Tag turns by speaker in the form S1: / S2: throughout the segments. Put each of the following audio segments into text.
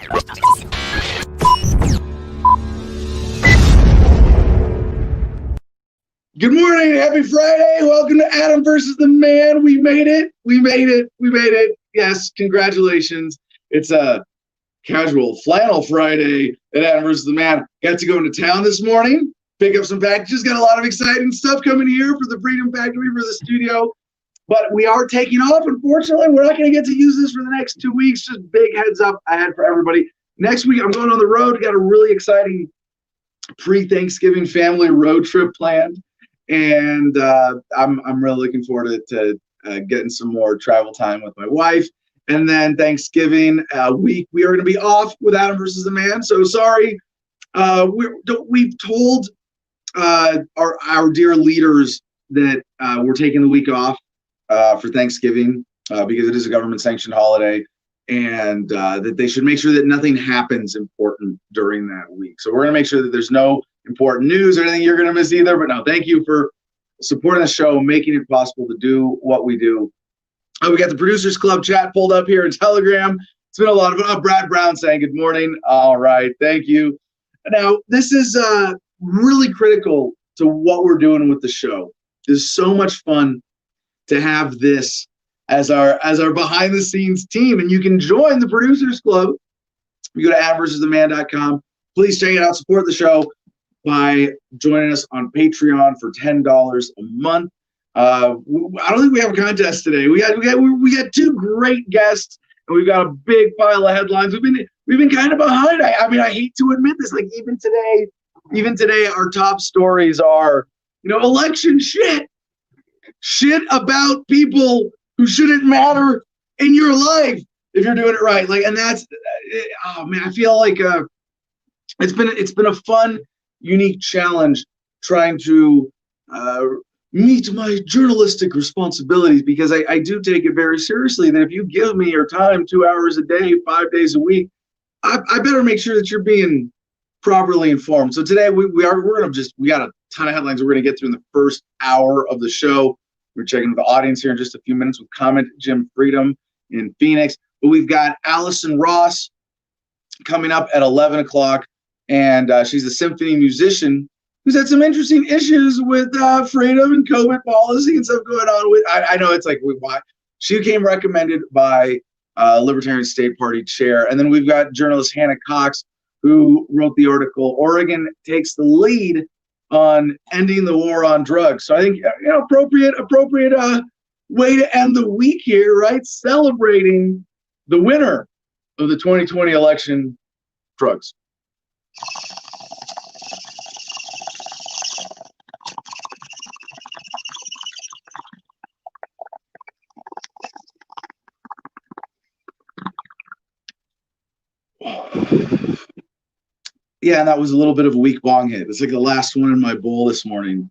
S1: Good morning. Happy Friday. Welcome to Adam versus the Man. We made it. We made it. We made it. Yes, congratulations. It's a casual flannel Friday at Adam versus the Man. Got to go into town this morning, pick up some packages. Got a lot of exciting stuff coming here for the Freedom Factory, for the studio. But we are taking off. Unfortunately, we're not going to get to use this for the next 2 weeks. Just big heads up ahead for everybody. Next week, I'm going on the road. Got a really exciting pre-Thanksgiving family road trip planned. And I'm really looking forward to getting some more travel time with my wife. And then Thanksgiving week, we are going to be off with Adam versus the Man. So sorry. We've told our dear leaders that we're taking the week off for Thanksgiving because it is a government-sanctioned holiday, and that they should make sure that nothing happens important during that week. So we're going to make sure that there's no important news or anything you're going to miss either. But no, thank you for supporting the show, making it possible to do what we do. We got the Producers Club chat pulled up here in Telegram. It's been a lot of Brad Brown saying good morning. All right, thank you. Now, this is really critical to what we're doing with the show. It's so much fun to have this as our behind the scenes team, and you can join the Producers Club. You go to adversustheman.com. Please check it out. Support the show by joining us on Patreon for $10 a month. I don't think we have a contest today. We got two great guests, and we've got a big pile of headlines. We've been kind of behind. I mean, I hate to admit this. Like even today, our top stories are, election shit about people who shouldn't matter in your life if you're doing it right. Like, and that's, oh man, I feel like it's been a fun, unique challenge trying to meet my journalistic responsibilities, because I do take it very seriously that if you give me your time 2 hours a day, 5 days a week, I better make sure that you're being properly informed. So today we got a ton of headlines we're going to get through in the first hour of the show. We're checking with the audience here in just a few minutes with Comment Jim Freedom in Phoenix. But we've got Allison Ross coming up at 11 o'clock. And she's a symphony musician who's had some interesting issues with freedom and COVID policy and stuff going on. With I know it's like, why? She came recommended by Libertarian State Party chair. And then we've got journalist Hannah Cox, who wrote the article, Oregon Takes the Lead on Ending the War on Drugs. So I think, appropriate way to end the week here, right? Celebrating the winner of the 2020 election, drugs. Yeah, and that was a little bit of a weak bong hit. It's like the last one in my bowl this morning,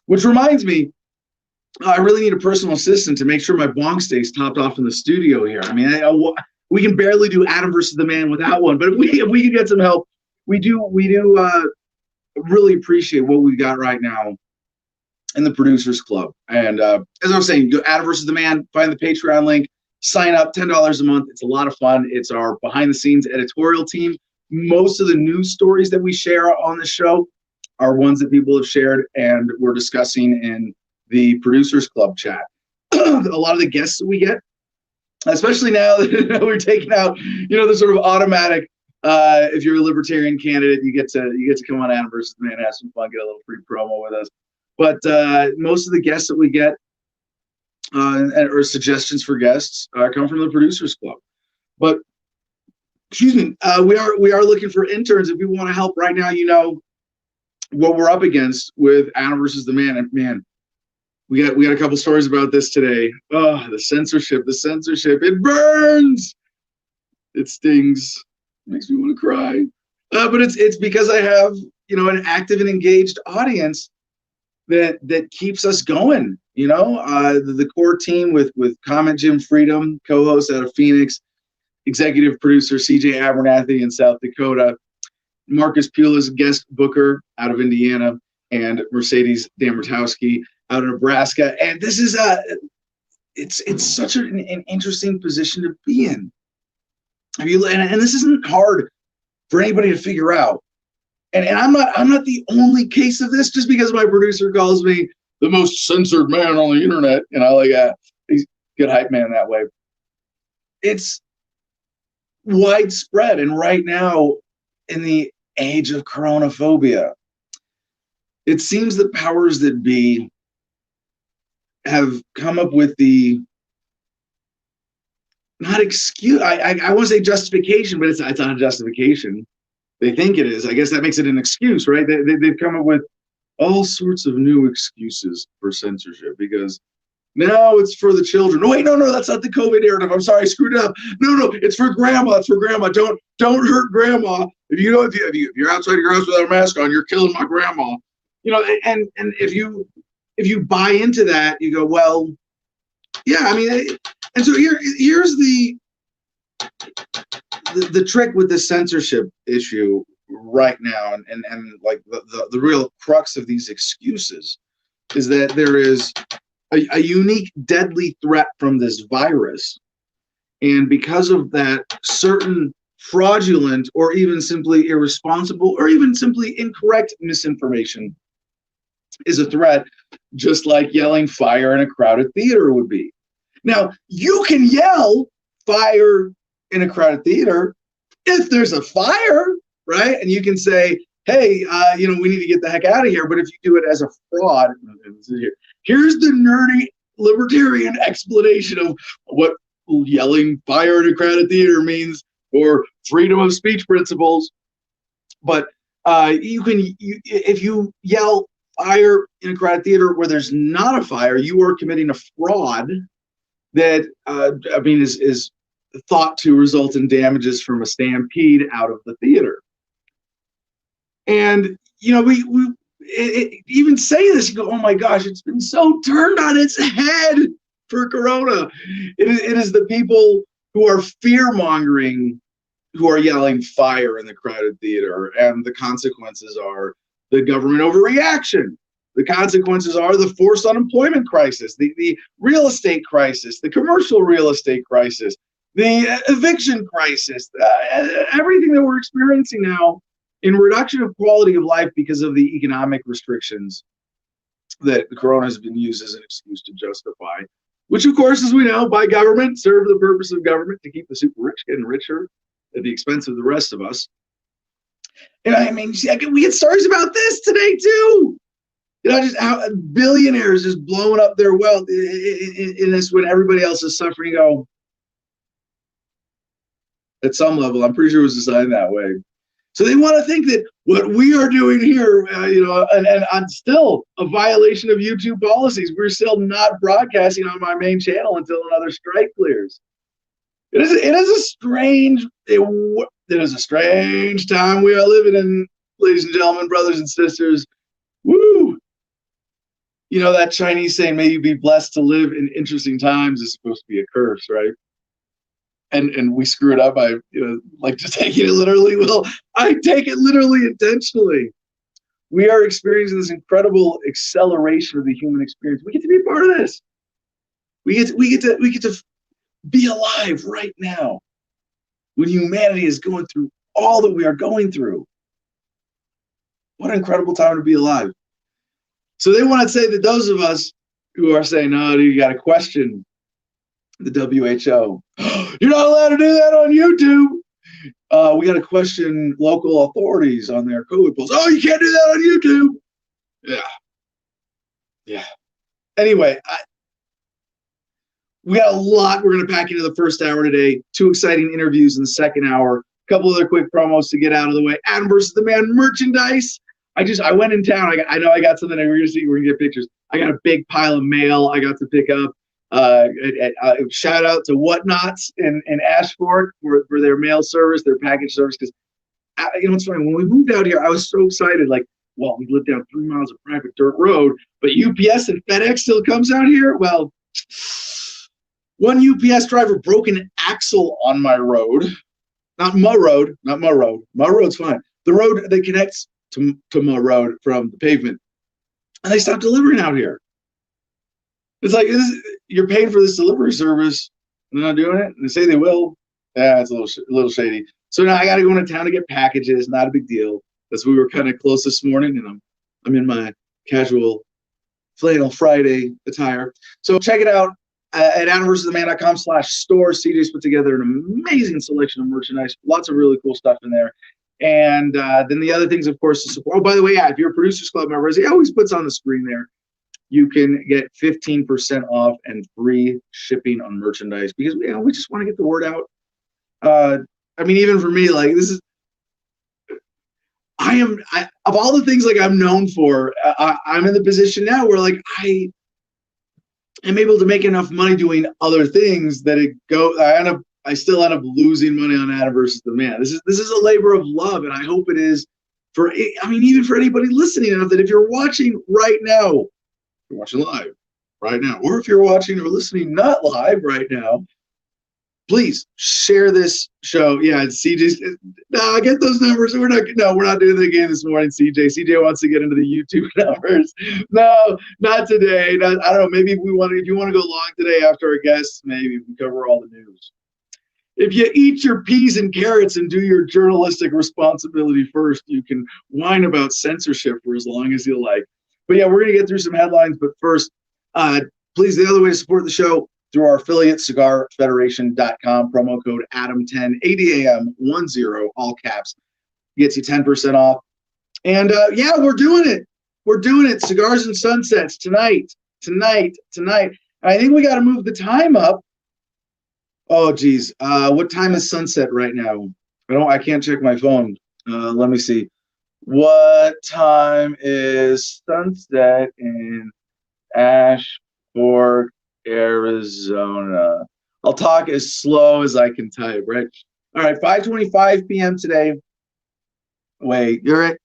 S1: which reminds me, I really need a personal assistant to make sure my bong stays topped off in the studio here. I mean, we can barely do Adam versus the Man without one, but if we could get some help, we do really appreciate what we've got right now in the Producers Club. And as I was saying, go Adam versus the Man, find the Patreon link, sign up, $10 a month. It's a lot of fun. It's our behind the scenes editorial team. Most of the news stories that we share on the show are ones that people have shared and we're discussing in the Producers Club chat. A lot of the guests that we get, especially now that we're taking out, the sort of automatic, if you're a libertarian candidate, you get to come on Adam versus the Man, have some fun, get a little free promo with us. But most of the guests that we get or suggestions for guests come from the Producers Club. But excuse me, we are looking for interns. If you want to help right now, what we're up against with Adam versus the Man. And man, we got a couple stories about this today. Oh, the censorship, it burns. It stings. Makes me want to cry. But it's because I have, an active and engaged audience that keeps us going. The core team with Comment Jim Freedom, co-host out of Phoenix, executive producer CJ Abernathy in South Dakota, Marcus Pula's guest booker out of Indiana, and Mercedes Damertowski out of Nebraska. And this is it's such an interesting position to be in, Have you? And this isn't hard for anybody to figure out. And I'm not the only case of this. Just because my producer calls me the most censored man on the internet, he's a good hype man that way. It's widespread, and right now, in the age of coronaphobia, it seems the powers that be have come up with the not excuse. I want to say justification, but it's not a justification. They think it is. I guess that makes it an excuse, right? They've come up with all sorts of new excuses for censorship because now it's for the children. No, wait, no, that's not the COVID narrative. I'm sorry, I screwed up. No, it's for grandma. It's for grandma. Don't hurt grandma. If you're outside your house without a mask on, you're killing my grandma. And if you buy into that, you go, well, yeah, I mean, and so here's the trick with the censorship issue right now, and like the real crux of these excuses is that there is a unique deadly threat from this virus, and because of that, certain fraudulent or even simply irresponsible or even simply incorrect misinformation is a threat, just like yelling fire in a crowded theater would be. Now, you can yell fire in a crowded theater if there's a fire, right? And you can say, hey, we need to get the heck out of here. But if you do it as a fraud, here's the nerdy libertarian explanation of what yelling fire in a crowded theater means for freedom of speech principles. But if you yell fire in a crowded theater where there's not a fire, you are committing a fraud that is thought to result in damages from a stampede out of the theater. And we even say this, you go, oh my gosh, it's been so turned on its head for Corona. It is the people who are fear-mongering who are yelling fire in the crowded theater, and the consequences are the government overreaction. The consequences are the forced unemployment crisis, the real estate crisis, the commercial real estate crisis, the eviction crisis, everything that we're experiencing now in reduction of quality of life because of the economic restrictions that the corona has been used as an excuse to justify, which of course, as we know, by government, serve the purpose of government to keep the super rich getting richer at the expense of the rest of us. And I mean, we get stories about this today too. Just how billionaires just blowing up their wealth in this when everybody else is suffering. You go, at some level, I'm pretty sure it was designed that way. So they want to think that what we are doing here, and still a violation of YouTube policies. We're still not broadcasting on my main channel until another strike clears. It is a strange time we are living in, ladies and gentlemen, brothers and sisters. Woo! That Chinese saying, may you be blessed to live in interesting times, is supposed to be a curse, right? And we screw it up by, just taking it literally. Well, I take it literally intentionally. We are experiencing this incredible acceleration of the human experience. We get to be a part of this. We get to be alive right now when humanity is going through all that we are going through. What an incredible time to be alive. So they want to say that those of us who are saying, no, dude, you got to question the WHO. You're not allowed to do that on YouTube. We got to question local authorities on their COVID polls. Oh, you can't do that on YouTube. Yeah. Anyway, we got a lot we're going to pack into the first hour today. 2 exciting interviews in the second hour. A couple other quick promos to get out of the way. Adam versus the Man merchandise. I went in town. I know I got something. We're going to get pictures. I got a big pile of mail I got to pick up. Shout out to Whatnots in Ashford for their mail service, their package service. Because it's funny, when we moved out here, I was so excited. Like, well, we lived down 3 miles of private dirt road, but UPS and FedEx still comes out here. Well, one UPS driver broke an axle on my road. Not my road. My road's fine. The road that connects to my road from the pavement. And they stopped delivering out here. It's like, you're paying for this delivery service, and they're not doing it. And they say they will. Yeah, it's a little shady. So now I got to go into town to get packages. Not a big deal. Because we were kind of close this morning, and I'm in my casual flannel Friday attire. So check it out at adamversustheman.com/store. CJ's put together an amazing selection of merchandise. Lots of really cool stuff in there. And then the other things, of course, to support. Oh, by the way, yeah, if you're a Producers Club member, as he always puts on the screen there, you can get 15% off and free shipping on merchandise because we just want to get the word out. I mean, even for me, like this is, of all the things like I'm known for, I'm in the position now where like I am able to make enough money doing other things that I still end up losing money on Adam versus the Man. This is a labor of love, and I hope it is even for anybody listening enough that if you're watching right now, you're watching live right now, or if you're watching or listening not live right now, please share this show. Yeah, CJ's. No, get those numbers. We're not doing the game this morning, CJ. CJ wants to get into the YouTube numbers. No, not today. I don't know. Maybe if you want to go long today after our guests, maybe we can cover all the news. If you eat your peas and carrots and do your journalistic responsibility first, you can whine about censorship for as long as you like. But yeah, we're going to get through some headlines. But first, please, the other way to support the show, through our affiliate, cigarfederation.com, promo code ADAM10, ADAM10, all caps, gets you 10% off. And yeah, we're doing it. We're doing it. Cigars and Sunsets tonight. And I think we got to move the time up. Oh, geez. What time is sunset right now? I can't check my phone. Let me see. What time is sunset in Ashford, Arizona? I'll talk as slow as I can type, right? All right, 5:25 p.m. today. Wait, you're right.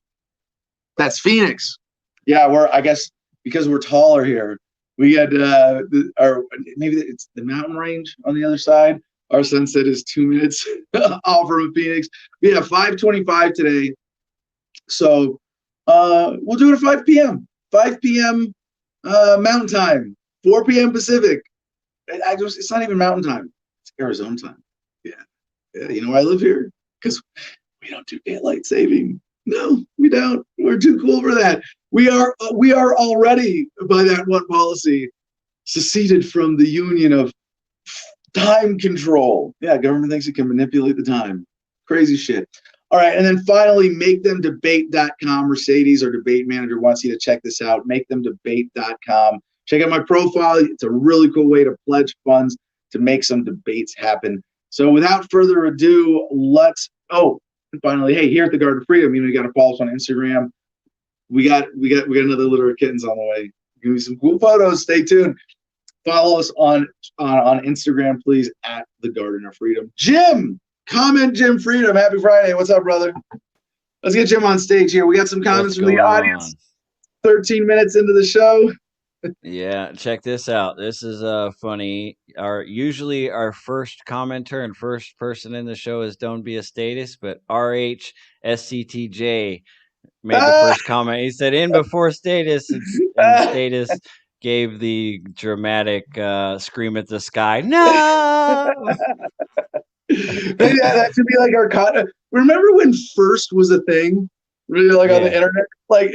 S1: That's Phoenix. Yeah, I guess because we're taller here, we had maybe it's the mountain range on the other side. Our sunset is 2 minutes off from Phoenix. We have 5:25 today. So we'll do it at 5 p.m. 5 p.m. Mountain Time, 4 p.m. Pacific. It's not even Mountain Time. It's Arizona time. Yeah. You know why I live here? Because we don't do daylight saving. No, we don't. We're too cool for that. We are already, by that one policy, seceded from the union of time control. Yeah, government thinks it can manipulate the time. Crazy shit. All right, and then finally, MakeThemDebate.com. Mercedes, our debate manager, wants you to check this out. MakeThemDebate.com. Check out my profile. It's a really cool way to pledge funds to make some debates happen. So without further ado, and finally, hey, here at the Garden of Freedom, you got to follow us on Instagram. We got another litter of kittens on the way. Give me some cool photos. Stay tuned. Follow us on Instagram, please, at the Garden of Freedom. Jim Freedom. Happy Friday. What's up, brother? Let's get Jim on stage here. We got some comments from the audience. 13 minutes into the show.
S2: Yeah, check this out. This is funny. Usually our first commenter and first person in the show is Don't Be a Status, but RHSCTJ made the first comment. He said in before Status, and Status gave the dramatic scream at the sky. No.
S1: Yeah, that should be like our remember when first was a thing? Really, like on the internet? Like,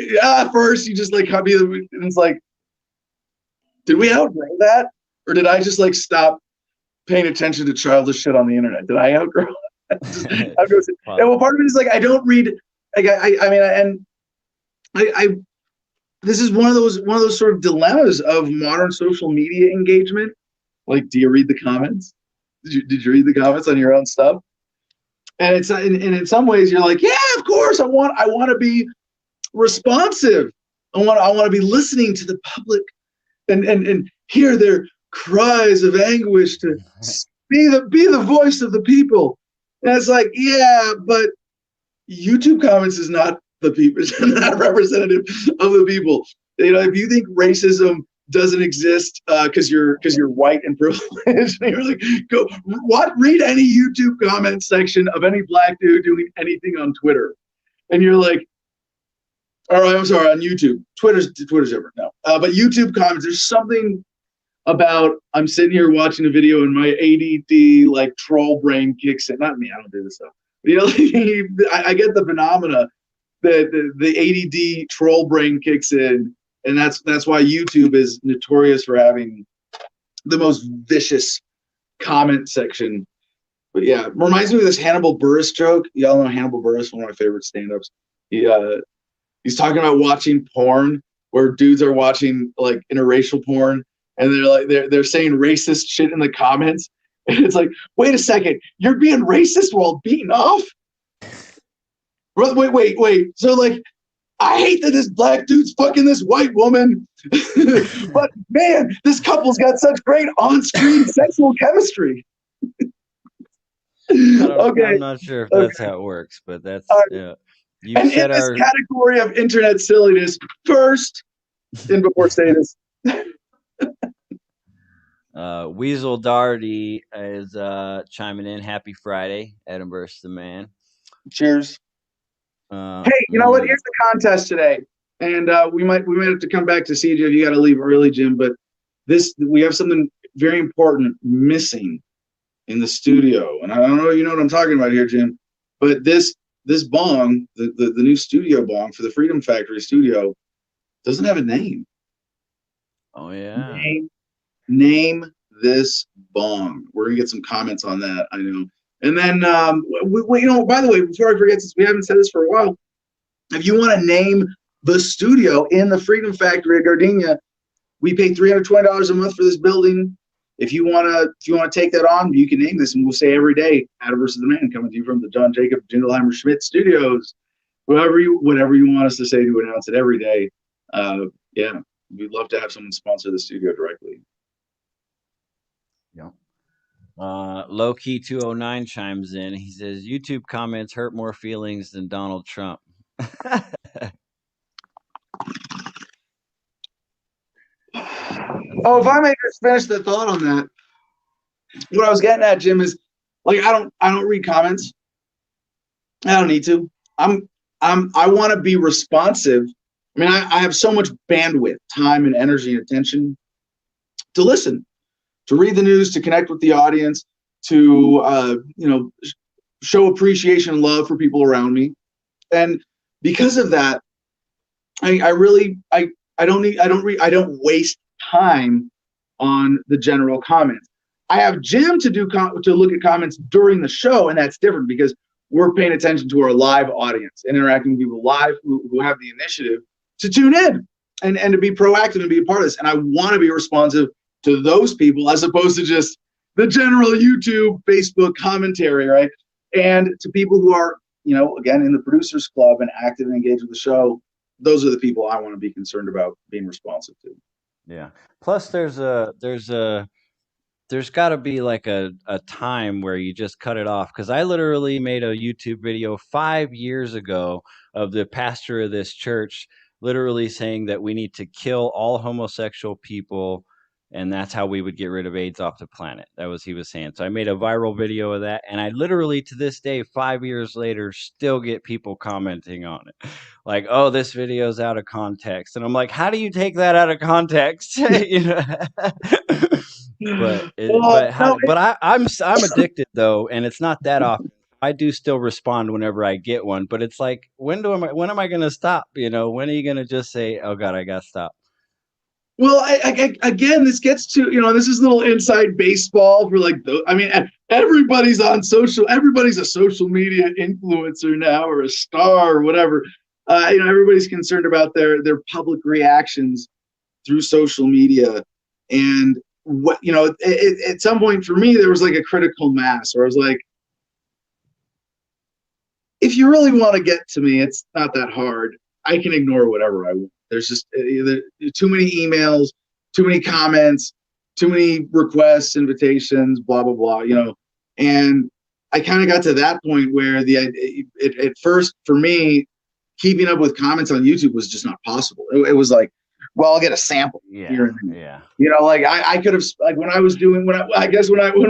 S1: first you just like copy and it's like, did we outgrow that? Or did I just like stop paying attention to childish shit on the internet? Did I outgrow it? And well, part of it is like I don't read like this is one of those sort of dilemmas of modern social media engagement. Like, do you read the comments? Did you read the comments on your own stuff? And it's and in some ways you're like, yeah, of course, I want to be responsive. I want to be listening to the public and hear their cries of anguish to be the voice of the people. And it's like, yeah, but YouTube comments is not the people, it's not representative of the people. If you think racism doesn't exist because you're white and privileged, and you're like, read any YouTube comment section of any black dude doing anything on Twitter, and you're like, all right, I'm sorry, on YouTube. Twitter's different now. But YouTube comments, there's something about I'm sitting here watching a video and my ADD like troll brain kicks in. Not me, I don't do this stuff. You know, I get the phenomena that the ADD troll brain kicks in, and that's why YouTube is notorious for having the most vicious comment section. But yeah, reminds me of this Hannibal Buress joke. Y'all know Hannibal Buress, one of my favorite stand-ups. He's talking about watching porn where dudes are watching like interracial porn, and they're saying racist shit in the comments, and it's like, wait a second, you're being racist while beating off? Wait. So like, I hate that this black dude's fucking this white woman, but man, this couple's got such great on-screen sexual chemistry.
S2: Okay, I'm not sure if that's how it works, but that's yeah.
S1: You and in this category of internet silliness, first and before status.
S2: Weasel Darty is chiming in. Happy Friday, Edinburgh's the man.
S1: Cheers. Hey, you know what? Here's the contest today, and we might have to come back to CJ if you got to leave early, Jim. But we have something very important missing in the studio, and I don't know you know what I'm talking about here, Jim. But this bong, the new studio bong for the Freedom Factory studio, doesn't have a name.
S2: Oh yeah.
S1: Name this bong. We're gonna get some comments on that, I know. And then, you know, by the way, before I forget this, we haven't said this for a while. If you want to name the studio in the Freedom Factory at Gardenia, we pay $320 a month for this building. If you want to take that on, you can name this, and we'll say every day, Adam versus the Man, coming to you from the John Jacob Jingleheimer Schmidt Studios. Whatever you want us to say to announce it every day. Yeah, we'd love to have someone sponsor the studio directly.
S2: Yeah. Lowkey 209 chimes in. He says YouTube comments hurt more feelings than Donald Trump.
S1: Oh, if I may just finish the thought on that, what I was getting at, Jim, is like I don't read comments. I don't need to. I want to be responsive. I mean, I have so much bandwidth, time, and energy and attention to listen, to read the news, to connect with the audience, to show appreciation and love for people around me, and because of that, I don't waste time on the general comments. I have Jim to look at comments during the show, and that's different because we're paying attention to our live audience and interacting with people live who have the initiative to tune in and to be proactive and be a part of this. And I want to be responsive to those people as opposed to just the general YouTube, Facebook commentary, right? And to people who are, again, in the producers club and active and engaged with the show, those are the people I want to be concerned about being responsive to.
S2: Yeah. Plus there's got to be like a time where you just cut it off. Because I literally made a YouTube video 5 years ago of the pastor of this church literally saying that we need to kill all homosexual people, and that's how we would get rid of AIDS off the planet. That was he was saying. So I made a viral video of that, and I literally to this day, 5 years later, still get people commenting on it, like, "Oh, this video's out of context," and I'm like, "How do you take that out of context?" But I'm addicted though, and it's not that often. I do still respond whenever I get one, but it's like, when am I going to stop? When are you going to just say, "Oh God, I got to stop"?
S1: Well, again, this gets to, this is a little inside baseball for everybody's on social, everybody's a social media influencer now or a star or whatever. Everybody's concerned about their public reactions through social media. And at some point for me, there was like a critical mass where I was like, if you really want to get to me, it's not that hard. I can ignore whatever I want. There's just too many emails, too many comments, too many requests, invitations, blah, blah, blah, And I kind of got to that point where at first, for me, keeping up with comments on YouTube was just not possible. It was like, well, I'll get a sample here and there. Yeah. I could have, like when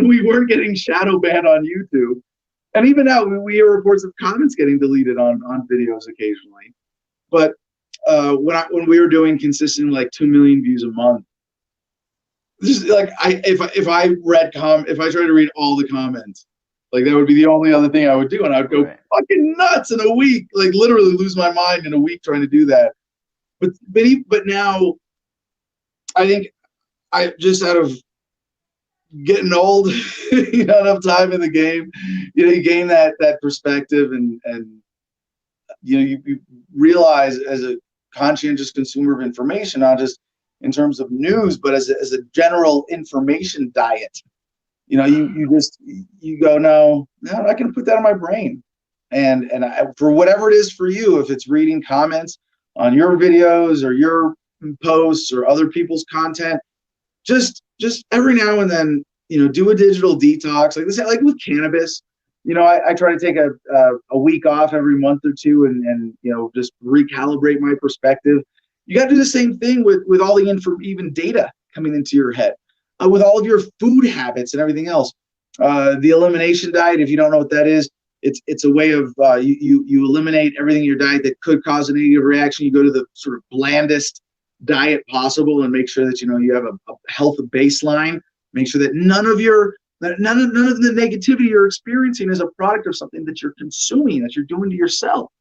S1: we weren't getting shadow banned on YouTube, and even now we hear reports of comments getting deleted on videos occasionally. But when we were doing consistently like 2 million views a month, just like if I tried to read all the comments, like that would be the only other thing I would do, and I'd go fucking nuts in a week, like literally lose my mind in a week trying to do that. But now, I think I just out of getting old, enough time in the game, you gain that perspective, and you realize as a conscientious consumer of information, not just in terms of news, but as a general information diet. You go, no, I'm not going to put that in my brain. And for whatever it is for you, if it's reading comments on your videos or your posts or other people's content, just every now and then, do a digital detox like this, like with cannabis. I try to take a week off every month or two and just recalibrate my perspective. You got to do the same thing with all the even data coming into your head, with all of your food habits and everything else. The elimination diet, if you don't know what that is, it's a way of you eliminate everything in your diet that could cause a negative reaction. You go to the sort of blandest diet possible and make sure that you have a health baseline. Make sure that none of the negativity you're experiencing is a product of something that you're consuming, that you're doing to yourself.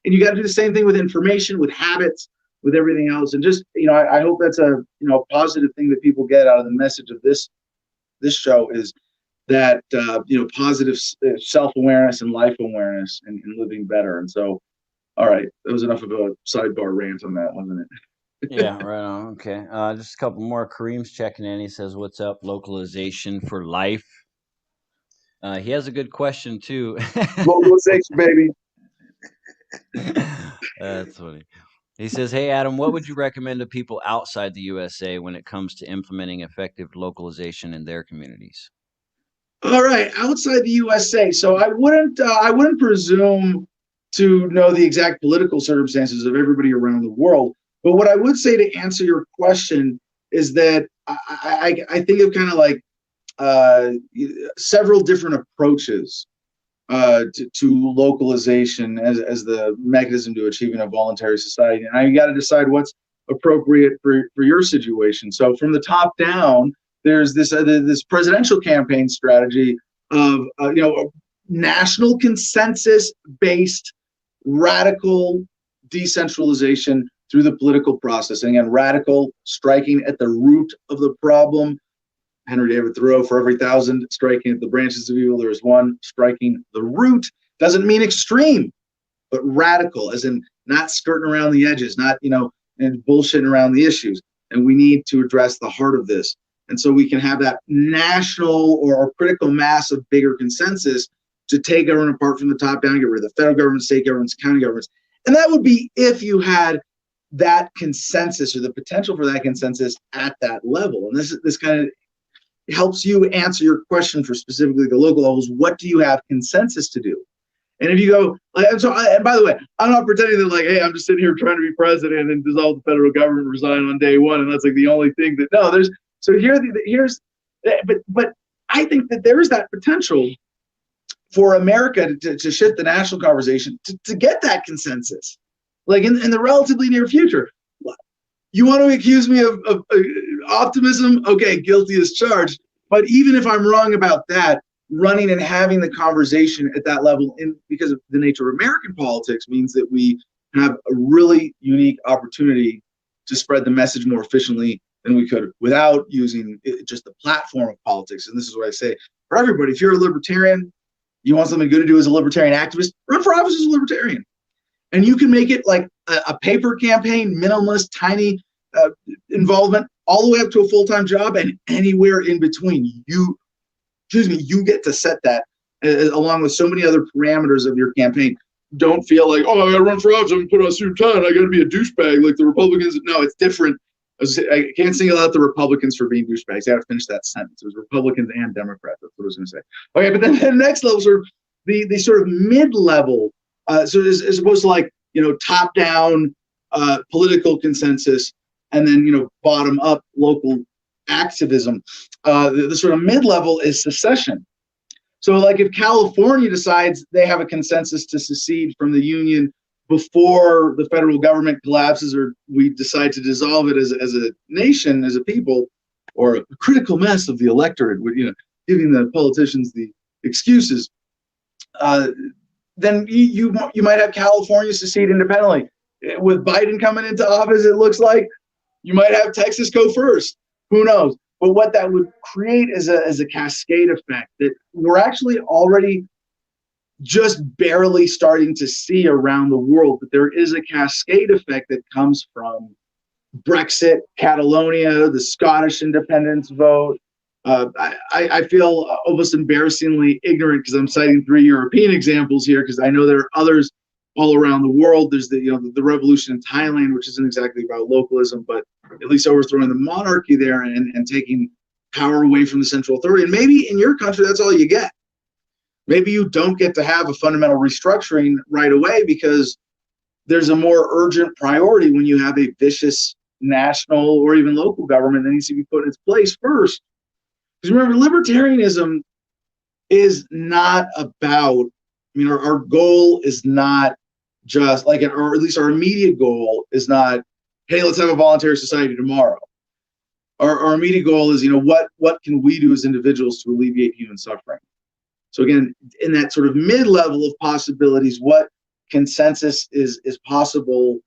S1: And you got to do the same thing with information, with habits, with everything else. And just, I hope that's a positive thing that people get out of the message of this show, is that, positive self-awareness and life awareness and living better. And so, all right, that was enough of a sidebar rant on that, wasn't it?
S2: Yeah, right on. Okay. Just a couple more. Kareem's checking in. He says, "What's up? Localization for life." He has a good question too.
S1: Localization, baby.
S2: That's funny. He says, "Hey Adam, what would you recommend to people outside the USA when it comes to implementing effective localization in their communities?"
S1: All right, outside the USA. So I wouldn't presume to know the exact political circumstances of everybody around the world. But what I would say to answer your question is that I think of kind of like several different approaches to localization as the mechanism to achieving a voluntary society. And you got to decide what's appropriate for your situation. So from the top down, there's this presidential campaign strategy of national consensus based radical decentralization through the political process. And again, radical, striking at the root of the problem. Henry David Thoreau, for every 1,000 striking at the branches of evil, there is one striking the root. Doesn't mean extreme, but radical, as in not skirting around the edges, not, and bullshitting around the issues. And we need to address the heart of this. And so we can have that national or critical mass of bigger consensus to take government apart from the top down, get rid of the federal government, state governments, county governments. And that would be if you had that consensus or the potential for that consensus at that level. And this kind of helps you answer your question for specifically the local levels. What do you have consensus to do? And if you go, and by the way, I'm not pretending that like, hey, I'm just sitting here trying to be president and dissolve the federal government, resign on day one, and that's like the only thing that but I think that there is that potential for America to shift the national conversation to get that consensus, like in the relatively near future. You want to accuse me of optimism? Okay, guilty as charged. But even if I'm wrong about that, running and having the conversation at that level, because of the nature of American politics, means that we have a really unique opportunity to spread the message more efficiently than we could without using just the platform of politics. And this is what I say for everybody. If you're a libertarian, you want something good to do as a libertarian activist, run for office as a libertarian. And you can make it like a paper campaign, minimalist, tiny involvement, all the way up to a full-time job, and anywhere in between. You get to set that along with so many other parameters of your campaign. Don't feel like, oh, I got to run for office, I'm put on a suit and tie, and I got to be a douchebag like the Republicans. No, it's different. I can't single out the Republicans for being douchebags. I got to finish that sentence. It was Republicans and Democrats. That's what I was going to say. Okay, but then the next level, sort of the sort of mid-level, so as opposed to like, top-down political consensus and then, bottom-up local activism. The sort of mid-level is secession. So like if California decides they have a consensus to secede from the Union before the federal government collapses or we decide to dissolve it as a nation, as a people, or a critical mass of the electorate, giving the politicians the excuses, then you might have California secede independently. With Biden coming into office, it looks like you might have Texas go first. Who knows? But what that would create is a cascade effect that we're actually already just barely starting to see around the world. But there is a cascade effect that comes from Brexit, Catalonia, the Scottish independence vote. I feel almost embarrassingly ignorant because I'm citing 3 European examples here, because I know there are others all around the world. There's the revolution in Thailand, which isn't exactly about localism, but at least overthrowing the monarchy there and taking power away from the central authority. And maybe in your country, that's all you get. Maybe you don't get to have a fundamental restructuring right away because there's a more urgent priority when you have a vicious national or even local government that needs to be put in its place first. Because remember, libertarianism is not about, our goal is not just like, or at least our immediate goal is not, hey, let's have a voluntary society tomorrow. Our immediate goal is, what can we do as individuals to alleviate human suffering? So again, in that sort of mid-level of possibilities, what consensus is possible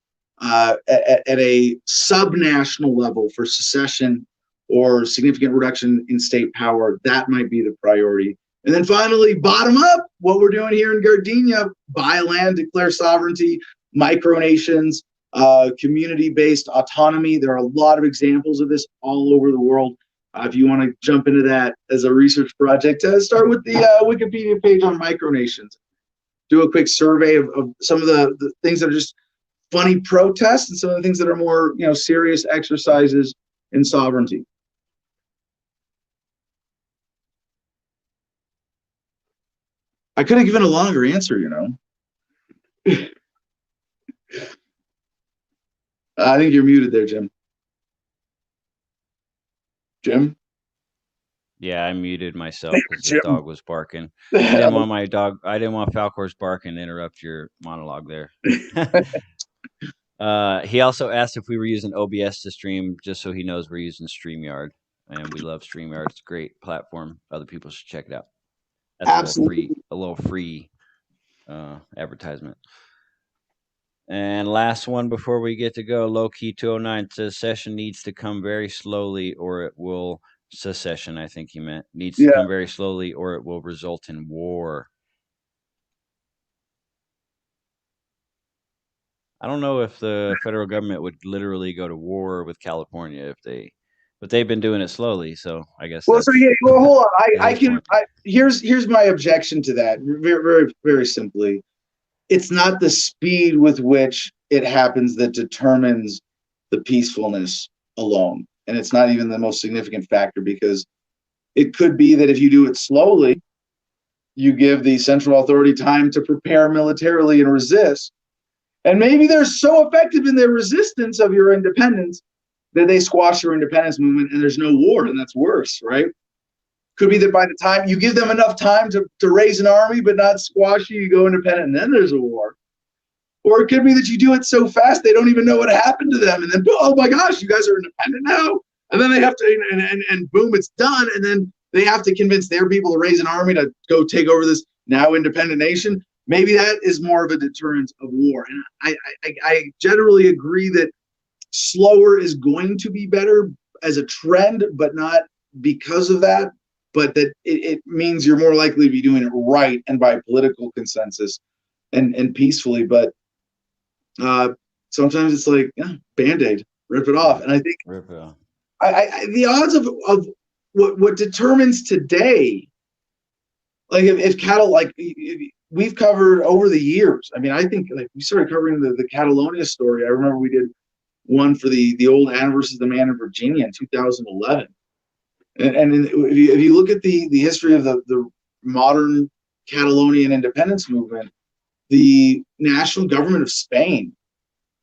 S1: at a subnational level for secession or significant reduction in state power, that might be the priority. And then finally, bottom up, what we're doing here in Gardenia: buy land, declare sovereignty, micronations, community-based autonomy. There are a lot of examples of this all over the world. If you want to jump into that as a research project, start with the Wikipedia page on micronations. Do a quick survey of some of the things that are just funny protests and some of the things that are more serious exercises in sovereignty. I could have given a longer answer, I think you're muted there, Jim. Jim?
S2: Yeah, I muted myself because the dog was barking. I didn't want Falcor's barking to interrupt your monologue there. He also asked if we were using OBS to stream, just so he knows we're using StreamYard. And we love StreamYard. It's a great platform. Other people should check it out. That's absolutely a little free advertisement. And last one before we get to go, Low-Key 209 says session needs to come very slowly or it will secession, I think he meant, needs to come very slowly or it will result in war. I don't know if the federal government would literally go to war with California but they've been doing it slowly, so I guess.
S1: Well, hold on. Here's my objection to that. Very, very, very simply, it's not the speed with which it happens that determines the peacefulness alone, and it's not even the most significant factor, because it could be that if you do it slowly, you give the central authority time to prepare militarily and resist, and maybe they're so effective in their resistance of your independence that they squash your independence movement and there's no war, and that's worse, right? Could be that by the time you give them enough time to raise an army but not squash you, you go independent and then there's a war. Or it could be that you do it so fast they don't even know what happened to them, and then, oh my gosh, you guys are independent now, and then they have to, and boom, it's done, and then they have to convince their people to raise an army to go take over this now independent nation. Maybe that is more of a deterrent of war. And I generally agree that slower is going to be better as a trend, but not because of that, but that it means you're more likely to be doing it right and by political consensus and peacefully. But sometimes it's like, Band-Aid, rip it off. And I think the odds of what determines today, like if cattle, like we've covered over the years. I mean, I think like we started covering the Catalonia story. I remember we did one for the old Anna versus the man in Virginia in 2011. And if you look at the history of the modern Catalonian independence movement, the national government of Spain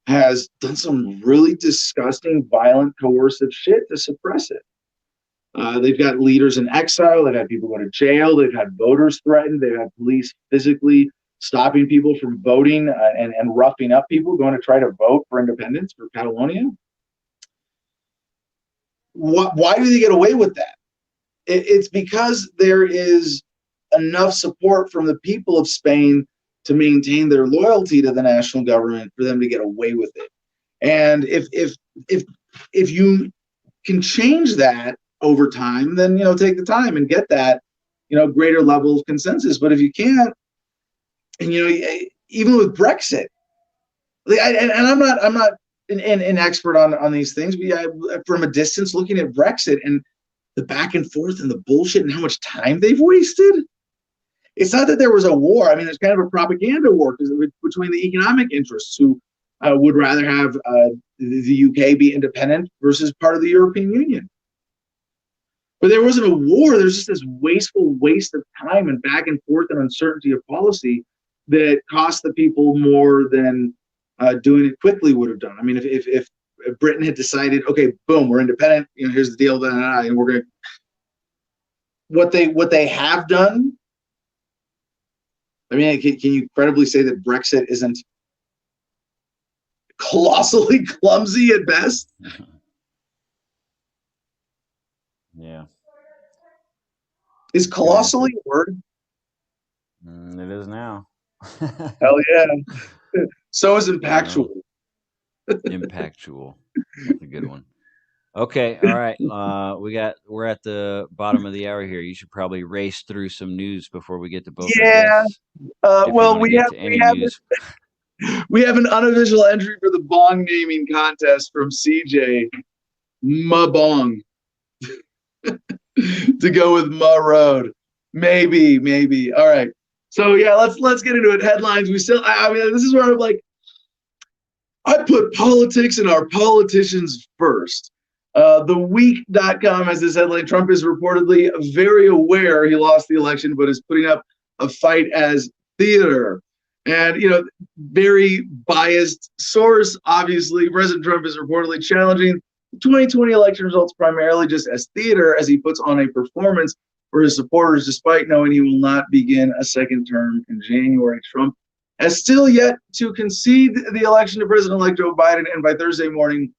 S1: has done some really disgusting, violent, coercive shit to suppress it. They've got leaders in exile. They've had people go to jail. They've had voters threatened. They've had police physically stopping people from voting and roughing up people going to try to vote for independence for Catalonia. why do they get away with that? It's because there is enough support from the people of Spain to maintain their loyalty to the national government for them to get away with it. And if you can change that over time, then take the time and get that greater level of consensus. But if you can't, and even with Brexit, and I'm not an expert on these things, but from a distance looking at Brexit and the back and forth and the bullshit and how much time they've wasted. It's not that there was a war. I mean, there's kind of a propaganda war between the economic interests who would rather have the UK be independent versus part of the European Union. But there wasn't a war. There's just this wasteful waste of time and back and forth and uncertainty of policy that cost the people more than doing it quickly would have done. I mean, if Britain had decided, okay, boom, we're independent, here's the deal, and we're going to, what they have done. I mean, can you credibly say that Brexit isn't colossally clumsy at best?
S2: Yeah.
S1: Is colossally a word?
S2: It is now.
S1: Hell yeah. So is impactual.
S2: Impactual. That's a good one. Okay, all right. We're at the bottom of the hour here. You should probably race through some news before we get to both.
S1: Yeah. Well, we have an unofficial entry for the bong naming contest from CJ Mabong to go with Ma Road. Maybe. All right. So yeah, let's get into it. Headlines. I mean, this is where I'm like, I put politics and our politicians first. TheWeek.com has this headline: Trump is reportedly very aware he lost the election, but is putting up a fight as theater. And, very biased source, obviously. President Trump is reportedly challenging the 2020 election results primarily just as theater, as he puts on a performance for his supporters, despite knowing he will not begin a second term in January. Trump has still yet to concede the election to President-elect Joe Biden, and by Thursday morning,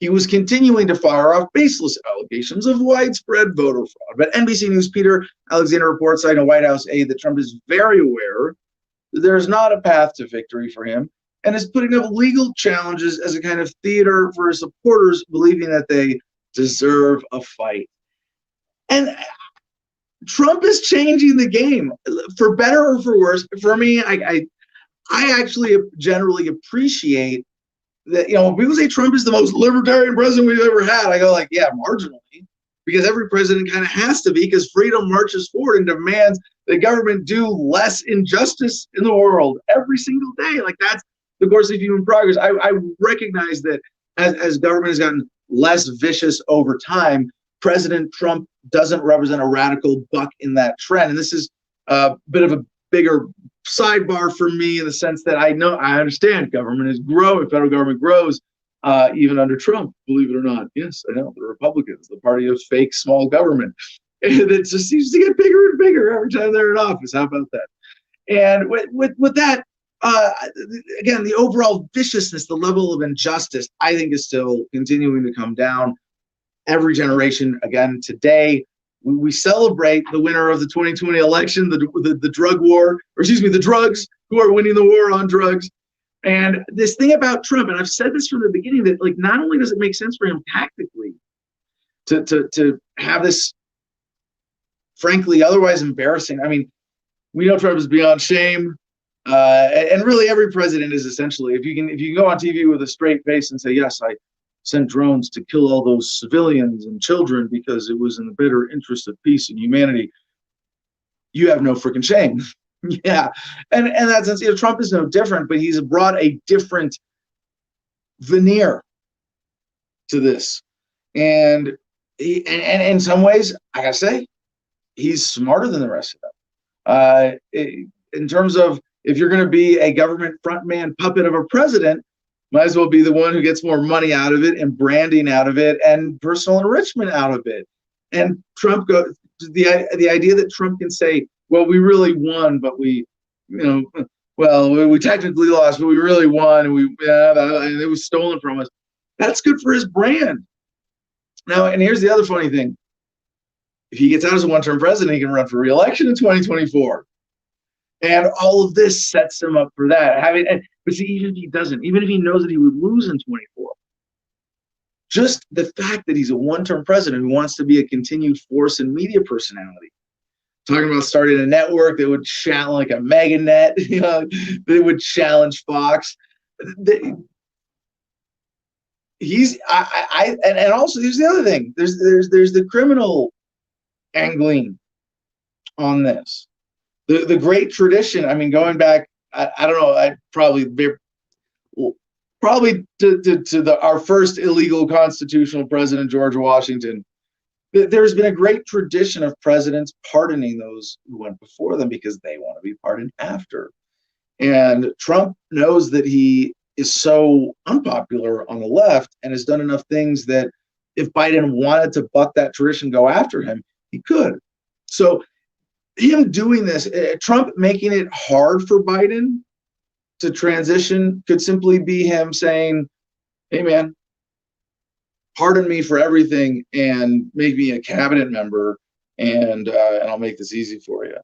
S1: he was continuing to fire off baseless allegations of widespread voter fraud. But NBC News' Peter Alexander reports, citing a White House aide, that Trump is very aware that there's not a path to victory for him and is putting up legal challenges as a kind of theater for his supporters, believing that they deserve a fight. And Trump is changing the game, for better or for worse. For me, I actually generally appreciate that, when people say Trump is the most libertarian president we've ever had, I go like, yeah, marginally, because every president kind of has to be, because freedom marches forward and demands that government do less injustice in the world every single day. Like, that's the course of human progress. I recognize that as government has gotten less vicious over time, President Trump doesn't represent a radical buck in that trend. And this is a bit of a bigger sidebar for me, in the sense that I understand government is growing, federal government grows, even under Trump, believe it or not. Yes, I know, the Republicans, the party of fake small government. And it just seems to get bigger and bigger every time they're in office. How about that? And with that, again, the overall viciousness, the level of injustice, I think is still continuing to come down. Every generation, again, today, we celebrate the winner of the 2020 election, the drug war, or excuse me, the drugs, who are winning the war on drugs. And this thing about Trump, and I've said this from the beginning, that like, not only does it make sense for him tactically to have this, frankly, otherwise embarrassing. I mean, we know Trump is beyond shame, and really every president is essentially. If you can go on TV with a straight face and say, yes, I sent drones to kill all those civilians and children because it was in the bitter interest of peace and humanity, you have no freaking shame. Yeah. And in that sense, Trump is no different, but he's brought a different veneer to this. And in some ways, I gotta say, he's smarter than the rest of them. In terms of, if you're going to be a government frontman puppet of a president, might as well be the one who gets more money out of it and branding out of it and personal enrichment out of it. And Trump the idea that Trump can say, well, we really won, but we technically lost, but we really won, and it was stolen from us. That's good for his brand. Now, and here's the other funny thing. If he gets out as a one-term president, he can run for re-election in 2024. And all of this sets him up for that. But see, even if he doesn't, even if he knows that he would lose in 24, just the fact that he's a one-term president who wants to be a continued force and media personality, talking about starting a network that would challenge, like a MegaNet, that would challenge Fox. And also here's the other thing. There's the criminal angling on this. The great tradition. I mean, going back, I don't know. I probably to our first illegal constitutional president, George Washington. There's been a great tradition of presidents pardoning those who went before them because they want to be pardoned after. And Trump knows that he is so unpopular on the left and has done enough things that if Biden wanted to buck that tradition, go after him, he could. So him doing this, Trump making it hard for Biden to transition could simply be him saying, hey, man, pardon me for everything and make me a cabinet member, and I'll make this easy for you.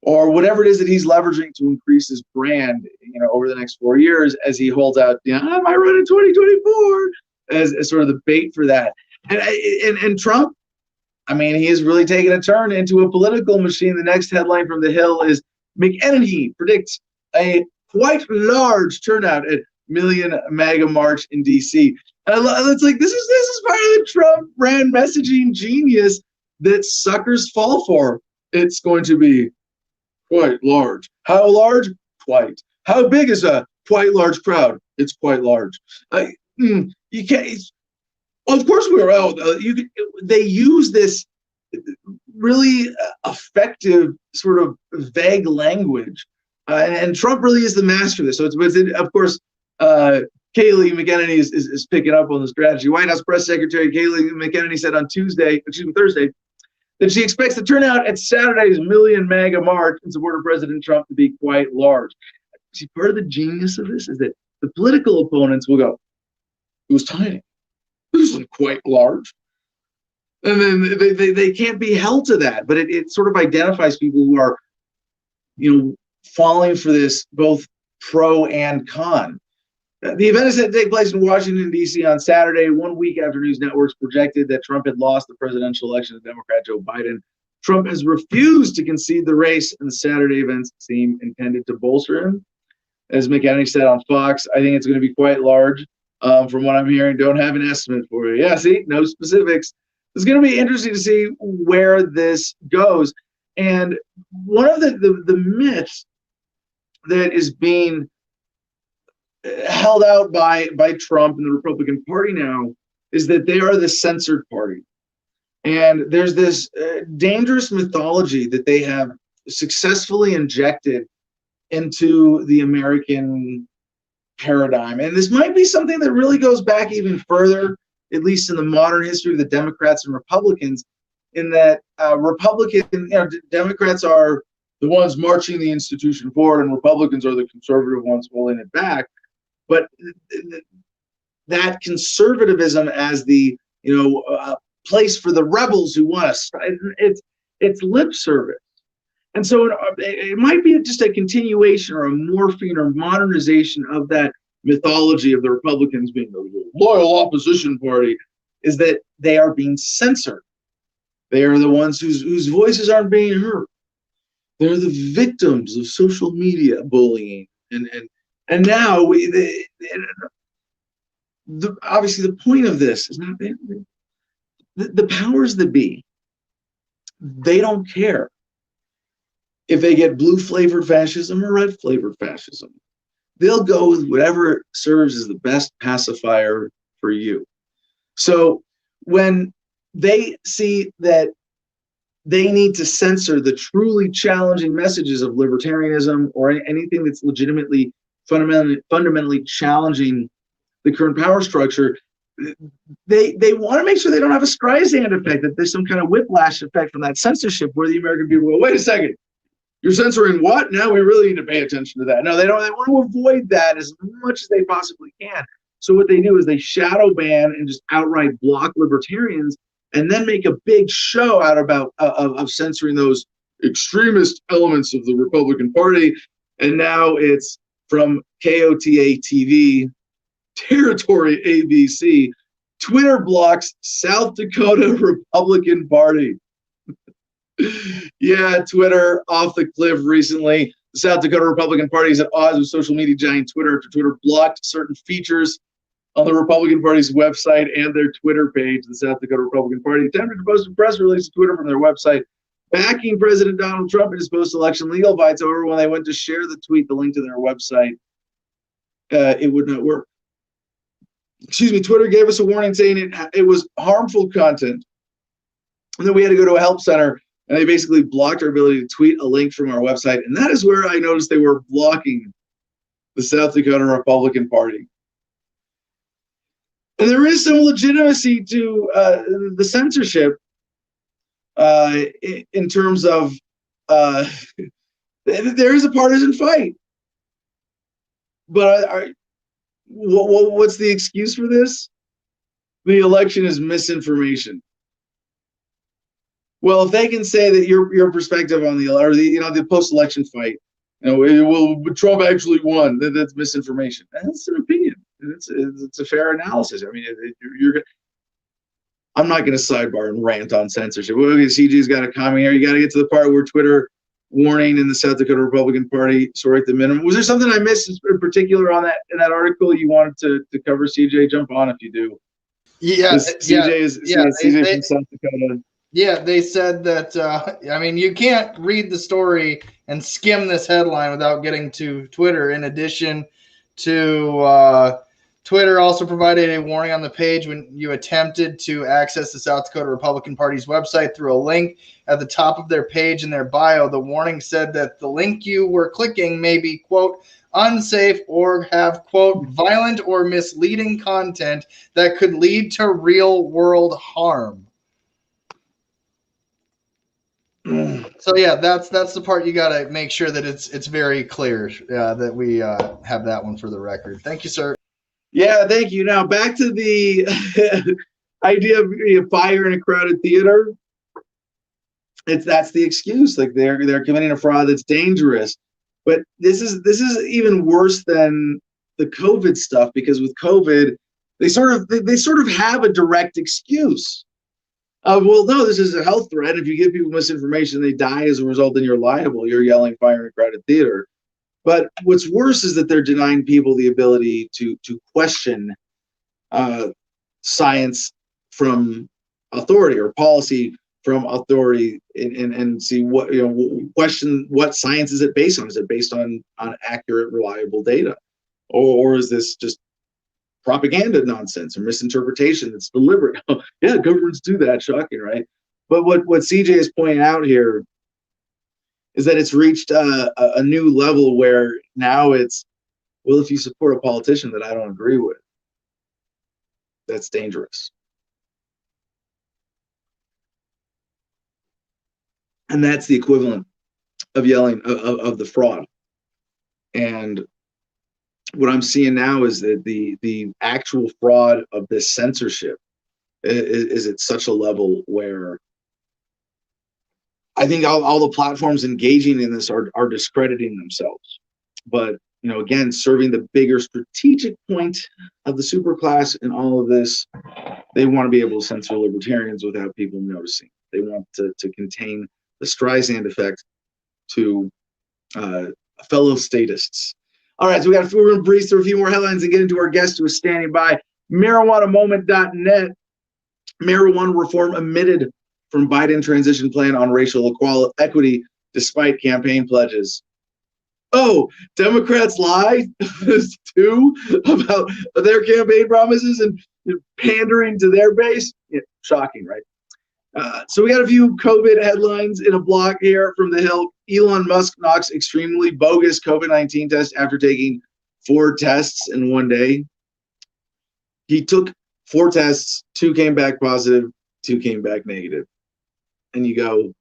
S1: Or whatever it is that he's leveraging to increase his brand, over the next 4 years as he holds out, I might run in 2024 as sort of the bait for that. And Trump, I mean, he is really taking a turn into a political machine. The next headline from The Hill is McEnany predicts a quite large turnout at Million MAGA March in D.C. It's like this is part of the Trump brand messaging genius that suckers fall for. It's going to be quite large. How large? Quite. How big is a quite large crowd? It's quite large. You can't. Of course, we're out. They use this really effective sort of vague language, and Trump really is the master of this. So of course, Kayleigh McEnany is picking up on the strategy. White House Press Secretary Kayleigh McEnany said on Thursday, that she expects the turnout at Saturday's Million MAGA March in support of President Trump to be quite large. See, part of the genius of this is that the political opponents will go, it was tiny. This isn't quite large. And then they can't be held to that. But it sort of identifies people who are, falling for this both pro and con. The event is set to take place in Washington, D.C. on Saturday, 1 week after news networks projected that Trump had lost the presidential election to Democrat Joe Biden. Trump has refused to concede the race, and the Saturday events seem intended to bolster him. As McEnany said on Fox, I think it's going to be quite large. From what I'm hearing, don't have an estimate for you. Yeah, see, no specifics. It's going to be interesting to see where this goes. And one of the myths that is being held out by Trump and the Republican Party now is that they are the censored party. And there's this dangerous mythology that they have successfully injected into the American paradigm. And this might be something that really goes back even further, at least in the modern history of the Democrats and Republicans, in that Democrats are the ones marching the institution forward and Republicans are the conservative ones holding it back. But that conservatism as the place for the rebels who want to, it's lip service. And so it might be just a continuation or a morphine or modernization of that mythology of the Republicans being the loyal opposition party, is that they are being censored. They are the ones whose voices aren't being heard. They're the victims of social media bullying. And now obviously the point of this is not the powers that be. They don't care if they get blue flavored fascism or red flavored fascism. They'll go with whatever serves as the best pacifier for you. So when they see that they need to censor the truly challenging messages of libertarianism or anything that's legitimately fundamentally challenging the current power structure, they want to make sure they don't have a Streisand effect, that there's some kind of whiplash effect from that censorship where the American people go, wait a second, you're censoring what? Now we really need to pay attention to that. No, they want to avoid that as much as they possibly can. So what they do is they shadow ban and just outright block libertarians, and then make a big show out of censoring those extremist elements of the Republican Party. And now it's from KOTA TV, Territory ABC, Twitter blocks South Dakota Republican Party. Yeah, Twitter off the cliff recently. The South Dakota Republican Party is at odds with social media giant Twitter after Twitter blocked certain features on the Republican Party's website and their Twitter page. The South Dakota Republican Party attempted to post a press release to Twitter from their website backing President Donald Trump in his post-election legal fights. However, when they went to share the tweet, the link to their website, it would not work. Excuse me, Twitter gave us a warning saying it was harmful content. And then we had to go to a help center, and they basically blocked our ability to tweet a link from our website. And that is where I noticed they were blocking the South Dakota Republican Party. And there is some legitimacy to the censorship in terms of there is a partisan fight. But what's the excuse for this? The election is misinformation. Well, if they can say that your perspective on the post-election fight, Trump actually won, that's misinformation. That's an opinion. It's a fair analysis. I mean, I'm not going to sidebar and rant on censorship. Well, okay, CG's got a comment here. You got to get to the part where Twitter warning in the South Dakota Republican Party, sorry, at the minimum. Was there something I missed in particular on that article you wanted to cover, CJ? Jump on if you do.
S3: Yeah,
S1: CJ from South Dakota.
S3: Yeah, they said that. You can't read the story and skim this headline without getting to Twitter. In addition to Twitter also provided a warning on the page when you attempted to access the South Dakota Republican Party's website through a link at the top of their page in their bio. The warning said that the link you were clicking may be, quote, unsafe or have, quote, violent or misleading content that could lead to real world harm. So yeah, that's the part you got to make sure that it's very clear that we have that one for the record. Thank you, sir.
S1: Yeah, thank you. Now back to the idea of fire in a crowded theater. That's the excuse. Like they're committing a fraud that's dangerous. But this is even worse than the COVID stuff, because with COVID, they sort of have a direct excuse. Well, no, this is a health threat. If you give people misinformation, they die as a result, then you're liable. You're yelling fire in a crowded theater. But what's worse is that they're denying people the ability to question science from authority or policy from authority and see what, question what science is it based on? Is it based on accurate, reliable data? Or is this just propaganda nonsense or misinterpretation that's deliberate? Yeah, governments do that. Shocking, right? But what CJ is pointing out here is that it's reached a new level where now it's, well, if you support a politician that I don't agree with, that's dangerous. And that's the equivalent of yelling of the fraud. And what I'm seeing now is that the actual fraud of this censorship is at such a level where I think all the platforms engaging in this are discrediting themselves. But, again, serving the bigger strategic point of the superclass in all of this, they want to be able to censor libertarians without people noticing. They want to contain the Streisand effect to fellow statists. All right, so we're going to breeze through a few more headlines and get into our guest who is standing by. MarijuanaMoment.net. Marijuana reform omitted from Biden transition plan on racial equity despite campaign pledges. Oh, Democrats lie too about their campaign promises and pandering to their base? Yeah, shocking, right? So we got a few COVID headlines in a block here from The Hill. Elon Musk knocks extremely bogus COVID-19 test after taking 4 tests in one day. He took 4 tests, 2 came back positive, 2 came back negative. And you go,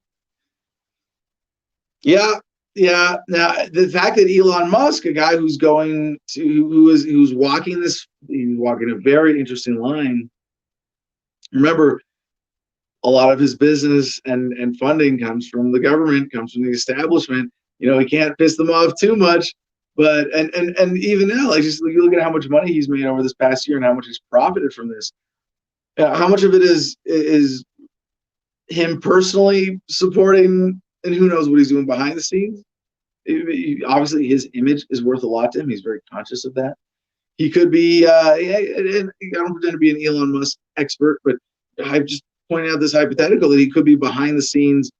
S1: yeah, Yeah. Now the fact that Elon Musk, a guy who's walking he's walking a very interesting line. Remember, a lot of his business and funding comes from the government, comes from the establishment. He can't piss them off too much. But and even now, like, just you look at how much money he's made over this past year and how much he's profited from this. How much of it is him personally supporting, and who knows what he's doing behind the scenes. Obviously, his image is worth a lot to him. He's very conscious of that. He could be, and I don't pretend to be an Elon Musk expert, but I've just pointed out this hypothetical that he could be behind the scenes,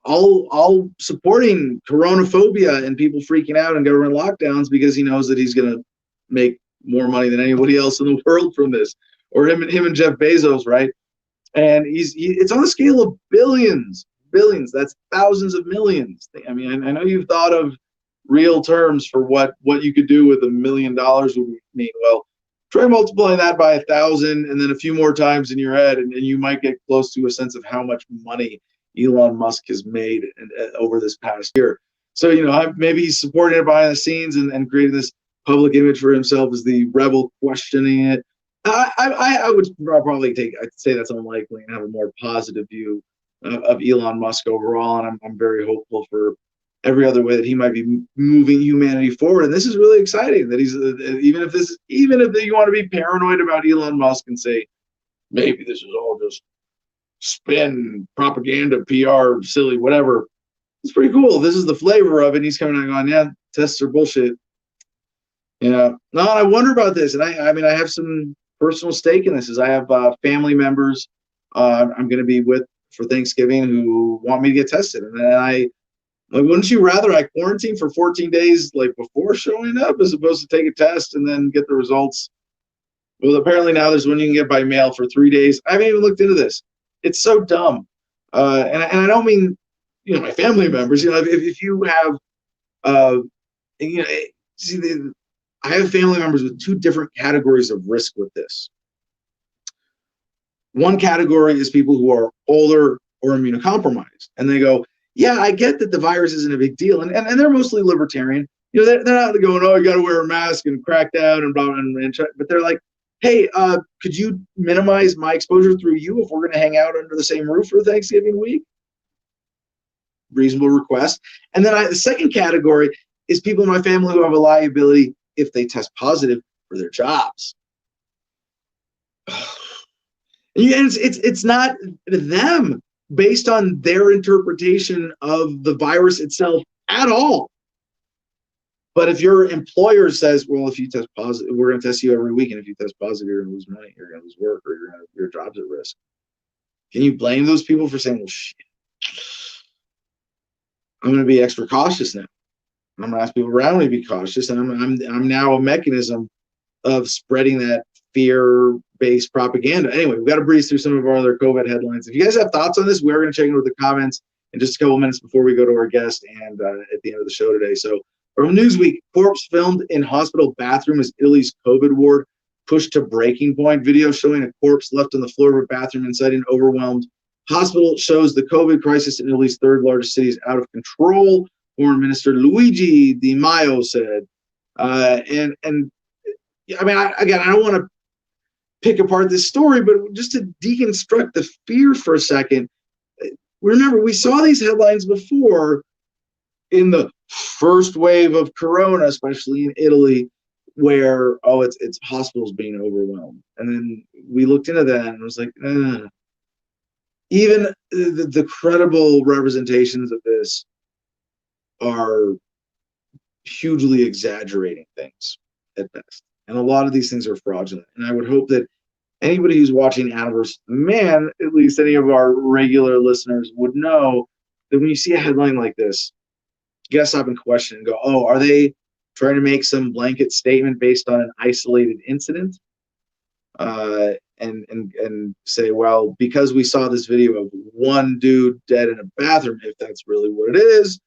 S1: all supporting coronaphobia and people freaking out and government lockdowns because he knows that he's going to make more money than anybody else in the world from this, or him and Jeff Bezos, right? And it's on the scale of billions. That's thousands of millions. I mean, I know you've thought of real terms for what you could do with $1 million would mean. Well, try multiplying that by 1,000 and then a few more times in your head, and you might get close to a sense of how much money Elon Musk has made over this past year. So, maybe he's supporting it behind the scenes and creating this public image for himself as the rebel questioning it. I would probably I'd say that's unlikely and have a more positive view of Elon Musk overall, and I'm very hopeful for every other way that he might be moving humanity forward. And this is really exciting that he's even if you want to be paranoid about Elon Musk and say maybe this is all just spin, propaganda, PR, silly, whatever. It's pretty cool. This is the flavor of it. And he's coming out going, yeah, tests are bullshit. No, I wonder about this, and I mean I have some personal stake in this. Is I have family members I'm going to be with for Thanksgiving who want me to get tested, and then wouldn't you rather I quarantine for 14 days like before showing up as opposed to take a test and then get the results? Well, apparently now there's one you can get by mail for 3 days. I haven't even looked into this. It's so dumb, and I don't mean my family members. If you have I have family members with two different categories of risk with this. One category is people who are older or immunocompromised, and they go, yeah, I get that the virus isn't a big deal, and they're mostly libertarian. They're not going, oh, you got to wear a mask and crack down and blah, but they're like, hey, could you minimize my exposure through you if we're going to hang out under the same roof for Thanksgiving week? Reasonable request. And then the second category is people in my family who have a liability if they test positive for their jobs. And it's not them based on their interpretation of the virus itself at all. But if your employer says, well, if you test positive, we're going to test you every week, and if you test positive, you're going to lose money, you're going to lose work, or your job's at risk. Can you blame those people for saying, well, shit, I'm going to be extra cautious now. I'm going to ask people around me to be cautious, and I'm now a mechanism of spreading that fear-based propaganda. Anyway, we've got to breeze through some of our other COVID headlines. If you guys have thoughts on this, we're going to check in with the comments in just a couple minutes before we go to our guest and at the end of the show today. So from Newsweek, corpse filmed in hospital bathroom as Italy's COVID ward pushed to breaking point. Video showing a corpse left on the floor of a bathroom inside an overwhelmed hospital shows the COVID crisis in Italy's third largest city is out of control. Foreign Minister Luigi Di Maio said, and I mean, I don't want to pick apart this story, but just to deconstruct the fear for a second, remember, we saw these headlines before in the first wave of Corona, especially in Italy, where, it's hospitals being overwhelmed. And then we looked into that and it was like, even the credible representations of this are hugely exaggerating things at best. And a lot of these things are fraudulent. And I would hope that anybody who's watching Adam vs. the Man, at least any of our regular listeners, would know that when you see a headline like this, you gotta stop and question and go, are they trying to make some blanket statement based on an isolated incident? And say, well, because we saw this video of one dude dead in a bathroom, if that's really what it is,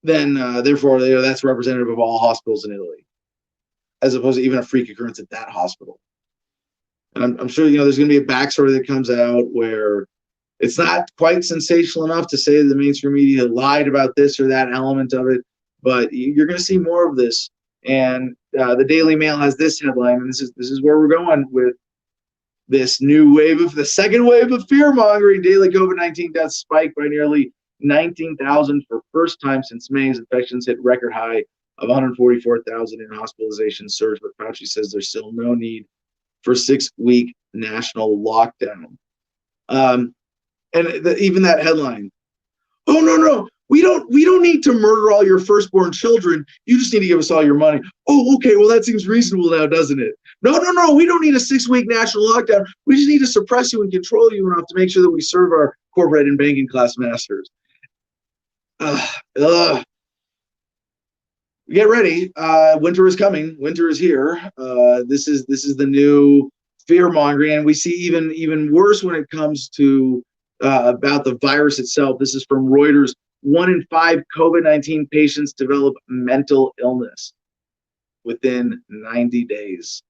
S1: then therefore that's representative of all hospitals in Italy, as opposed to even a freak occurrence at that hospital. And I'm sure there's going to be a backstory that comes out where It's not quite sensational enough to say the mainstream media lied about this or that element of it, but you're going to see more of this. And the Daily Mail has this headline, and this is where we're going with this new wave of the second wave of fear mongering. Daily COVID-19 deaths spiked by nearly 19,000 for first time since May as infections hit record high of 144,000 in hospitalization surge. But Fauci says there's still no need for 6-week national lockdown. Even that headline, oh no, we don't need to murder all your firstborn children. You just need to give us all your money. Oh, okay, well that seems reasonable now, doesn't it? No, we don't need a 6-week national lockdown. We just need to suppress you and control you enough to make sure that we serve our corporate and banking class masters. Get ready. Winter is coming. Winter is here. This is the new fear mongering, and we see even worse when it comes to about the virus itself. This is from Reuters. 1 in 5 COVID-19 patients develop mental illness within 90 days.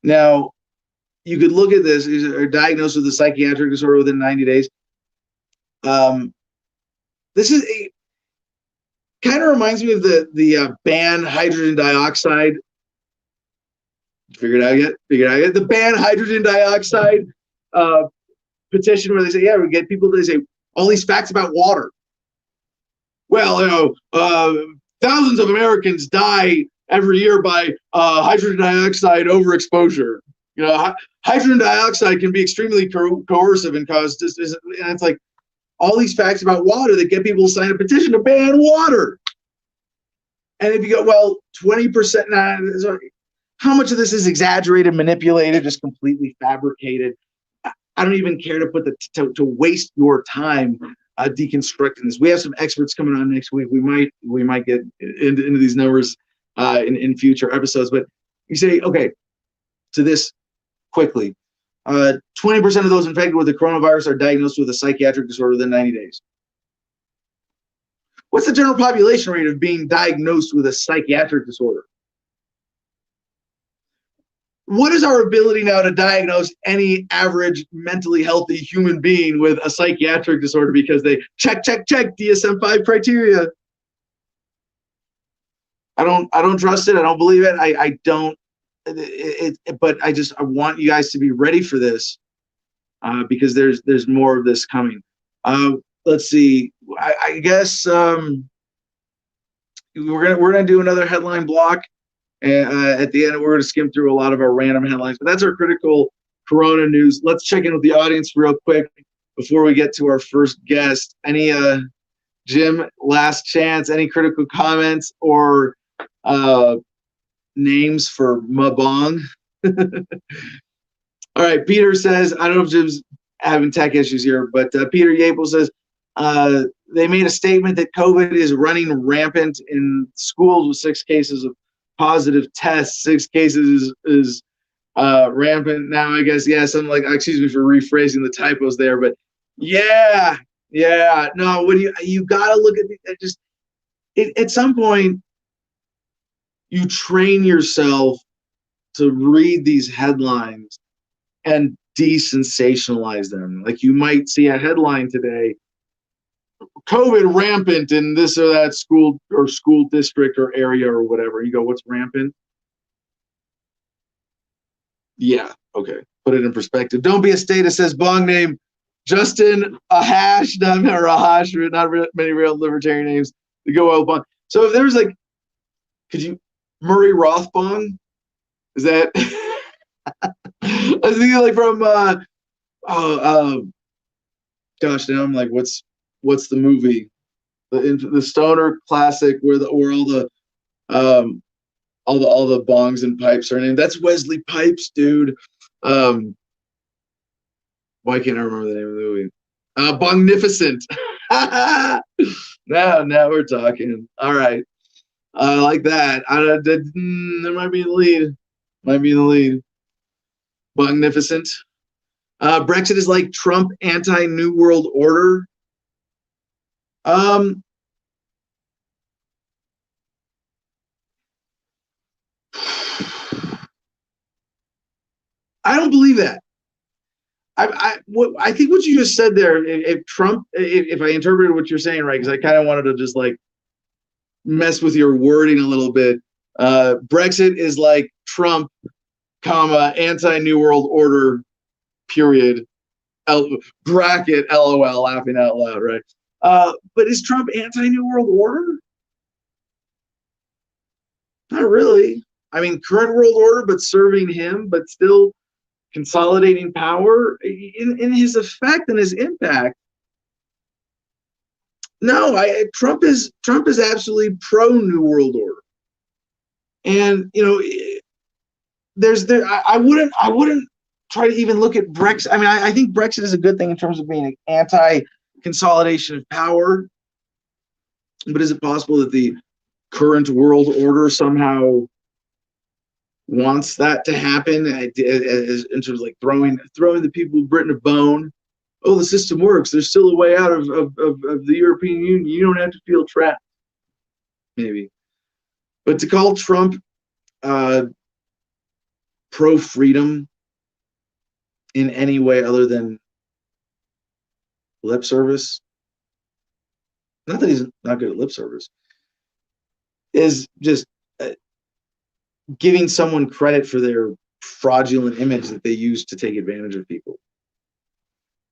S1: Now, you could look at this, are diagnosed with a psychiatric disorder within 90 days. This is kind of reminds me of the ban hydrogen dioxide. Figured out yet? The ban hydrogen dioxide petition where they say, yeah, we get people, they say, all these facts about water. Well, thousands of Americans die every year by hydrogen dioxide overexposure. Hydrogen dioxide can be extremely coercive and cause and it's like all these facts about water that get people to sign a petition to ban water. And if you go, well, 20%, how much of this is exaggerated, manipulated, just completely fabricated? I don't even care to put to waste your time deconstructing this. We have some experts coming on next week. We might get into these numbers in future episodes. But you say, okay, to this quickly, 20% of those infected with the coronavirus are diagnosed with a psychiatric disorder within 90 days. What's the general population rate of being diagnosed with a psychiatric disorder? What is our ability now to diagnose any average mentally healthy human being with a psychiatric disorder because they check DSM-5 criteria? I don't trust it. I don't believe it. I don't. But I want you guys to be ready for this because there's more of this coming. Let's see. I guess we're gonna do another headline block. And at the end, we're going to skim through a lot of our random headlines. But that's our critical corona news. Let's check in with the audience real quick before we get to our first guest. Any, Jim, last chance, any critical comments or names for Mabong? All right, Peter says, I don't know if Jim's having tech issues here, but Peter Yapel says, they made a statement that COVID is running rampant in schools with 6 cases of positive tests. 6 cases is rampant now, I guess. Yes, I'm like, excuse me for rephrasing the typos there, but yeah. No, what do you gotta look at just at some point you train yourself to read these headlines and desensationalize them. Like you might see a headline today, COVID rampant in this or that school or school district or area or whatever. You go, what's rampant? Yeah, okay. Put it in perspective. Don't be a state that says bong name Justin Ahash, not many real libertarian names to go well bong. So if there's like, could you Murray Rothbong? Is that? I was thinking like from gosh, now I'm like, what's the movie? The stoner classic where all the bongs and pipes are named. That's Wesley Pipes, dude. Why can't I remember the name of the movie? Bongnificent. Now we're talking. All right. I like that. There might be in the lead. Bongnificent. Brexit is like Trump anti-New World Order. I don't believe that. I think what you just said there, if Trump, if I interpreted what you're saying right, because I kind of wanted to just like mess with your wording a little bit. Brexit is like Trump, comma, anti-New World Order, period, bracket, LOL, laughing out loud, right? But is Trump anti-New World Order? Not really. I mean, current world order, but serving him, but still consolidating power in his effect and his impact. No, Trump is absolutely pro New World Order, and I wouldn't try to even look at Brexit. I mean, I think Brexit is a good thing in terms of being an anti-consolidation of power, but is it possible that the current world order somehow wants that to happen, in terms of like throwing the people of Britain a bone? Oh, the system works. There's still a way out of the European Union. You don't have to feel trapped. Maybe. But to call Trump pro-freedom in any way other than lip service, not that he's not good at lip service, is just giving someone credit for their fraudulent image that they use to take advantage of people.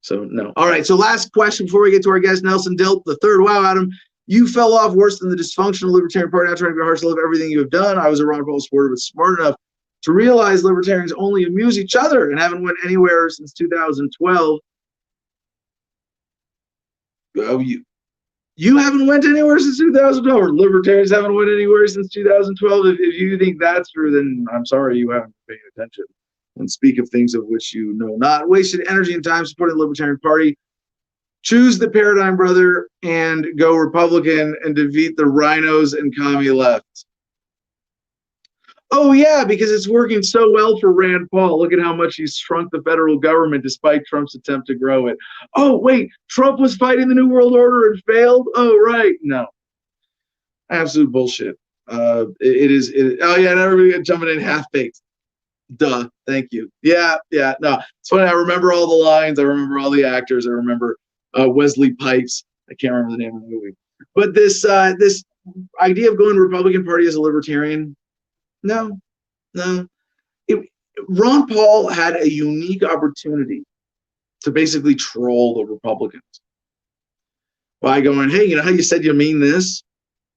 S1: So no. All right. So last question before we get to our guest, Nelson Dilt, the third. Wow, Adam, you fell off worse than the dysfunctional Libertarian Party. Not trying to be harsh, to love everything you have done. I was a Ron Paul supporter, but smart enough to realize libertarians only amuse each other and haven't went anywhere since 2012. Oh, you haven't went anywhere since 2012, or libertarians haven't went anywhere since 2012. If you think that's true, then I'm sorry you haven't been paying attention. And speak of things of which you know not. Wasted energy and time supporting the Libertarian Party. Choose the paradigm, brother, and go Republican and defeat the rhinos and commie left. Oh, yeah, because it's working so well for Rand Paul. Look at how much he's shrunk the federal government despite Trump's attempt to grow it. Oh, wait, Trump was fighting the New World Order and failed? Oh, right. No. Absolute bullshit. Oh, yeah, and everybody jumping in half-baked. Duh. Thank you. Yeah. No, it's funny. I remember all the lines. I remember all the actors. I remember Wesley Pipes. I can't remember the name of the movie. But this idea of going Republican Party as a libertarian, no. Ron Paul had a unique opportunity to basically troll the Republicans by going, hey, you know how you said you mean this?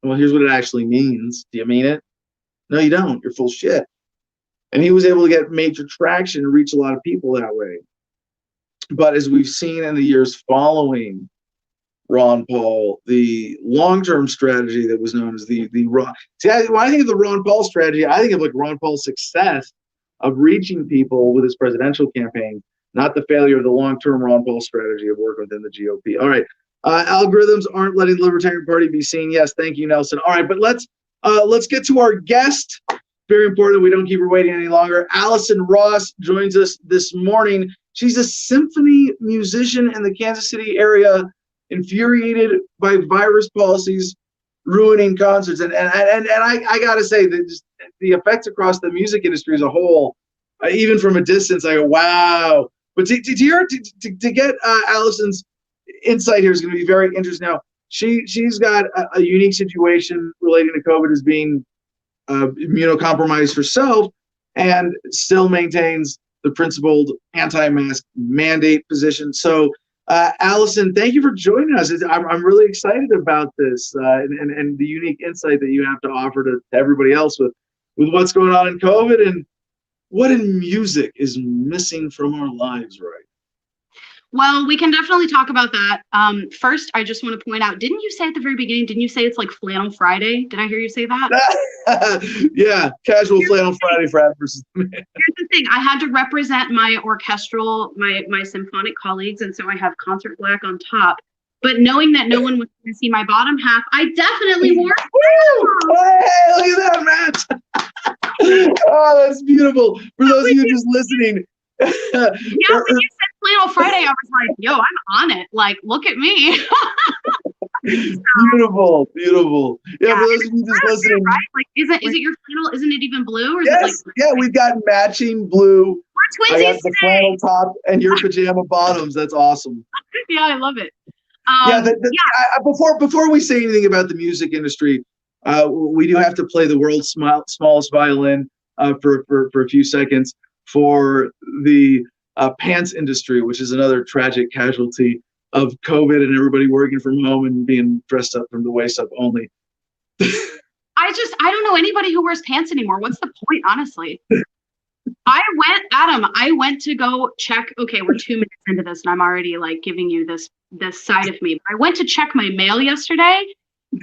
S1: Well, here's what it actually means. Do you mean it? No, you don't. You're full shit. And he was able to get major traction and reach a lot of people that way. But as we've seen in the years following Ron Paul, the long-term strategy that was known as the Ron. See, when I think of the Ron Paul strategy, I think of like Ron Paul's success of reaching people with his presidential campaign, not the failure of the long-term Ron Paul strategy of working within the GOP. All right. Algorithms aren't letting the Libertarian Party be seen. Yes, thank you, Nelson. All right, but let's get to our guest. Very important we don't keep her waiting any longer. Allison Ross joins us this morning. She's a symphony musician in the Kansas City area, infuriated by virus policies ruining concerts. And I gotta say that just the effects across the music industry as a whole, even from a distance, I go, wow. But to get Allison's insight here is going to be very interesting. Now, she's got a unique situation relating to COVID as being immunocompromised herself, and still maintains the principled anti-mask mandate position. So, Allison, thank you for joining us. I'm really excited about this and the unique insight that you have to offer to everybody else with what's going on in COVID and what in music is missing from our lives right.
S4: Well, we can definitely talk about that. First, I just want to point out, didn't you say at the very beginning, didn't you say it's like Flannel Friday? Did I hear you say that?
S1: Yeah, casual Flannel Friday for Adam versus the Man.
S4: Here's the thing. I had to represent my orchestral, my symphonic colleagues, and so I have concert black on top. But knowing that no one was going to see my bottom half, I definitely wore it.
S1: Hey, look at that match. Oh, that's beautiful. For those of you just listening.
S4: Yeah, when you said Flannel Friday, I was like, yo, I'm on it. Like, look at me.
S1: Beautiful, beautiful. Yeah, for those of you just listening,
S4: right? Like, isn't it your flannel? Isn't it even blue, or is it
S1: yes,
S4: like?
S1: yeah, we've got matching blue.
S4: We're
S1: I got
S4: twinsies
S1: the
S4: today.
S1: flannel top and your pajama bottoms. That's awesome.
S4: Yeah, I love it.
S1: Before we say anything about the music industry, we do have to play the world's smallest violin for a few seconds for the pants industry, which is another tragic casualty of COVID and everybody working from home and being dressed up from the waist up only.
S4: I don't know anybody who wears pants anymore. What's the point, honestly? I went to go check. Okay, we're 2 minutes into this, and I'm already like giving you this side of me. I went to check my mail yesterday,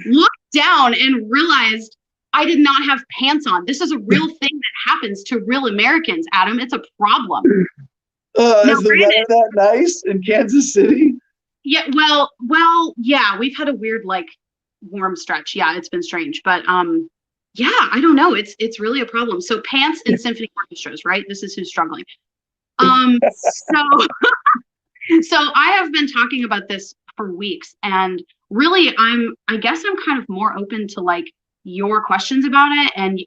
S4: looked down, and realized I did not have pants on. This is a real thing that happens to real Americans, Adam. It's a problem.
S1: Is the weather that nice in Kansas City?
S4: Yeah, well, yeah, we've had a weird like warm stretch. Yeah, it's been strange, but yeah, I don't know. It's really a problem. So pants in symphony orchestras, right? This is who's struggling. So I have been talking about this for weeks, and really I guess I'm kind of more open to like your questions about it and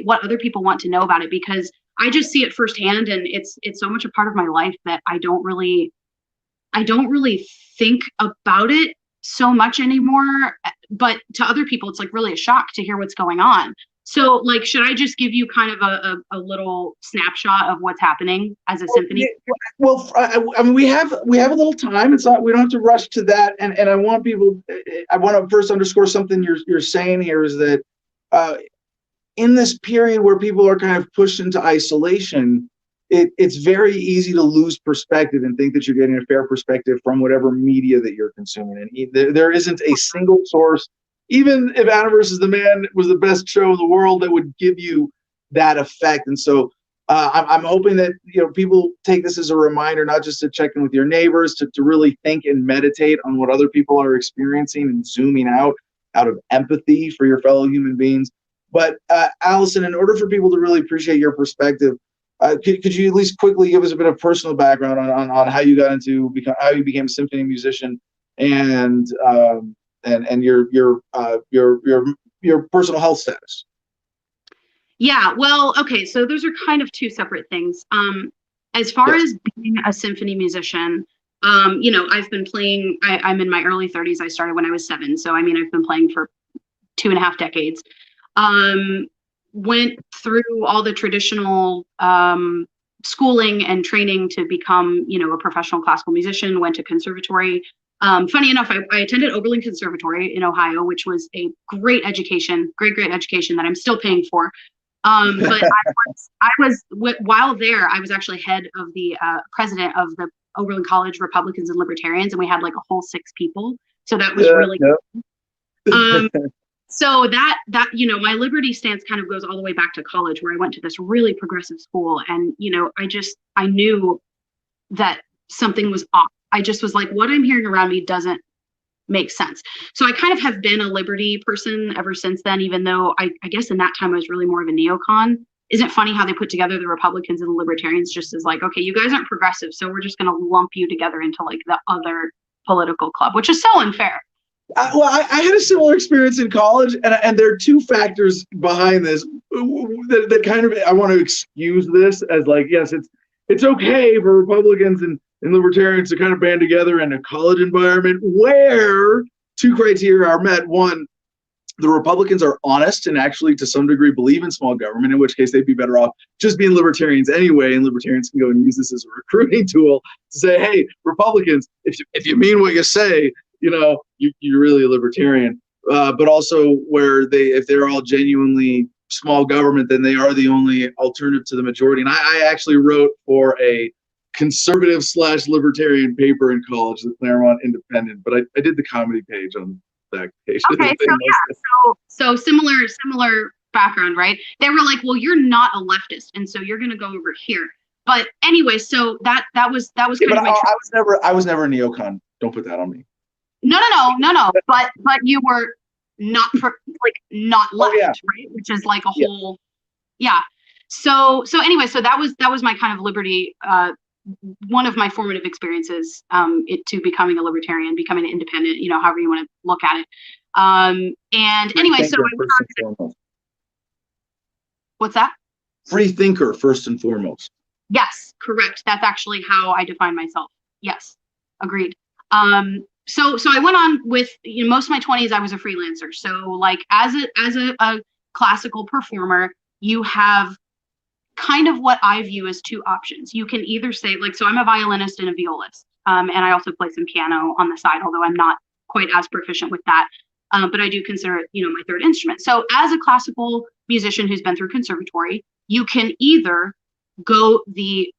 S4: what other people want to know about it, because I just see it firsthand, and it's so much a part of my life that I don't really think about it so much anymore. But to other people, it's like really a shock to hear what's going on. So like, should I just give you kind of a little snapshot of what's happening as a symphony?
S1: Well, I mean, we have a little time. It's not, we don't have to rush to that. And I want to first underscore something you're saying here is that in this period where people are kind of pushed into isolation, it's very easy to lose perspective and think that you're getting a fair perspective from whatever media that you're consuming. And there isn't a single source, even if Adam versus the Man was the best show in the world, that would give you that effect. And so I'm hoping that people take this as a reminder, not just to check in with your neighbors, to really think and meditate on what other people are experiencing and zooming out of empathy for your fellow human beings. But Allison, in order for people to really appreciate your perspective, could you at least quickly give us a bit of personal background on how you got into how you became a symphony musician and your personal health status?
S4: Yeah, well, okay, so those are kind of two separate things. As far as being a symphony musician, I've been playing. I'm in my early 30s. I started when I was 7, so I mean, I've been playing for 2.5 decades. Went through all the traditional schooling and training to become, a professional classical musician, went to conservatory. Funny enough, I attended Oberlin Conservatory in Ohio, which was a great education that I'm still paying for. But while there, I was actually head of the president of the Oberlin College Republicans and Libertarians, and we had like a whole 6 people. So that was really good. So that my liberty stance kind of goes all the way back to college, where I went to this really progressive school, and I knew that something was off. I just was like, what I'm hearing around me doesn't make sense. So I kind of have been a liberty person ever since then, even though I guess in that time I was really more of a neocon. Isn't it funny how they put together the Republicans and the Libertarians just as like, okay, you guys aren't progressive, so we're just going to lump you together into like the other political club, which is so unfair.
S1: I had a similar experience in college, and there are 2 factors behind this that kind of, I want to excuse this as like, yes, it's okay for Republicans and Libertarians to kind of band together in a college environment where 2 criteria are met. 1, the Republicans are honest and actually to some degree believe in small government, in which case they'd be better off just being libertarians anyway, and libertarians can go and use this as a recruiting tool to say, hey, Republicans, if you mean what you say, you're really a libertarian. But also where if they're all genuinely small government, then they are the only alternative to the majority. And I actually wrote for a conservative/libertarian paper in college, the Claremont Independent, but I did the comedy page on that page.
S4: Okay, so similar background, right? They were like, well, you're not a leftist, and so you're going to go over here. But anyway, so that was kind of
S1: I was never a neocon. Don't put that on me.
S4: No. But you were not not left, right? Which is like a whole, yeah. So anyway, so that was my kind of liberty one of my formative experiences to becoming a libertarian, becoming an independent, however you want to look at it. And anyway, so what's that?
S1: Free thinker, first and foremost.
S4: Yes, correct. That's actually how I define myself. Yes, agreed. So I went on with, most of my 20s, I was a freelancer. So like as a classical performer, you have kind of what I view as two options. You can either say, like, so I'm a violinist and a violist, and I also play some piano on the side, although I'm not quite as proficient with that. But I do consider it, my third instrument. So as a classical musician who's been through conservatory, you can either go the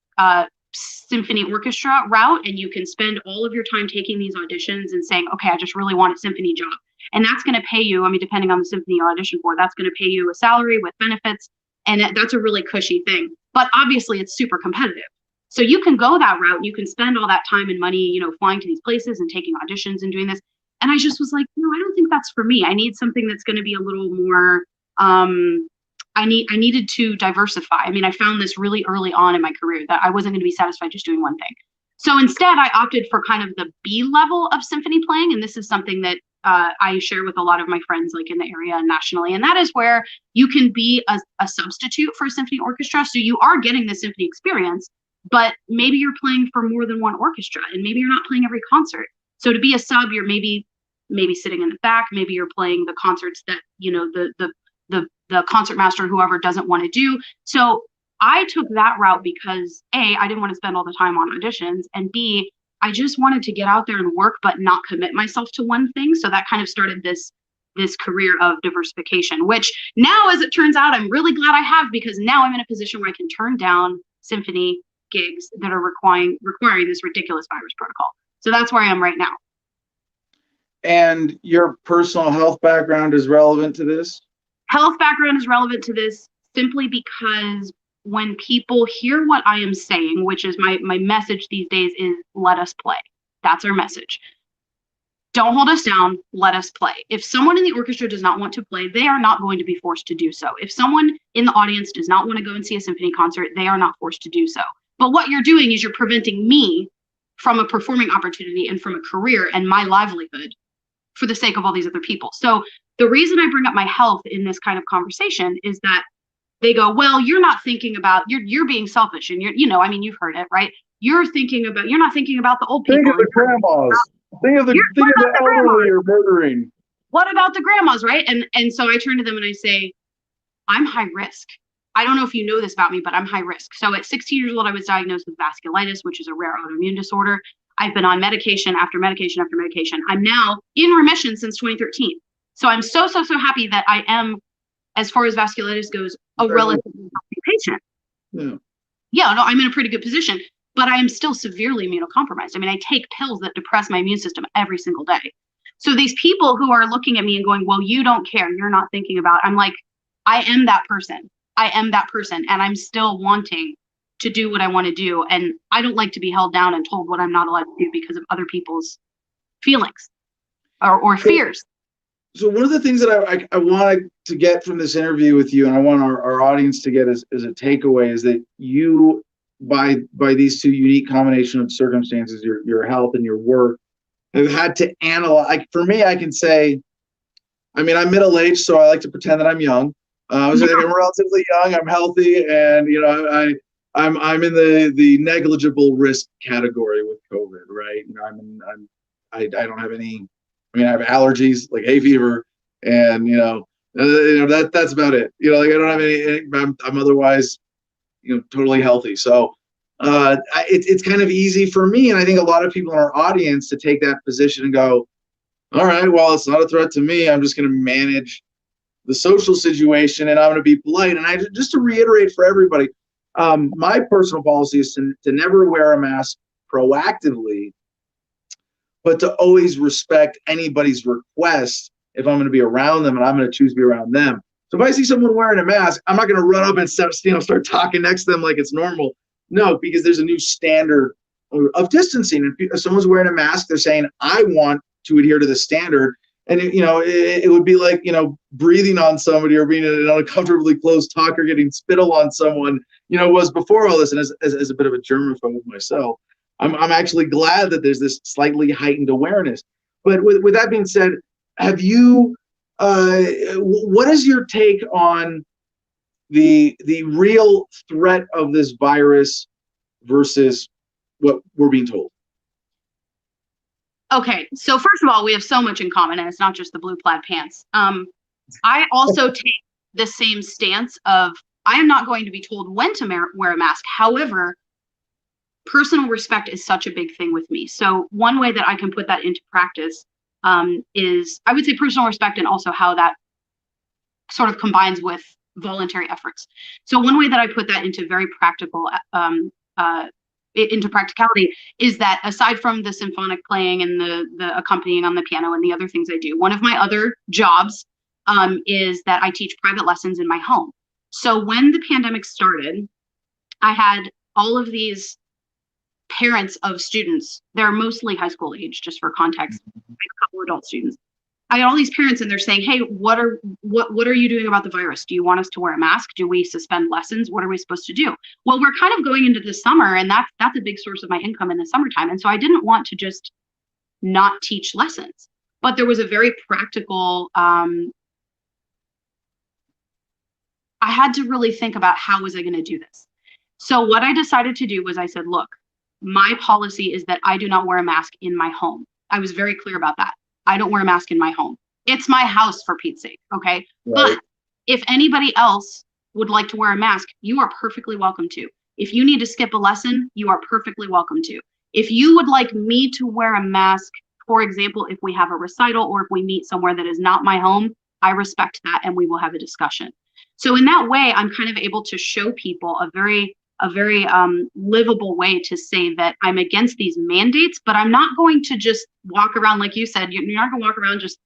S4: symphony orchestra route, and you can spend all of your time taking these auditions and saying, okay, I just really want a symphony job. And that's going to pay you, depending on the symphony you audition for, that's going to pay you a salary with benefits. And that's a really cushy thing. But obviously it's super competitive. So you can go that route. You can spend all that time and money, flying to these places and taking auditions and doing this. And I just was like, no, I don't think that's for me. I need something that's going to be a little more, I needed to diversify. I found this really early on in my career that I wasn't going to be satisfied just doing one thing. So instead I opted for kind of the B level of symphony playing. And this is something that I share with a lot of my friends, like in the area and nationally. And that is where you can be a substitute for a symphony orchestra. So you are getting the symphony experience, but maybe you're playing for more than one orchestra, and maybe you're not playing every concert. So to be a sub, you're maybe sitting in the back, maybe you're playing the concerts that, the concertmaster or whoever doesn't want to do. So I took that route because A, I didn't want to spend all the time on auditions, and B, I just wanted to get out there and work, but not commit myself to one thing. So that kind of started this career of diversification, which now, as it turns out, I'm really glad I have, because now I'm in a position where I can turn down symphony gigs that are requiring this ridiculous virus protocol. So that's where I am right now.
S1: And your personal health background is relevant to this?
S4: Health background is relevant to this simply because when people hear what I am saying, which is my message these days, is let us play. That's our message. Don't hold us down, let us play. If someone in the orchestra does not want to play, they are not going to be forced to do so. If someone in the audience does not want to go and see a symphony concert, they are not forced to do so. But what you're doing is you're preventing me from a performing opportunity and from a career and my livelihood for the sake of all these other people. So the reason I bring up my health in this kind of conversation is that they go, well, you're not thinking about, you're being selfish, and you've heard it, right? You're not thinking about the old people.
S1: Think of the grandmas. Think of the elderly you're murdering.
S4: What about the grandmas, right? And so I turn to them and I say, I'm high risk. I don't know if you know this about me, but I'm high risk. So at 16 years old, I was diagnosed with vasculitis, which is a rare autoimmune disorder. I've been on medication after medication after medication. I'm now in remission since 2013. So I'm so happy that I am, as far as vasculitis goes, a relatively healthy patient. Yeah, no, I'm in a pretty good position, but I am still severely immunocompromised. I take pills that depress my immune system every single day. So these people who are looking at me and going, well, you don't care, you're not thinking about it. I'm like, I am that person. And I'm still wanting to do what I want to do. And I don't like to be held down and told what I'm not allowed to do because of other people's feelings or fears.
S1: So one of the things that I wanted to get from this interview with you, and I want our audience to get as a takeaway, is that you, by these two unique combination of circumstances, your health and your work, have had to analyze. For me, I can say, I'm middle-aged, so I like to pretend that I'm young. I'm relatively young, I'm healthy, and I'm in the negligible risk category with COVID, right? I don't have any. I have allergies like hay fever, and that's about it. I don't have any. I'm otherwise, totally healthy. So it's kind of easy for me, and I think a lot of people in our audience, to take that position and go, all right, well, it's not a threat to me. I'm just going to manage the social situation, and I'm going to be polite. And just to reiterate for everybody, my personal policy is to never wear a mask proactively, but to always respect anybody's request if I'm going to be around them, and I'm going to choose to be around them. So if I see someone wearing a mask, I'm not going to run up and start talking next to them like it's normal. No, because there's a new standard of distancing. And if someone's wearing a mask, they're saying, I want to adhere to the standard. And it would be like, breathing on somebody or being in an uncomfortably close talk or getting spittle on someone. was before all this, and as a bit of a germaphobe myself, I'm actually glad that there's this slightly heightened awareness. But with that being said, have you, what is your take on the real threat of this virus versus what we're being told?
S4: Okay, so first of all, we have so much in common, and it's not just the blue plaid pants. I also take the same stance of I am not going to be told when to wear a mask. However, personal respect is such a big thing with me. So one way that I can put that into practice is, I would say, personal respect, and also how that sort of combines with voluntary efforts. So one way that I put that into very practical, into practicality, is that aside from the symphonic playing and the accompanying on the piano and the other things I do, one of my other jobs is that I teach private lessons in my home. So when the pandemic started, I had all of these parents of students. They're mostly high school age, just for context, a couple adult students. I had all these parents, and they're saying, hey, what are you doing about the virus? Do you want us to wear a mask? Do we suspend lessons? What are we supposed to do? Well, we're kind of going into the summer, and that's a big source of my income in the summertime. And so I didn't want to just not teach lessons. But there was a very practical, I had to really think about how was I going to do this. So what I decided to do was I said, look, my policy is that I do not wear a mask in my home. I was very clear about that. I don't wear a mask in my home. It's my house, for Pete's sake, okay? Right. But if anybody else would like to wear a mask, you are perfectly welcome to. If you need to skip a lesson, you are perfectly welcome to. If you would like me to wear a mask, for example, if we have a recital or if we meet somewhere that is not my home, I respect that, and we will have a discussion. So in that way, I'm kind of able to show people a very livable way to say that I'm against these mandates, but I'm not going to just walk around, like you said, you're not going to walk around just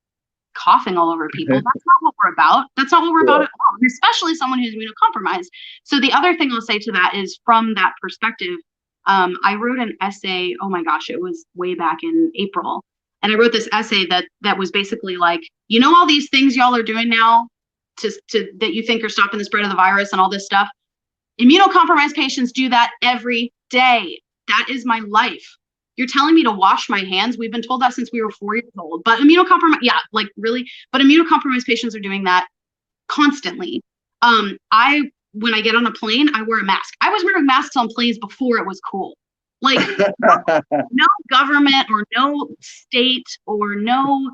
S4: coughing all over people. That's not what we're about. That's not what we're about at all, and especially someone who's immunocompromised. So the other thing I'll say to that is, from that perspective, I wrote an essay, oh my gosh, it was way back in April. And I wrote this essay that was basically like, all these things y'all are doing now to that you think are stopping the spread of the virus and all this stuff. Immunocompromised patients do that every day. That is my life. You're telling me to wash my hands? We've been told that since we were 4 years old. But immunocompromised, yeah, like really? But immunocompromised patients are doing that constantly. When I get on a plane, I wear a mask. I was wearing masks on planes before it was cool. Like no government or no state or no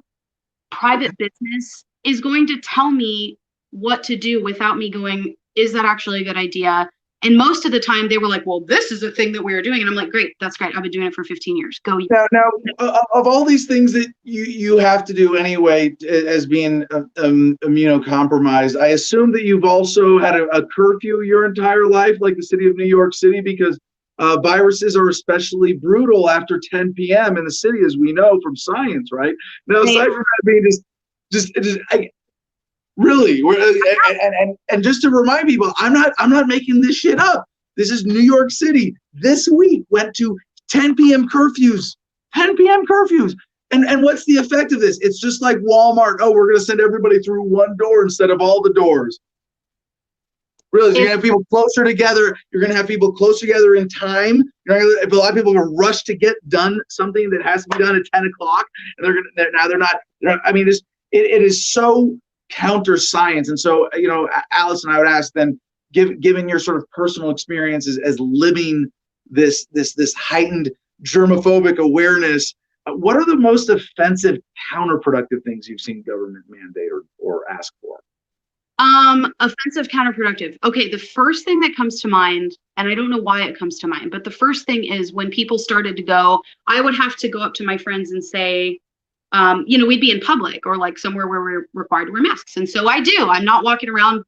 S4: private business is going to tell me what to do without me going, is that actually a good idea? And most of the time they were like, well, this is a thing that we are doing. And I'm like, great, that's great. I've been doing it for 15 years. Go.
S1: Now, of all these things that you have to do anyway, as being immunocompromised, I assume that you've also had a curfew your entire life, like the city of New York City, because viruses are especially brutal after 10 p.m. in the city, as we know from science, right? Now, aside from that being really, and just to remind people, I'm not making this shit up. This is New York City. This week went to 10 p.m. curfews. 10 p.m. curfews. And what's the effect of this? It's just like Walmart. Oh, we're going to send everybody through one door instead of all the doors. Really, you're going to have people closer together. You're going to have people closer together in time. You're going to have a lot of people are going to rush to get done something that has to be done at 10 o'clock. And they're not. I mean, it is so counter science. And so, Allison, I would ask then, given your sort of personal experiences as living this heightened germophobic awareness, what are the most offensive, counterproductive things you've seen government mandate or ask for?
S4: Offensive, counterproductive. Okay, the first thing that comes to mind, and I don't know why it comes to mind, but the first thing is when people started to go, I would have to go up to my friends and say, we'd be in public or like somewhere where we're required to wear masks. And so I do. I'm not walking around,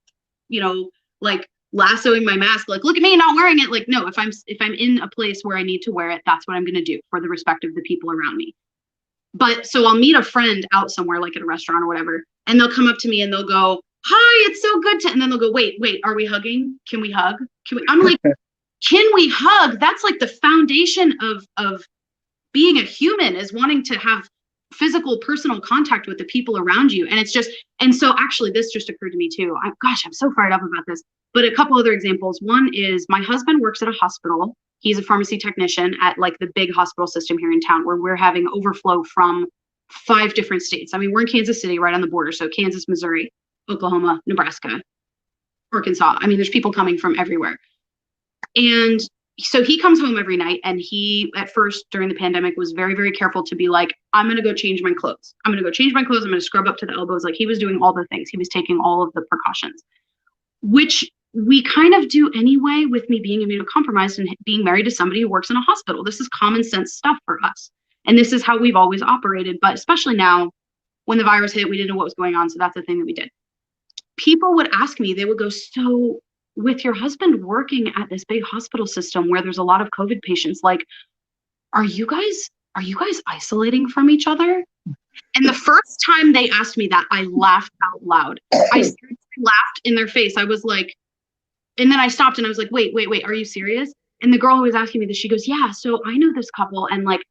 S4: like lassoing my mask, like, look at me not wearing it. Like, no, if I'm in a place where I need to wear it, that's what I'm going to do for the respect of the people around me. But so I'll meet a friend out somewhere, like at a restaurant or whatever, and they'll come up to me and they'll go, hi, it's so good to, and then they'll go, wait, are we hugging? Can we hug? I'm like, can we hug? That's like the foundation of being a human, is wanting to have physical, personal contact with the people around you. And it's just, and so actually this just occurred to me too. I'm so fired up about this. But a couple other examples. One is my husband works at a hospital. He's a pharmacy technician at like the big hospital system here in town where we're having overflow from 5 different states. I mean, we're in Kansas City, right on the border. So Kansas, Missouri, Oklahoma, Nebraska, Arkansas. I mean, there's people coming from everywhere. And so he comes home every night, and he, at first during the pandemic, was very, very careful to be like, I'm going to go change my clothes. I'm going to go change my clothes. I'm going to scrub up to the elbows. Like, he was doing all the things. He was taking all of the precautions, which we kind of do anyway with me being immunocompromised and being married to somebody who works in a hospital. This is common sense stuff for us. And this is how we've always operated. But especially now, when the virus hit, we didn't know what was going on. So that's the thing that we did. People would ask me, they would go, so with your husband working at this big hospital system where there's a lot of COVID patients, like, are you guys isolating from each other? And the first time they asked me that, I laughed out loud. I seriously laughed in their face. I was like, and then I stopped and I was like, wait, are you serious? And the girl who was asking me this, she goes, yeah, so I know this couple, and like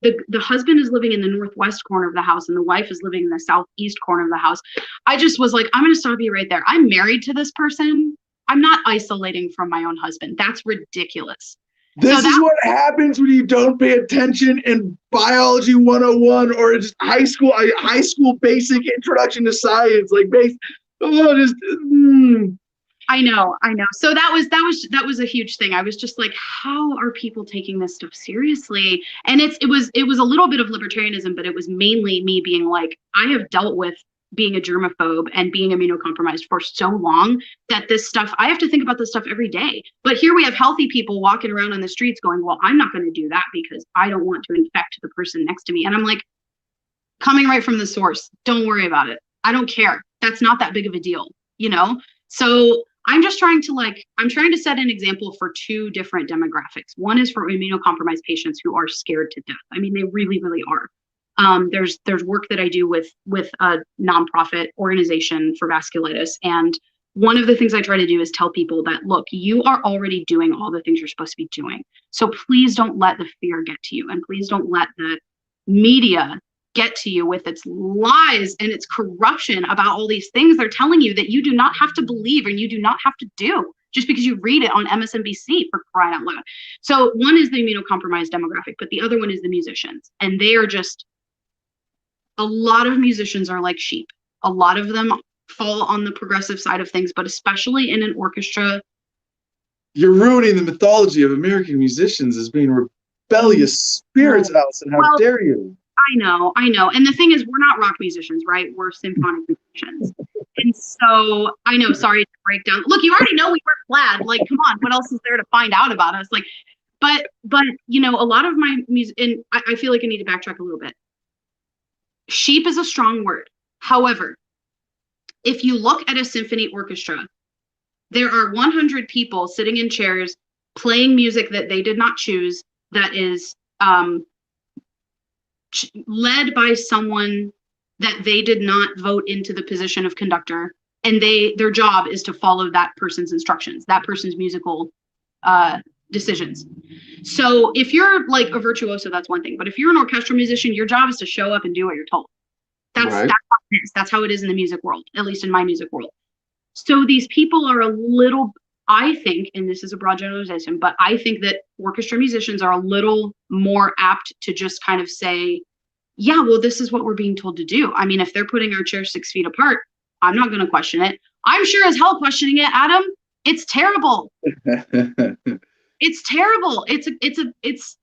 S4: the husband is living in the northwest corner of the house and the wife is living in the southeast corner of the house. I just was like, I'm going to stop you right there. I'm married to this person. I'm not isolating from my own husband. That's ridiculous.
S1: This is what happens when you don't pay attention in biology 101 or just high school basic introduction to science, like
S4: I know. So that was a huge thing. I was just like, how are people taking this stuff seriously? And it was a little bit of libertarianism, but it was mainly me being like, I have dealt with being a germaphobe and being immunocompromised for so long that this stuff, I have to think about this stuff every day. But here we have healthy people walking around on the streets going, well, I'm not going to do that because I don't want to infect the person next to me. And I'm like, coming right from the source, don't worry about it. I don't care. That's not that big of a deal, you know? So I'm just trying to set an example for 2 different demographics. One is for immunocompromised patients who are scared to death. I mean, they really, really are. There's work that I do with a nonprofit organization for vasculitis. And one of the things I try to do is tell people that, look, you are already doing all the things you're supposed to be doing. So please don't let the fear get to you. And please don't let the media get to you with its lies and its corruption about all these things they're telling you that you do not have to believe and you do not have to do just because you read it on MSNBC, for crying out loud. So one is the immunocompromised demographic, but the other one is the musicians. And they are just, a lot of musicians are like sheep. A lot of them fall on the progressive side of things, but especially in an orchestra.
S1: You're ruining the mythology of American musicians as being rebellious spirits, Allison. How dare you?
S4: I know. And the thing is, we're not rock musicians, right? We're symphonic musicians. And so I know, sorry to break down. Look, you already know we wear plaid. Like, come on, what else is there to find out about us? Like, but you know, a lot of my music, and I feel like I need to backtrack a little bit. Sheep is a strong word. However, if you look at a symphony orchestra, there are 100 people sitting in chairs playing music that they did not choose, that is led by someone that they did not vote into the position of conductor, and their job is to follow that person's instructions, that person's musical decisions. So if you're like a virtuoso, that's one thing, but if you're an orchestral musician, your job is to show up and do what you're told. That's how it is. That's how it is in the music world, at least in my music world. So these people are a little, I think, and this is a broad generalization, but I think that orchestra musicians are a little more apt to just kind of say, yeah, well, this is what we're being told to do. I mean, if they're putting our chairs 6 feet apart, I'm not going to question it. I'm sure as hell questioning it, Adam. It's terrible. It's terrible. It's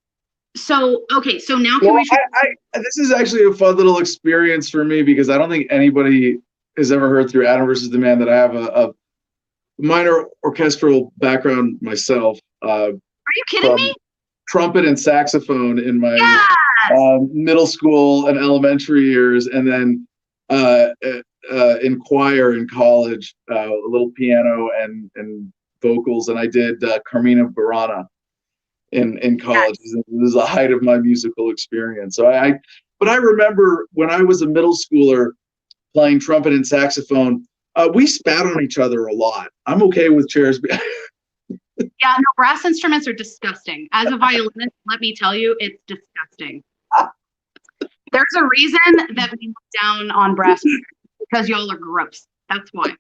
S4: so, okay. So now can
S1: this is actually a fun little experience for me because I don't think anybody has ever heard through Adam versus the Man that I have a minor orchestral background myself.
S4: Are you kidding me?
S1: Trumpet and saxophone in my middle school and elementary years, and then in choir in college, a little piano and vocals, and I did Carmina Burana in college. It was the height of my musical experience. So I remember when I was a middle schooler playing trumpet and saxophone, we spat on each other a lot. I'm okay with chairs.
S4: Yeah, no, brass instruments are disgusting. As a violinist, let me tell you, it's disgusting. There's a reason that we look down on brass because y'all are gross. That's why.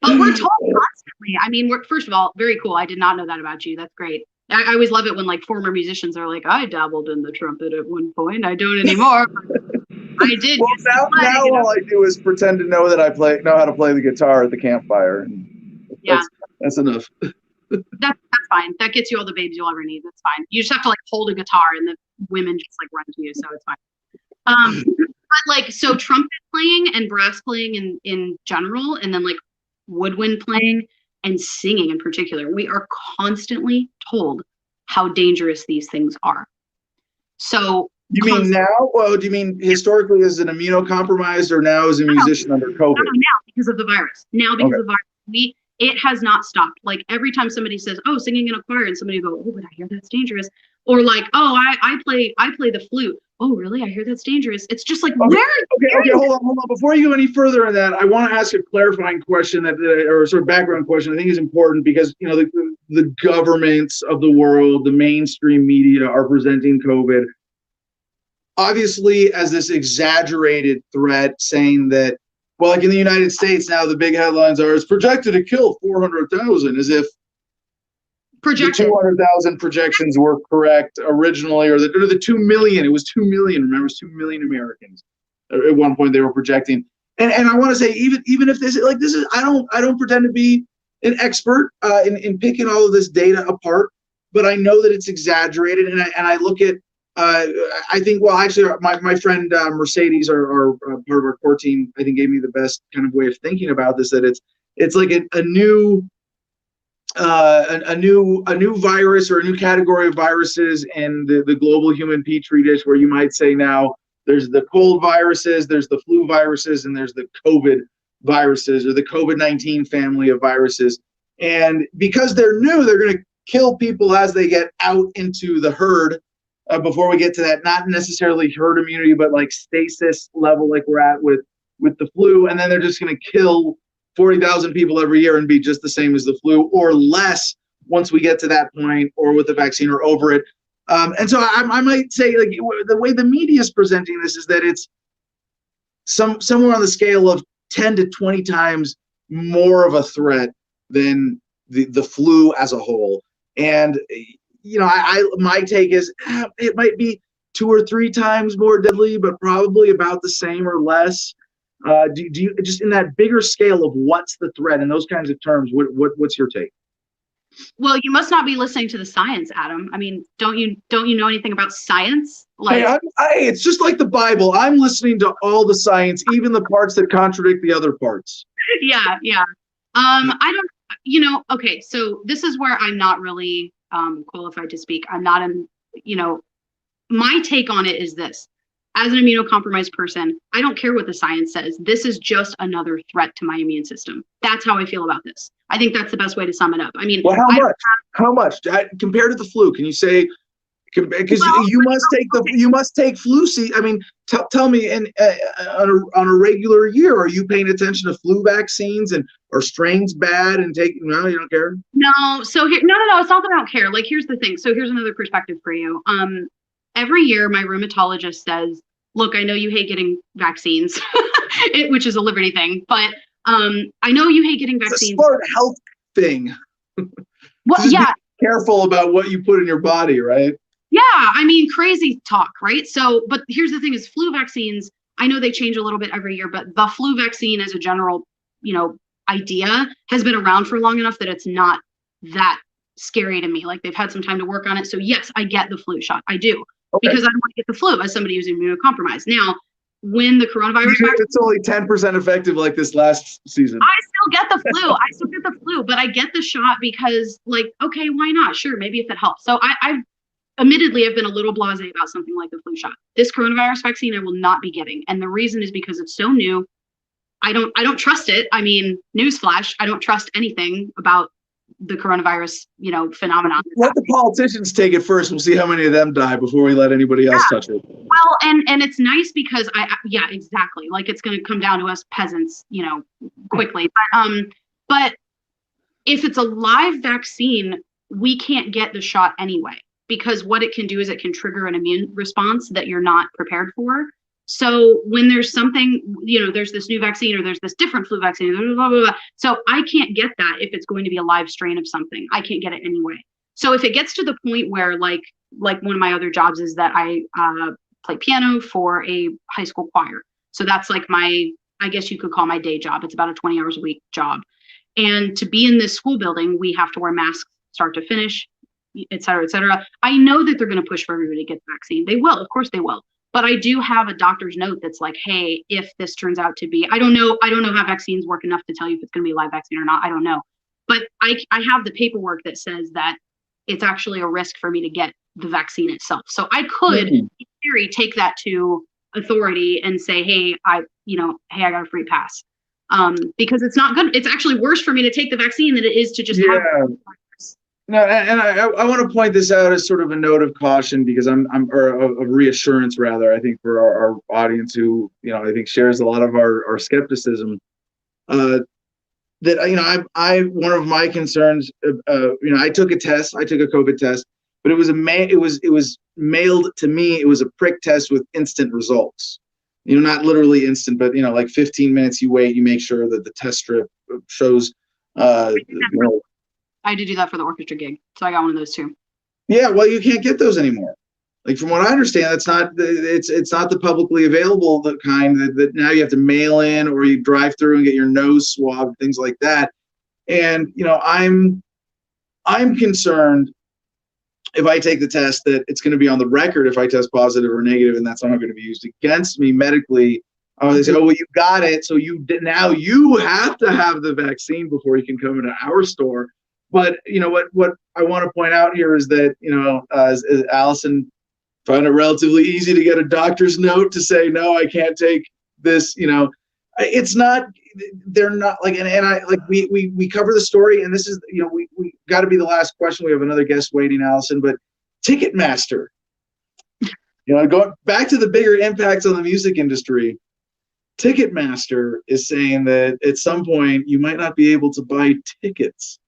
S4: But we're told constantly definitely. I mean, first of all, very cool. I did not know that about you. That's great. I always love it when like former musicians are like, I dabbled in the trumpet at one point. I don't anymore. I did.
S1: Well, now all I do is pretend to know that know how to play the guitar at the campfire.
S4: Yeah,
S1: that's enough.
S4: That's fine. That gets you all the babes you'll ever need. That's fine. You just have to like hold a guitar, and the women just like run to you, so it's fine. But like, so trumpet playing and brass playing in general, and then like woodwind playing and singing in particular, we are constantly told how dangerous these things are. So
S1: you mean now? Well, do you mean historically as an immunocompromised, or now as a musician under COVID?
S4: No, now because of the virus. Now because of the virus, it has not stopped. Like every time somebody says, "Oh, singing in a choir," and somebody go, "Oh, but I hear that's dangerous," or like, "Oh, I play the flute." Oh, really? I hear that's dangerous. It's just like,
S1: okay, hold on. Before you go any further in that, I want to ask a clarifying question or sort of background question. I think is important because the governments of the world, the mainstream media are presenting COVID obviously as this exaggerated threat, saying that, well, like in the United States now, the big headlines are it's projected to kill 400,000, as if projected. The 200,000 projections were correct originally, or the 2 million. It was 2 million. Remember, it was 2 million Americans at one point they were projecting. And I want to say, even if this is, I don't pretend to be an expert in picking all of this data apart, but I know that it's exaggerated, and I look at. I think, well, actually, my friend Mercedes, our part of our core team, I think gave me the best kind of way of thinking about this. That it's like a new virus or a new category of viruses in the global human petri dish, where you might say now there's the cold viruses, there's the flu viruses, and there's the COVID viruses, or the COVID-19 family of viruses. And because they're new, they're going to kill people as they get out into the herd. Before we get to that, not necessarily herd immunity, but like stasis level, like we're at with the flu, and then they're just going to kill 40,000 people every year and be just the same as the flu, or less once we get to that point, or with the vaccine, or over it. And so I might say, like, the way the media is presenting this is that it's somewhere on the scale of 10 to 20 times more of a threat than the flu as a whole. And my take is it might be 2 or 3 times more deadly, but probably about the same or less. Do you just in that bigger scale of what's the threat in those kinds of terms? What's your take?
S4: Well, you must not be listening to the science, Adam. I mean, don't you know anything about science? Like,
S1: hey, it's just like the Bible. I'm listening to all the science, even the parts that contradict the other parts.
S4: Yeah. I don't. Okay, so this is where I'm not really qualified to speak. I'm not my take on it is this: as an immunocompromised person, I don't care what the science says. This is just another threat to my immune system. That's how I feel about this. I think that's the best way to sum it up. I mean,
S1: well, how much compared to the flu? Can you say? Because you must take flu season. I mean, tell me, on a regular year, are you paying attention to flu vaccines, and are strains bad and taking? No, you don't care.
S4: No. So here, no. It's not that I don't care. Like, here's the thing. So here's another perspective for you. Every year, my rheumatologist says, "Look, I know you hate getting vaccines," which is a Liberty thing, but I know you hate getting vaccines.
S1: It's a smart health thing.
S4: Well, yeah.
S1: Be careful about what you put in your body, right?
S4: Yeah, I mean, crazy talk, right? So, but here's the thing: is flu vaccines. I know they change a little bit every year, but the flu vaccine, as a general, idea, has been around for long enough that it's not that scary to me. Like, they've had some time to work on it. So yes, I get the flu shot. I do. Okay. Because I don't want to get the flu as somebody who's immunocompromised. Now, when the coronavirus
S1: it's only 10% effective, like this last season.
S4: I still get the flu. But I get the shot because, like, okay, why not? Sure, maybe if it helps. So I've admittedly been a little blasé about something like the flu shot. This coronavirus vaccine I will not be getting. And the reason is because it's so new. I don't trust it. I mean, newsflash, I don't trust anything about the coronavirus, phenomenon.
S1: Let the politicians take it first. We'll see how many of them die before we let anybody else touch it.
S4: Well, and it's nice because yeah, exactly. Like, it's going to come down to us peasants, quickly. But if it's a live vaccine, we can't get the shot anyway, because what it can do is it can trigger an immune response that you're not prepared for. So when there's something, there's this new vaccine or there's this different flu vaccine, blah, blah, blah, blah. So I can't get that if it's going to be a live strain of something. I can't get it anyway. So if it gets to the point where like one of my other jobs is that I play piano for a high school choir. So that's like I guess you could call my day job. It's about a 20 hours a week job. And to be in this school building, we have to wear masks start to finish, et cetera, et cetera. I know that they're going to push for everybody to get the vaccine. They will, of course they will. But I do have a doctor's note that's like, hey, if this turns out to be, I don't know how vaccines work enough to tell you if it's going to be a live vaccine or not. I don't know. But I have the paperwork that says that it's actually a risk for me to get the vaccine itself. So I could, in theory, take that to authority and say, hey, I got a free pass. Because it's not good. It's actually worse for me to take the vaccine than it is to just have it.
S1: No, and I want to point this out as sort of a note of caution because or of reassurance rather, I think for our audience who, I think shares a lot of our skepticism, that, one of my concerns, I took a test, I took a COVID test, but it was mailed to me. It was a prick test with instant results, not literally instant, but, like 15 minutes you wait, you make sure that the test strip shows,
S4: I had to do that for the orchestra gig, so I got one of those too.
S1: Yeah, well, you can't get those anymore. Like from what I understand, it's not the publicly available kind that now you have to mail in or you drive through and get your nose swabbed, things like that. And I'm concerned if I take the test that it's going to be on the record if I test positive or negative, and that's not going to be used against me medically. They say, oh, well, you got it, so now you have to have the vaccine before you can come into our store. But what I want to point out here is that as Allison found it relatively easy to get a doctor's note to say no, I can't take this. It's not. They're not like, and I like we cover the story, and this is we got to be the last question. We have another guest waiting, Allison, but Ticketmaster. Going back to the bigger impacts on the music industry. Ticketmaster is saying that at some point you might not be able to buy tickets.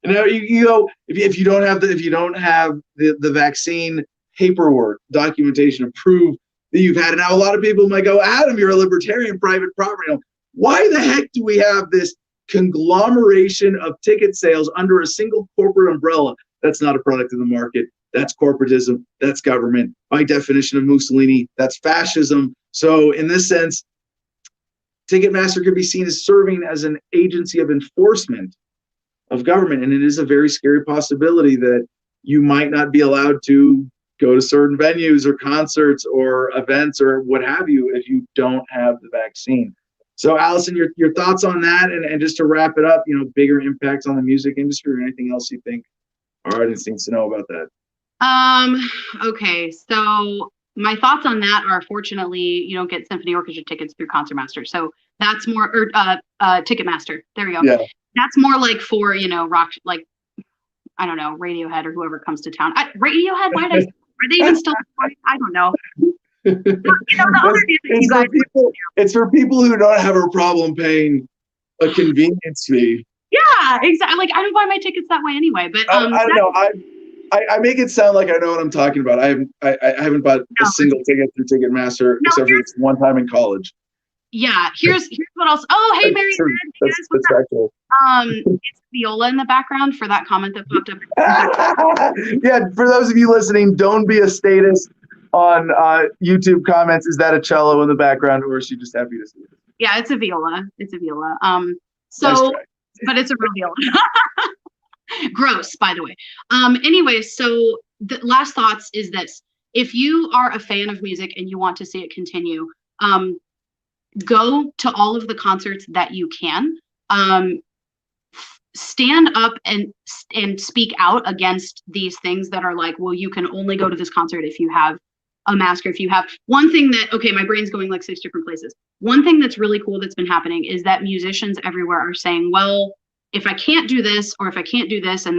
S1: Now if you don't have the vaccine paperwork documentation to prove that you've had it. Now a lot of people might go, Adam, you're a libertarian, private property. Why the heck do we have this conglomeration of ticket sales under a single corporate umbrella? That's not a product of the market. That's corporatism. That's government. By definition of Mussolini, that's fascism. So in this sense, Ticketmaster could be seen as serving as an agency of enforcement of government. And it is a very scary possibility that you might not be allowed to go to certain venues or concerts or events or what have you if you don't have the vaccine. So Allison, your thoughts on that, and just to wrap it up, bigger impacts on the music industry or anything else you think our audience needs to know about that?
S4: Okay, so my thoughts on that are, fortunately, you don't get symphony orchestra tickets through Concertmaster. So that's more, or Ticketmaster. There we go. Yeah. That's more like for, rock, like, I don't know, Radiohead or whoever comes to town. Radiohead, are they even still? I don't know.
S1: It's for people who don't have a problem paying a convenience fee.
S4: Yeah, exactly. Like, I don't buy my tickets that way anyway. But
S1: I don't know. I make it sound like I know what I'm talking about. I haven't bought a single ticket through Ticketmaster except for one time in college.
S4: Yeah, here's what else. Oh, hey, Mary. Hey, guys, what's up? It's Viola in the background for that comment that popped up.
S1: Yeah, for those of you listening, don't be a statist on YouTube comments. Is that a cello in the background, or is she just happy to see it?
S4: Yeah, it's a viola. It's a viola. So, but it's a real viola. Gross, by the way. Anyway, so the last thoughts is this: if you are a fan of music and you want to see it continue, go to all of the concerts that you can. Stand up and speak out against these things that are like, well, you can only go to this concert if you have a mask, or if you have one thing that, okay, my brain's going like 6 different places. One thing that's really cool that's been happening is that musicians everywhere are saying, well, if I can't do this, or if I can't do this, and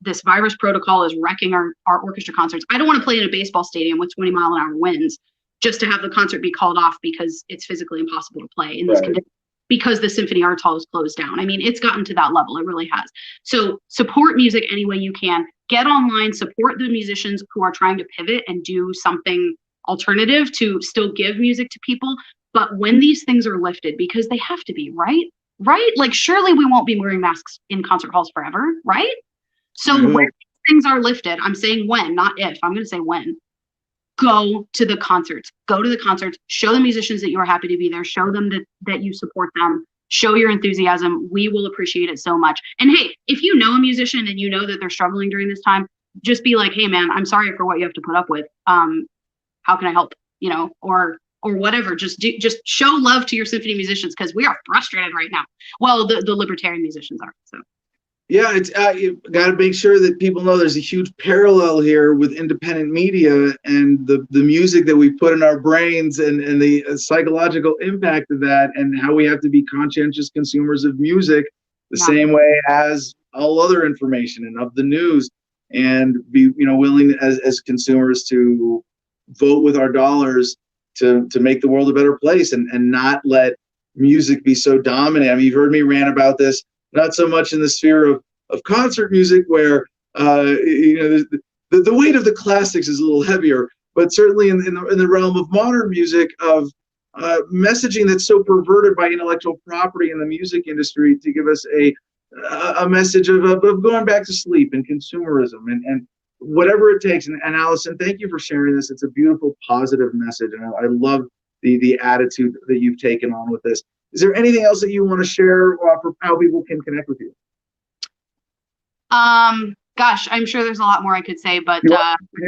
S4: this virus protocol is wrecking our orchestra concerts, I don't want to play in a baseball stadium with 20 mile an hour winds just to have the concert be called off because it's physically impossible to play in these conditions, because the Symphony Arts Hall is closed down. I mean, it's gotten to that level. It really has. So support music any way you can. Get online, support the musicians who are trying to pivot and do something alternative to still give music to people. But when these things are lifted, because they have to be, right? Right? Like, surely we won't be wearing masks in concert halls forever, right? So when these things are lifted, I'm saying when, not if. I'm going to say when. Go to the concerts. Go to the concerts. Show the musicians that you are happy to be there. Show them that you support them. Show your enthusiasm. We will appreciate it so much. And hey, if you know a musician and you know that they're struggling during this time, just be like, hey man, I'm sorry for what you have to put up with. How can I help? You know, or whatever. Just show love to your symphony musicians, because we are frustrated right now. Well, the libertarian musicians are. So.
S1: Yeah, it's you got to make sure that people know there's a huge parallel here with independent media and the music that we put in our brains and the psychological impact of that, and how we have to be conscientious consumers of music the same way as all other information and of the news, and be willing as consumers to vote with our dollars to make the world a better place, and not let music be so dominant. I mean, you've heard me rant about this. Not so much in the sphere of concert music, where the weight of the classics is a little heavier, but certainly in the realm of modern music, of messaging that's so perverted by intellectual property in the music industry to give us a message of going back to sleep and consumerism and whatever it takes. And Allison, thank you for sharing this. It's a beautiful, positive message, and I love the attitude that you've taken on with this. Is there anything else that you want to share for how people can connect with you?
S4: Gosh, I'm sure there's a lot more I could say, but
S1: you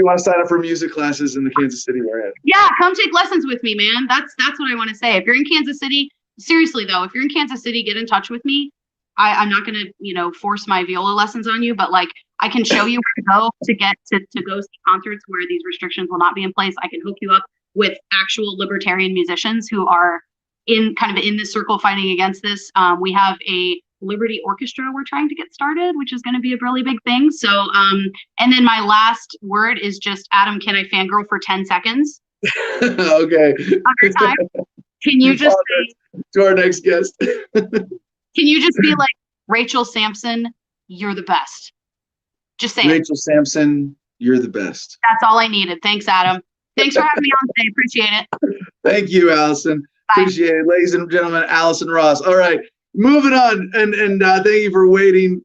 S1: want to sign up for music classes in the Kansas City area?
S4: Yeah, come take lessons with me, man. That's what I want to say. If you're in Kansas City, seriously though, if you're in Kansas City, get in touch with me. I'm not going to force my viola lessons on you, but like, I can show you where to go to get to go see concerts where these restrictions will not be in place. I can hook you up with actual libertarian musicians who are in this circle fighting against this. We have a Liberty Orchestra we're trying to get started, which is going to be a really big thing. So, and then my last word is just, Adam, can I fangirl for 10 seconds?
S1: Okay.
S4: Under time. Can you just say,
S1: to our next guest?
S4: Can you just be like, Rachel Sampson, you're the best? Just say
S1: Rachel Sampson, you're the best.
S4: That's all I needed. Thanks, Adam. Thanks for having me on today. Appreciate it.
S1: Thank you, Allison.
S4: Bye.
S1: Appreciate it. Ladies and gentlemen, Allison Ross. All right, moving on. And thank you for waiting.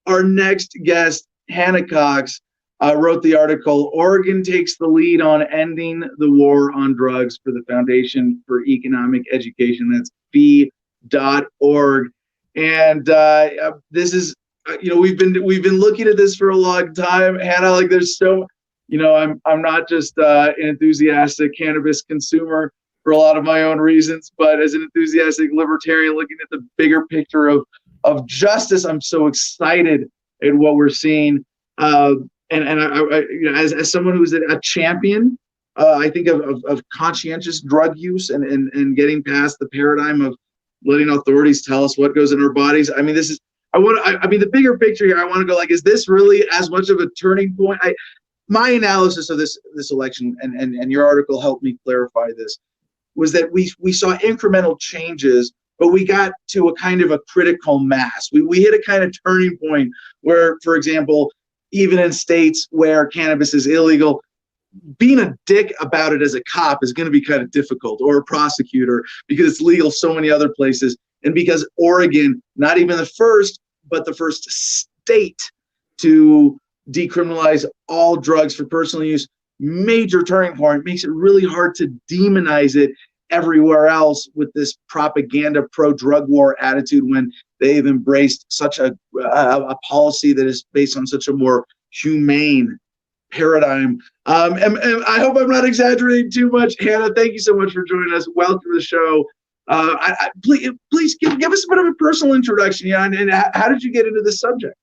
S1: Our next guest, Hannah Cox, wrote the article, Oregon Takes the Lead on Ending the War on Drugs for the Foundation for Economic Education. That's fee.org. And this is, we've been looking at this for a long time. Hannah, like, there's so, I'm not just an enthusiastic cannabis consumer for a lot of my own reasons, but as an enthusiastic libertarian looking at the bigger picture of justice, I'm so excited at what we're seeing. And I as someone who's a champion, I think of conscientious drug use and getting past the paradigm of letting authorities tell us what goes in our bodies. I mean, the bigger picture here, I want to go like, is this really as much of a turning point? My analysis of this election and your article helped me clarify this, was that we saw incremental changes, but we got to a kind of a critical mass. We hit a kind of turning point where, for example, even in states where cannabis is illegal, being a dick about it as a cop is going to be kind of difficult, or a prosecutor, because it's legal so many other places. And because Oregon, not even the first, but the first state to decriminalize all drugs for personal use, major turning point, makes it really hard to demonize it everywhere else with this propaganda pro-drug war attitude, when they've embraced such a policy that is based on such a more humane paradigm. And I hope I'm not exaggerating too much. Hannah, thank you so much for joining us. Welcome to the show. Please give us a bit of a personal introduction, and how did you get into this subject?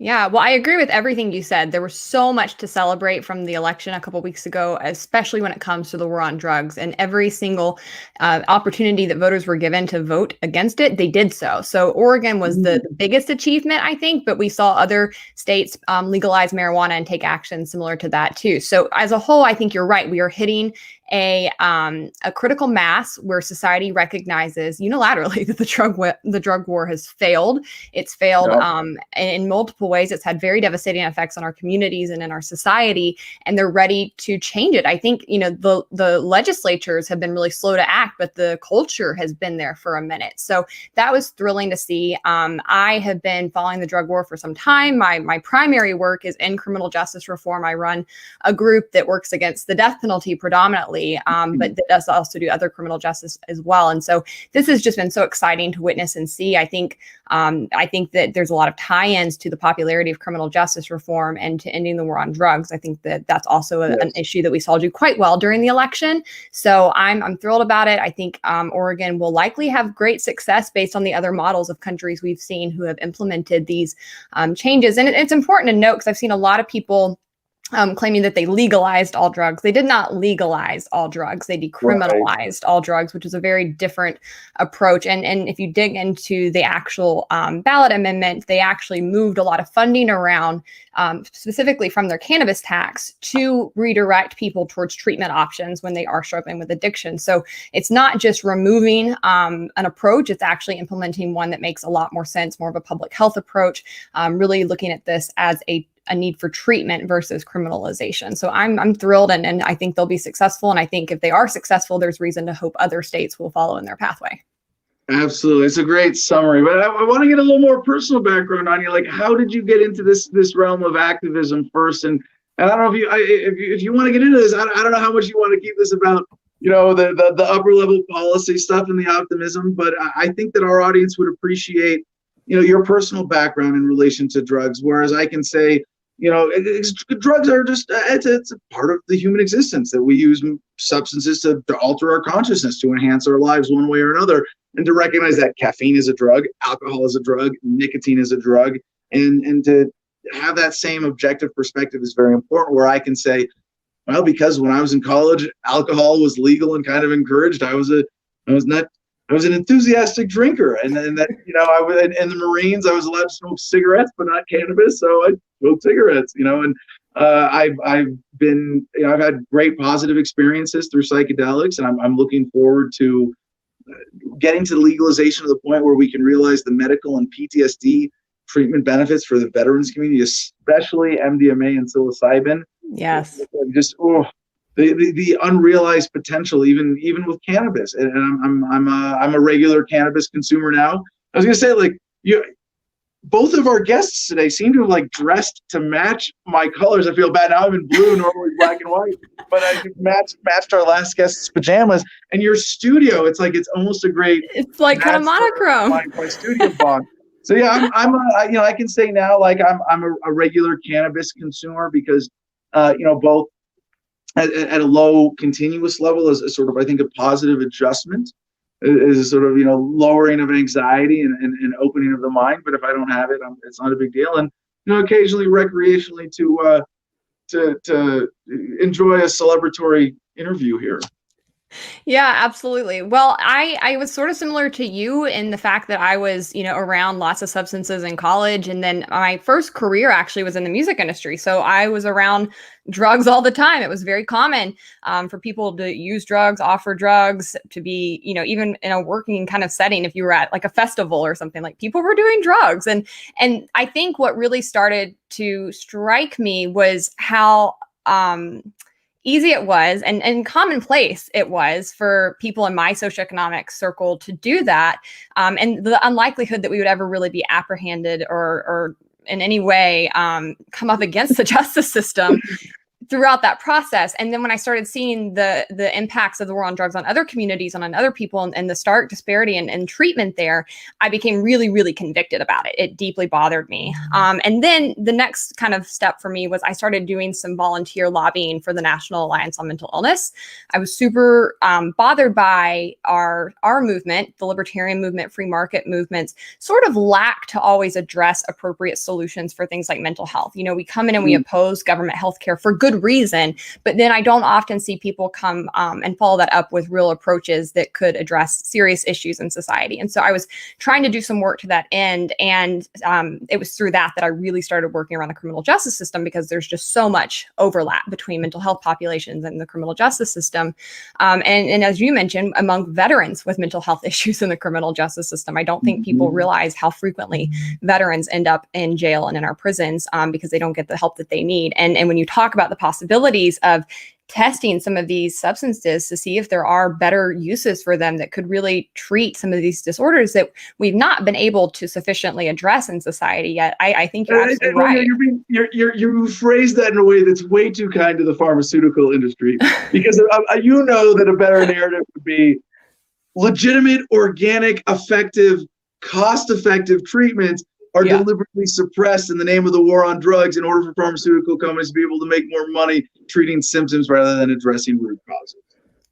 S5: Yeah, well, I agree with everything you said. There was so much to celebrate from the election a couple weeks ago, especially when it comes to the war on drugs, and every single opportunity that voters were given to vote against it, they did so. So Oregon was the biggest achievement, I think, but we saw other states legalize marijuana and take action similar to that too. So as a whole, I think you're right. We are hitting a critical mass where society recognizes unilaterally that the drug war has failed. It's failed in multiple multiple ways. It's had very devastating effects on our communities and in our society, and they're ready to change it. I think, the legislatures have been really slow to act, but the culture has been there for a minute. So that was thrilling to see. I have been following the drug war for some time. My primary work is in criminal justice reform. I run a group that works against the death penalty predominantly, but that does also do other criminal justice as well. And so this has just been so exciting to witness and see. I think that there's a lot of tie-ins to the popularity of criminal justice reform and to ending the war on drugs. I think that that's also an issue that we saw do quite well during the election. So I'm thrilled about it. I think Oregon will likely have great success based on the other models of countries we've seen who have implemented these changes. And it's important to note, because I've seen a lot of people claiming that they legalized all drugs. They did not legalize all drugs. They decriminalized all drugs, which is a very different approach. And if you dig into the actual ballot amendment, they actually moved a lot of funding around, specifically from their cannabis tax, to redirect people towards treatment options when they are struggling with addiction. So it's not just removing an approach, it's actually implementing one that makes a lot more sense, more of a public health approach, really looking at this as a need for treatment versus criminalization. So I'm thrilled, and I think they'll be successful. And I think if they are successful, there's reason to hope other states will follow in their pathway.
S1: Absolutely. It's a great summary, but I want to get a little more personal background on you. Like, how did you get into this realm of activism first? And I don't know if you want to get into this, I don't know how much you want to keep this about, the upper level policy stuff and the optimism, but I think that our audience would appreciate, your personal background in relation to drugs. Whereas I can say, drugs are just, it's a part of the human existence, that we use substances to alter our consciousness, to enhance our lives one way or another, and to recognize that caffeine is a drug, alcohol is a drug, nicotine is a drug, and to have that same objective perspective is very important, where I can say, well, because when I was in college, alcohol was legal and kind of encouraged. I was an enthusiastic drinker, and that, I was in the Marines. I was allowed to smoke cigarettes, but not cannabis. So I smoked cigarettes, and I've been, I've had great positive experiences through psychedelics, and I'm looking forward to getting to the legalization to the point where we can realize the medical and PTSD treatment benefits for the veterans community, especially MDMA and psilocybin.
S5: Yes.
S1: Just the unrealized potential, even with cannabis, and I'm a regular cannabis consumer now. I was gonna say, like, both of our guests today seem to have dressed to match my colors. I feel bad now. I'm in blue, normally black and white, but I matched our last guest's pajamas. And your studio, it's almost a great. It's
S5: like kind of monochrome.
S1: My studio bond. So yeah, I can say now, I'm a regular cannabis consumer, because both at a low continuous level is sort of, I think, a positive adjustment, is a sort of, lowering of anxiety and opening of the mind. But if I don't have it, it's not a big deal. And, occasionally recreationally to enjoy a celebratory interview here.
S5: Yeah, absolutely. Well, I was sort of similar to you in the fact that I was, around lots of substances in college. And then my first career actually was in the music industry. So I was around drugs all the time. It was very common for people to use drugs, offer drugs, to be, even in a working kind of setting. If you were at a festival or something, people were doing drugs. And I think what really started to strike me was how easy it was and commonplace it was for people in my socioeconomic circle to do that. And the unlikelihood that we would ever really be apprehended or in any way come up against the justice system throughout that process. And then when I started seeing the impacts of the war on drugs on other communities and on other people, and the stark disparity in treatment there, I became really, really convicted about it. It deeply bothered me. And then the next kind of step for me was I started doing some volunteer lobbying for the National Alliance on Mental Illness. I was super bothered by our movement, the libertarian movement, free market movements, sort of lack to always address appropriate solutions for things like mental health. We come in and we oppose government healthcare for good one reason, but then I don't often see people come and follow that up with real approaches that could address serious issues in society. And so I was trying to do some work to that end, and it was through that I really started working around the criminal justice system, because there's just so much overlap between mental health populations and the criminal justice system. And as you mentioned, among veterans with mental health issues in the criminal justice system, I don't think people realize how frequently veterans end up in jail and in our prisons because they don't get the help that they need. And when you talk about the possibilities of testing some of these substances to see if there are better uses for them that could really treat some of these disorders that we've not been able to sufficiently address in society yet, I think you're absolutely right.
S1: You phrased that in a way that's way too kind to the pharmaceutical industry, because you know that a better narrative would be legitimate, organic, effective, cost-effective treatments are deliberately suppressed in the name of the war on drugs in order for pharmaceutical companies to be able to make more money treating symptoms rather than addressing root causes.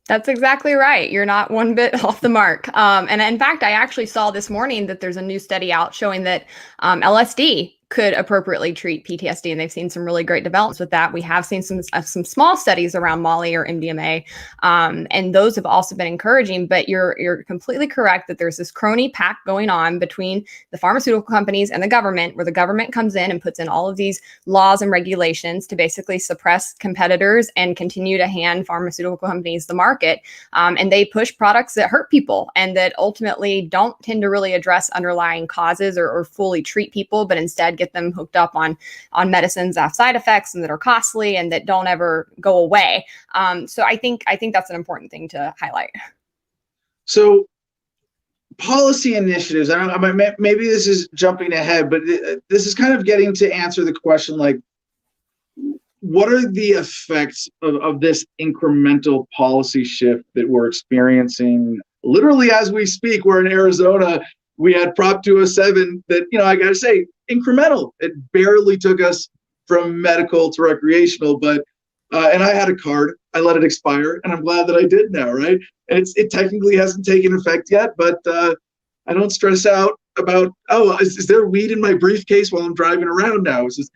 S5: That's exactly right. You're not one bit off the mark. And in fact, I actually saw this morning that there's a new study out showing that LSD could appropriately treat PTSD, and they've seen some really great developments with that. We have seen some small studies around Molly or MDMA, and those have also been encouraging. But you're completely correct that there's this crony pact going on between the pharmaceutical companies and the government, where the government comes in and puts in all of these laws and regulations to basically suppress competitors and continue to hand pharmaceutical companies the market. And they push products that hurt people and that ultimately don't tend to really address underlying causes or fully treat people, but instead get them hooked up on medicines that have side effects and that are costly and that don't ever go away. So I think that's an important thing to highlight.
S1: So policy initiatives, I don't know, maybe this is jumping ahead, but this is kind of getting to answer the question, like, what are the effects of this incremental policy shift that we're experiencing literally as we speak? We're in Arizona. We had Prop 207 that, I got to say, incremental. It barely took us from medical to recreational, but and I had a card. I let it expire, and I'm glad that I did now, right? And it technically hasn't taken effect yet, but I don't stress out about, is there weed in my briefcase while I'm driving around now? It's just,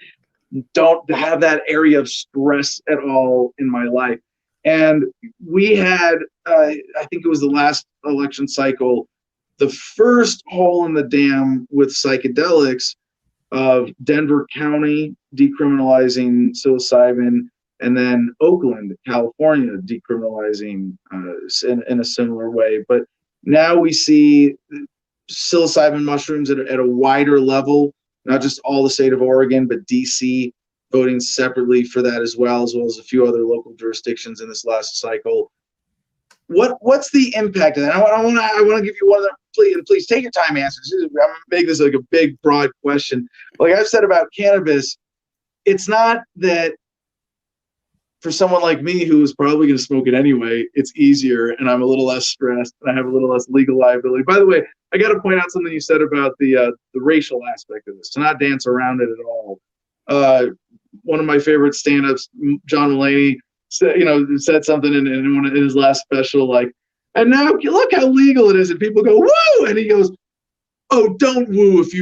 S1: don't have that area of stress at all in my life. And we had, I think it was the last election cycle, the first hole in the dam with psychedelics of Denver County decriminalizing psilocybin, and then Oakland, California, decriminalizing in a similar way. But now we see psilocybin mushrooms at a wider level, not just all the state of Oregon, but DC voting separately for that as well as a few other local jurisdictions in this last cycle. What's the impact of that? I want to give you one of them. Please take your time answers. I'm going to make this like a big, broad question. Like I've said about cannabis, it's not that for someone like me who is probably going to smoke it anyway, it's easier and I'm a little less stressed and I have a little less legal liability. By the way, I got to point out something you said about the racial aspect of this, to not dance around it at all. One of my favorite stand-ups, John Mulaney, said something in his last special, like, and now look how legal it is, and people go woo, and he goes, oh, don't woo if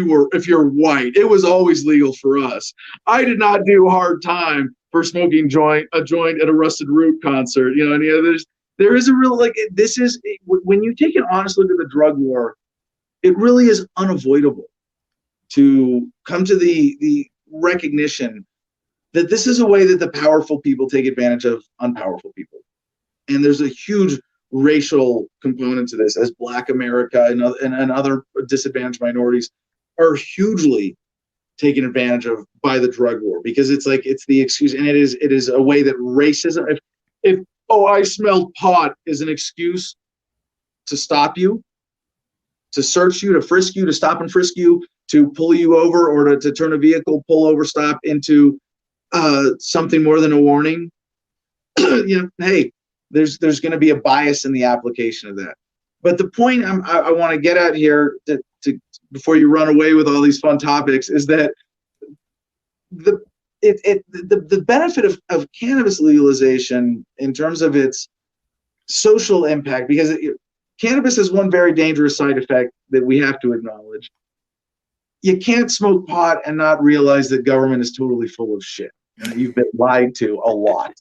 S1: you're white. It was always legal for us. I did not do hard time for smoking a joint at a Rusted Root concert. And there is a real, like, this is, when you take an honest look at the drug war, it really is unavoidable to come to the recognition that this is a way that the powerful people take advantage of unpowerful people. And there's a huge racial component to this, as Black America and other disadvantaged minorities are hugely taken advantage of by the drug war, because it's the excuse, and it is a way that racism, if I smelled pot is an excuse to stop you, to search you, to frisk you, to stop and frisk you, to pull you over, or to turn a vehicle pull over stop into something more than a warning, hey, there's going to be a bias in the application of that. But the point I want to get at here, to before you run away with all these fun topics, is that the benefit of cannabis legalization in terms of its social impact, because cannabis has one very dangerous side effect that we have to acknowledge. You can't smoke pot and not realize that government is totally full of shit. You've been lied to a lot.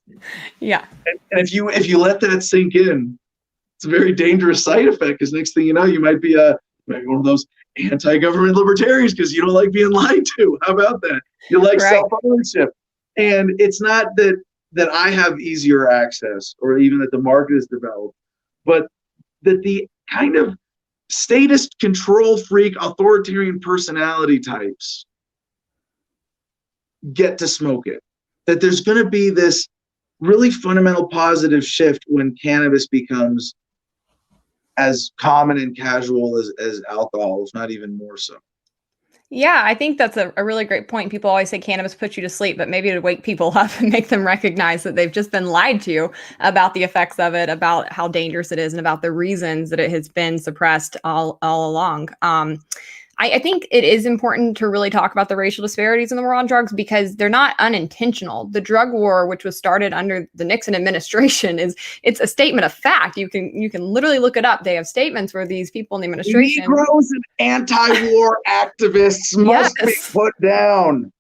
S5: Yeah.
S1: And if you let that sink in, it's a very dangerous side effect, because next thing you know, you might be one of those anti-government libertarians because you don't like being lied to. How about that? You like
S5: Right.
S1: self-ownership. And it's not that I have easier access or even that the market is developed, but that the kind of statist, control freak, authoritarian personality types get to smoke it. That there's going to be this really fundamental positive shift when cannabis becomes as common and casual as alcohol, if not even more so.
S5: Yeah, I think that's a really great point. People always say cannabis puts you to sleep, but maybe to wake people up and make them recognize that they've just been lied to about the effects of it, about how dangerous it is, and about the reasons that it has been suppressed all along. I think it is important to really talk about the racial disparities in the war on drugs because they're not unintentional. The drug war, which was started under the Nixon administration, it's a statement of fact. You can literally look it up. They have statements where these people in the administration,
S1: Negroes and anti-war activists must be put down.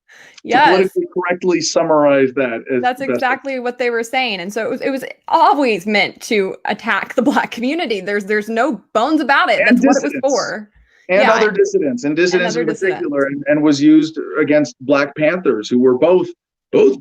S5: Yes.
S1: To politically correctly summarize that.
S5: That's exactly what they were saying. And so it was always meant to attack the Black community. There's no bones about it.
S1: And
S5: that's what it was for.
S1: And other dissidents, in particular, and was used against Black Panthers, who were both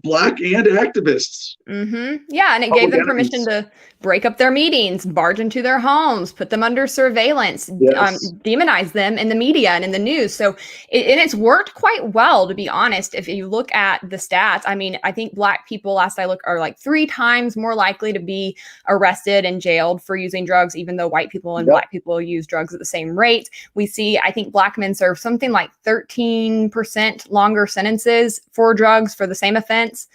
S1: Black and activists.
S5: Mm-hmm. Yeah, and it gave them permission to break up their meetings, barge into their homes, put them under surveillance, demonize them in the media and in the news. So it's worked quite well, to be honest. If you look at the stats, I mean, I think Black people, last I looked, are like 3 times more likely to be arrested and jailed for using drugs, even though white people and Black people use drugs at the same rate. We see, I think Black men serve something like 13% longer sentences for drugs for the same offense.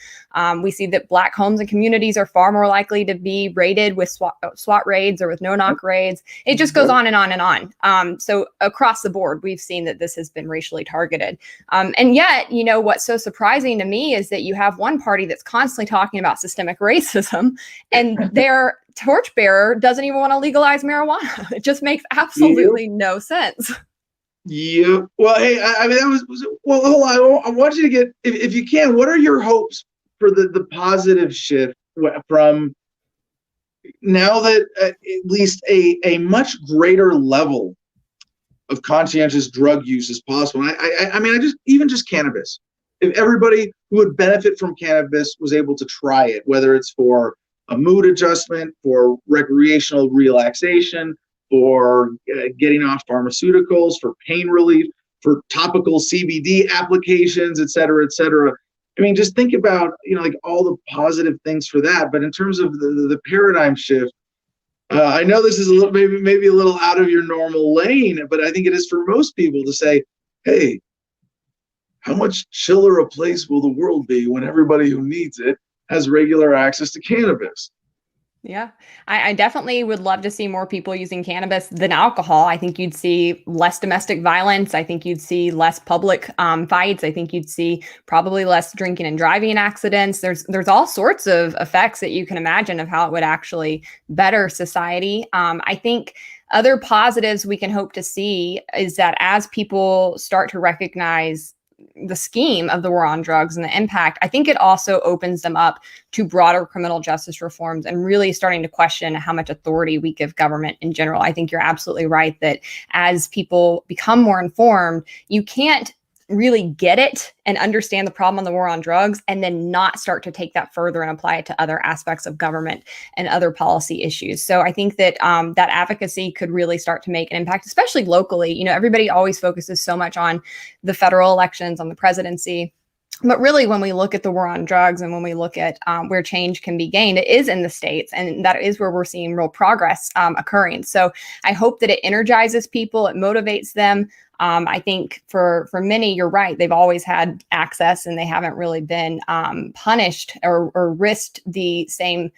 S5: We see that Black homes and communities are far more likely to be raided with SWAT raids or with no-knock raids. It just goes on and on and on. So across the board, we've seen that this has been racially targeted. And yet, what's so surprising to me is that you have one party that's constantly talking about systemic racism, and their torchbearer doesn't even want to legalize marijuana. It just makes absolutely no sense.
S1: Yeah. Well, hey, I mean, hold on. I want you to get, if you can, what are your hopes for the positive shift from now that at least a much greater level of conscientious drug use is possible? I mean, just cannabis. If everybody who would benefit from cannabis was able to try it, whether it's for a mood adjustment, for recreational relaxation, for getting off pharmaceuticals, for pain relief, for topical CBD applications, et cetera, et cetera. I mean, just think about, like all the positive things for that. But in terms of the paradigm shift, I know this is a little, maybe a little out of your normal lane, but I think it is for most people to say, hey, how much chiller a place will the world be when everybody who needs it has regular access to cannabis?
S5: Yeah, I definitely would love to see more people using cannabis than alcohol. I think you'd see less domestic violence. I think you'd see less public fights. I think you'd see probably less drinking and driving accidents. There's all sorts of effects that you can imagine of how it would actually better society. I think other positives we can hope to see is that as people start to recognize the scheme of the war on drugs and the impact, I think it also opens them up to broader criminal justice reforms and really starting to question how much authority we give government in general. I think you're absolutely right that as people become more informed, you can't really get it and understand the problem on the war on drugs and then not start to take that further and apply it to other aspects of government and other policy issues. So I think that that advocacy could really start to make an impact, especially locally. Everybody always focuses so much on the federal elections, on the presidency. But really, when we look at the war on drugs and when we look at where change can be gained, it is in the states. And that is where we're seeing real progress occurring. So I hope that it energizes people, it motivates them. I think for many, you're right. They've always had access and they haven't really been punished or risked the same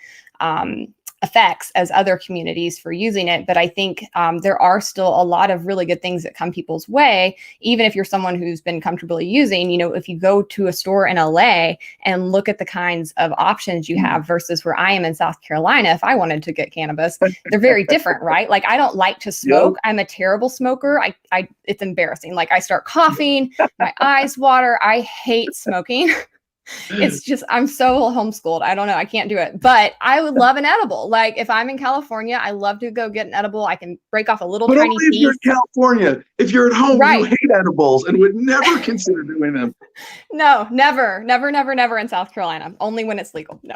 S5: effects as other communities for using it. But I think there are still a lot of really good things that come people's way, even if you're someone who's been comfortably using. If you go to a store in LA and look at the kinds of options you have versus where I am in South Carolina, if I wanted to get cannabis, they're very different, right? Like, I don't like to smoke. I'm a terrible smoker. It's embarrassing. Like, I start coughing, my eyes water. I hate smoking. It's just, I'm so homeschooled. I don't know. I can't do it, but I would love an edible. Like if I'm in California, I love to go get an edible. I can break off a little
S1: But
S5: tiny
S1: only if you're in
S5: piece.
S1: California. If you're at home, you
S5: Right.
S1: hate edibles and would never consider doing them.
S5: No, never in South Carolina. Only when it's legal. No.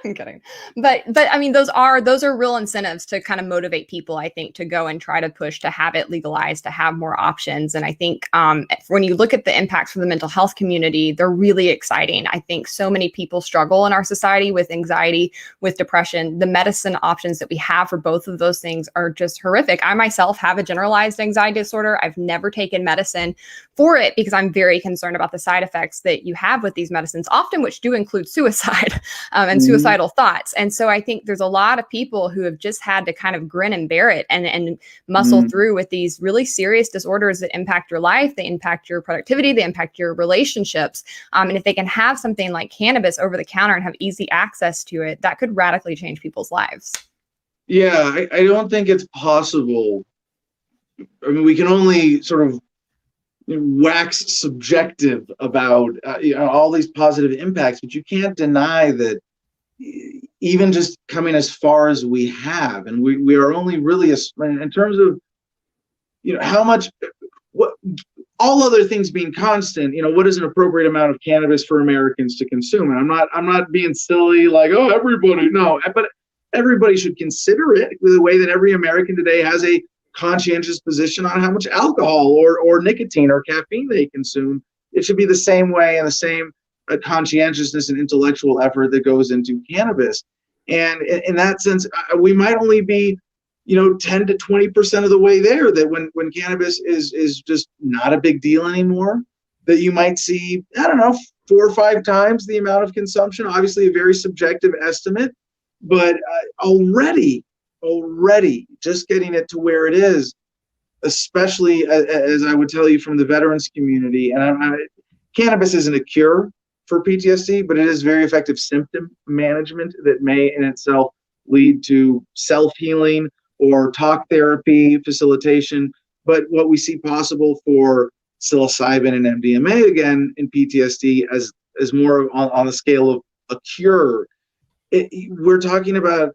S5: I'm kidding. But I mean, those are real incentives to kind of motivate people, I think, to go and try to push to have it legalized, to have more options. And I think when you look at the impacts for the mental health community, they're really exciting. I think so many people struggle in our society with anxiety, with depression. The medicine options that we have for both of those things are just horrific. I myself have a generalized anxiety disorder. I've never taken medicine for it because I'm very concerned about the side effects that you have with these medicines, often which do include suicide and suicidal thoughts. And so I think there's a lot of people who have just had to kind of grin and bear it and muscle through with these really serious disorders that impact your life, they impact your productivity, they impact your relationships. And if they can have something like cannabis over the counter and have easy access to it, that could radically change people's lives.
S1: Yeah, I don't think it's possible. I mean, we can only sort of wax subjective about all these positive impacts, but you can't deny that even just coming as far as we have, and we are only really in terms of how much, what all other things being constant, what is an appropriate amount of cannabis for Americans to consume? And I'm not being silly like, oh, everybody, no, but everybody should consider it the way that every American today has a conscientious position on how much alcohol or nicotine or caffeine they consume. It should be the same way and the same conscientiousness and intellectual effort that goes into cannabis. And in that sense, we might only be 10 to 20% of the way there, that when cannabis is just not a big deal anymore, that you might see, I don't know, 4 or 5 times the amount of consumption. Obviously a very subjective estimate, but already just getting it to where it is, especially as I would tell you from the veterans community, and cannabis isn't a cure for PTSD, but it is very effective symptom management that may in itself lead to self-healing or talk therapy facilitation. But what we see possible for psilocybin and MDMA again in PTSD as more on the scale of a cure, we're talking about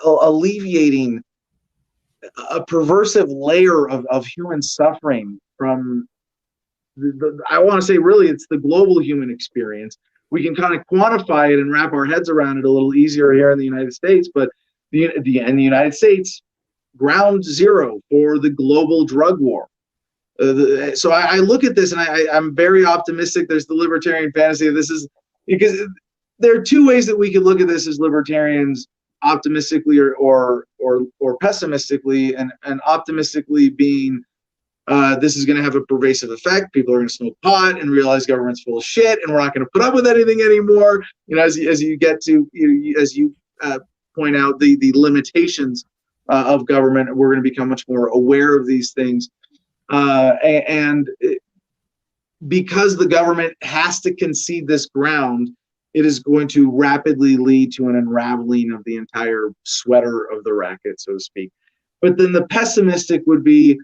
S1: alleviating a perversive layer of human suffering from I want to say really it's the global human experience. We can kind of quantify it and wrap our heads around it a little easier here in the United States, but in the United States, ground zero for the global drug war. So I look at this and I'm very optimistic. There's the libertarian fantasy of this is because there are 2 ways that we could look at this as libertarians, optimistically or pessimistically, and optimistically being this is going to have a pervasive effect. People are going to smoke pot and realize government's full of shit, and we're not going to put up with anything anymore. As you get to as you point out the limitations of government, we're going to become much more aware of these things, because the government has to concede this ground, it is going to rapidly lead to an unraveling of the entire sweater of the racket, so to speak. But then the pessimistic would be,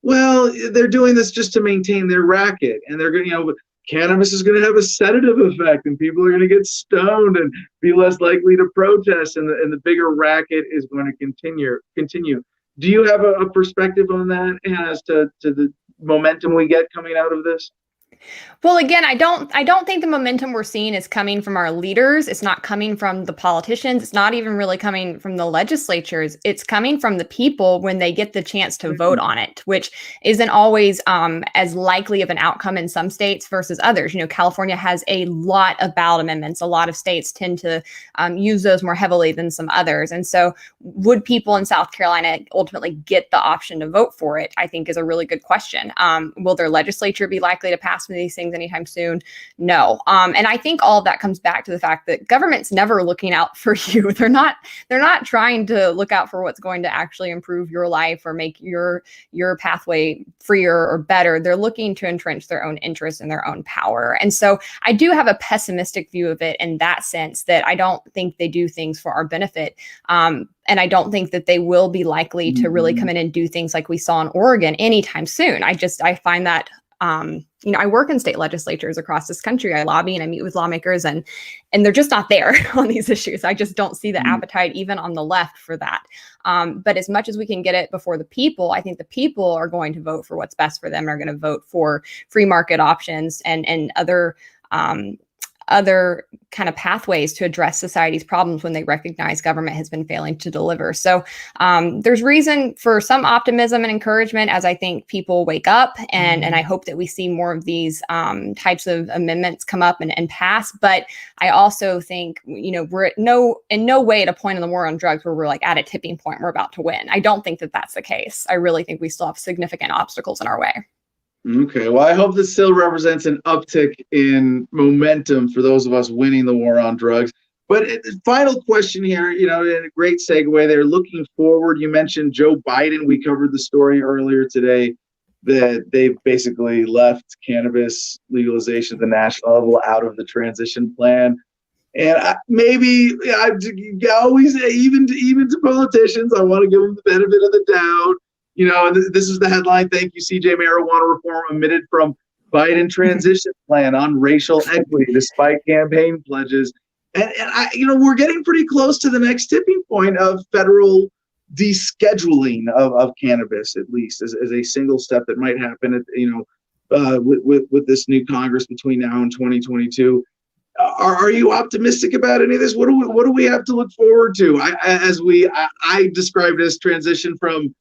S1: well, they're doing this just to maintain their racket, and they're going to, cannabis is going to have a sedative effect, and people are going to get stoned and be less likely to protest, and the bigger racket is going to continue. Do you have a perspective on that as to the momentum we get coming out of this?
S5: Well, again, I don't think the momentum we're seeing is coming from our leaders. It's not coming from the politicians. It's not even really coming from the legislatures. It's coming from the people when they get the chance to vote on it, which isn't always as likely of an outcome in some states versus others. California has a lot of ballot amendments. A lot of states tend to use those more heavily than some others. And so would people in South Carolina ultimately get the option to vote for it, I think is a really good question. Will their legislature be likely to pass these things anytime soon? No. And I think all of that comes back to the fact that government's never looking out for you. They're not trying to look out for what's going to actually improve your life or make your pathway freer or better. They're looking to entrench their own interests and their own power. And so I do have a pessimistic view of it in that sense, that I don't think they do things for our benefit. And I don't think that they will be likely to really come in and do things like we saw in Oregon anytime soon. I find that I work in state legislatures across this country. I lobby and I meet with lawmakers, and they're just not there on these issues. I just don't see the appetite even on the left for that. But as much as we can get it before the people, I think the people are going to vote for what's best for them, are going to vote for free market options and other kind of pathways to address society's problems when they recognize government has been failing to deliver. So there's reason for some optimism and encouragement as I think people wake up, and I hope that we see more of these types of amendments come up and pass. But I also think, we're in no way at a point in the war on drugs where we're like at a tipping point, we're about to win. I don't think that that's the case. I really think we still have significant obstacles in our way.
S1: Okay, well, I hope this still represents an uptick in momentum for those of us winning the war on drugs. But final question here, and a great segue there. Looking forward, you mentioned Joe Biden. We covered the story earlier today that they've basically left cannabis legalization at the national level out of the transition plan. And maybe I always, even to politicians, I want to give them the benefit of the doubt. This is the headline. Thank you, CJ. Marijuana reform omitted from Biden transition plan on racial equity, despite campaign pledges. And we're getting pretty close to the next tipping point of federal descheduling of cannabis, at least as a single step that might happen, with this new Congress between now and 2022. Are you optimistic about any of this? What do we have to look forward to? I described it as transition from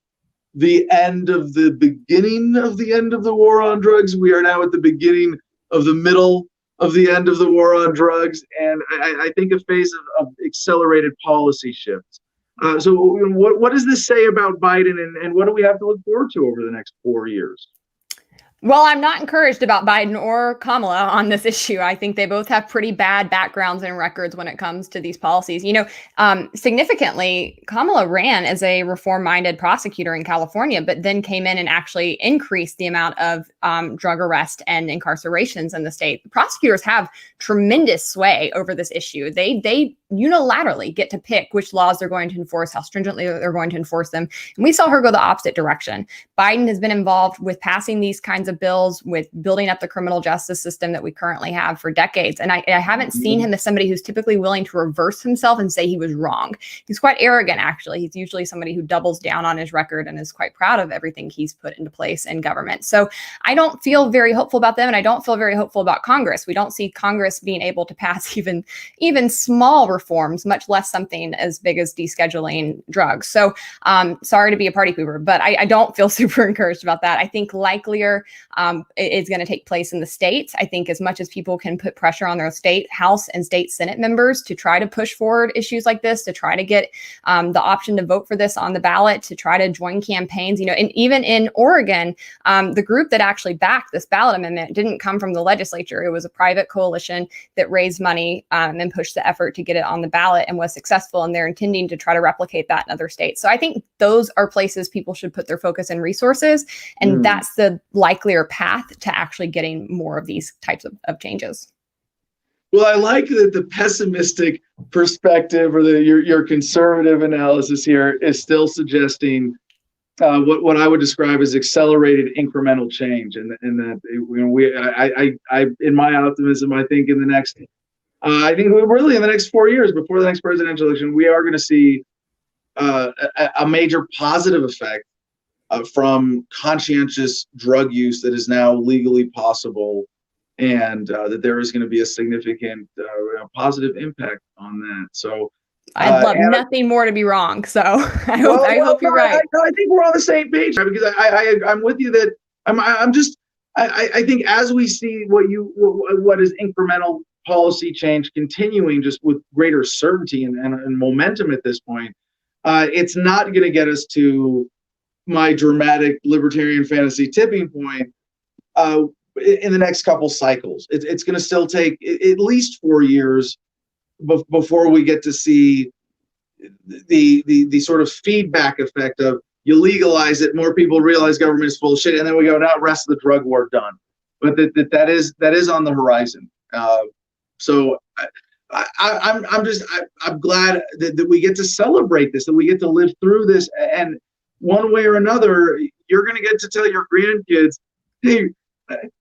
S1: the end of the beginning of the end of the war on drugs. We are now at the beginning of the middle of the end of the war on drugs, and I think a phase of accelerated policy shifts. So what does this say about Biden, and what do we have to look forward to over the next 4 years?
S5: Well, I'm not encouraged about Biden or Kamala on this issue. I think they both have pretty bad backgrounds and records when it comes to these policies. Significantly, Kamala ran as a reform-minded prosecutor in California, but then came in and actually increased the amount of drug arrest and incarcerations in the state. The prosecutors have tremendous sway over this issue. They unilaterally get to pick which laws they're going to enforce, how stringently they're going to enforce them. And we saw her go the opposite direction. Biden has been involved with passing these kinds of bills, with building up the criminal justice system that we currently have for decades. And I haven't seen him as somebody who's typically willing to reverse himself and say he was wrong. He's quite arrogant, actually. He's usually somebody who doubles down on his record and is quite proud of everything he's put into place in government. So I don't feel very hopeful about them, and I don't feel very hopeful about Congress. We don't see Congress being able to pass even small reforms, much less something as big as descheduling drugs. So sorry to be a party pooper, but I don't feel super encouraged about that. I think likelier is going to take place in the states. I think as much as people can put pressure on their state House and state Senate members to try to push forward issues like this, to try to get the option to vote for this on the ballot, to try to join campaigns, and even in Oregon, the group that actually backed this ballot amendment didn't come from the legislature. It was a private coalition that raised money and pushed the effort to get it on the ballot and was successful. And they're intending to try to replicate that in other states. So I think those are places people should put their focus and resources. And that's the likelier path to actually getting more of these types of changes.
S1: Well, I like that the pessimistic perspective or your conservative analysis here is still suggesting what I would describe as accelerated incremental change, and that in my optimism, I think in the next, in the next 4 years before the next presidential election, we are going to see a major positive effect from conscientious drug use that is now legally possible, and that there is going to be a significant positive impact on that. So
S5: I'd love nothing more to be wrong. So I hope you're right.
S1: I think we're on the same page, because I'm with you that I think as we see what is incremental policy change continuing just with greater certainty and momentum at this point, it's not going to get us to my dramatic libertarian fantasy tipping point in the next couple cycles. It's going to still take at least 4 years before we get to see the sort of feedback effect of you legalize it, more people realize government is full of shit, and then we go, now rest of the drug war done. But that is on the horizon. So I'm glad that we get to celebrate this, that we get to live through this, and one way or another, you're going to get to tell your grandkids, hey,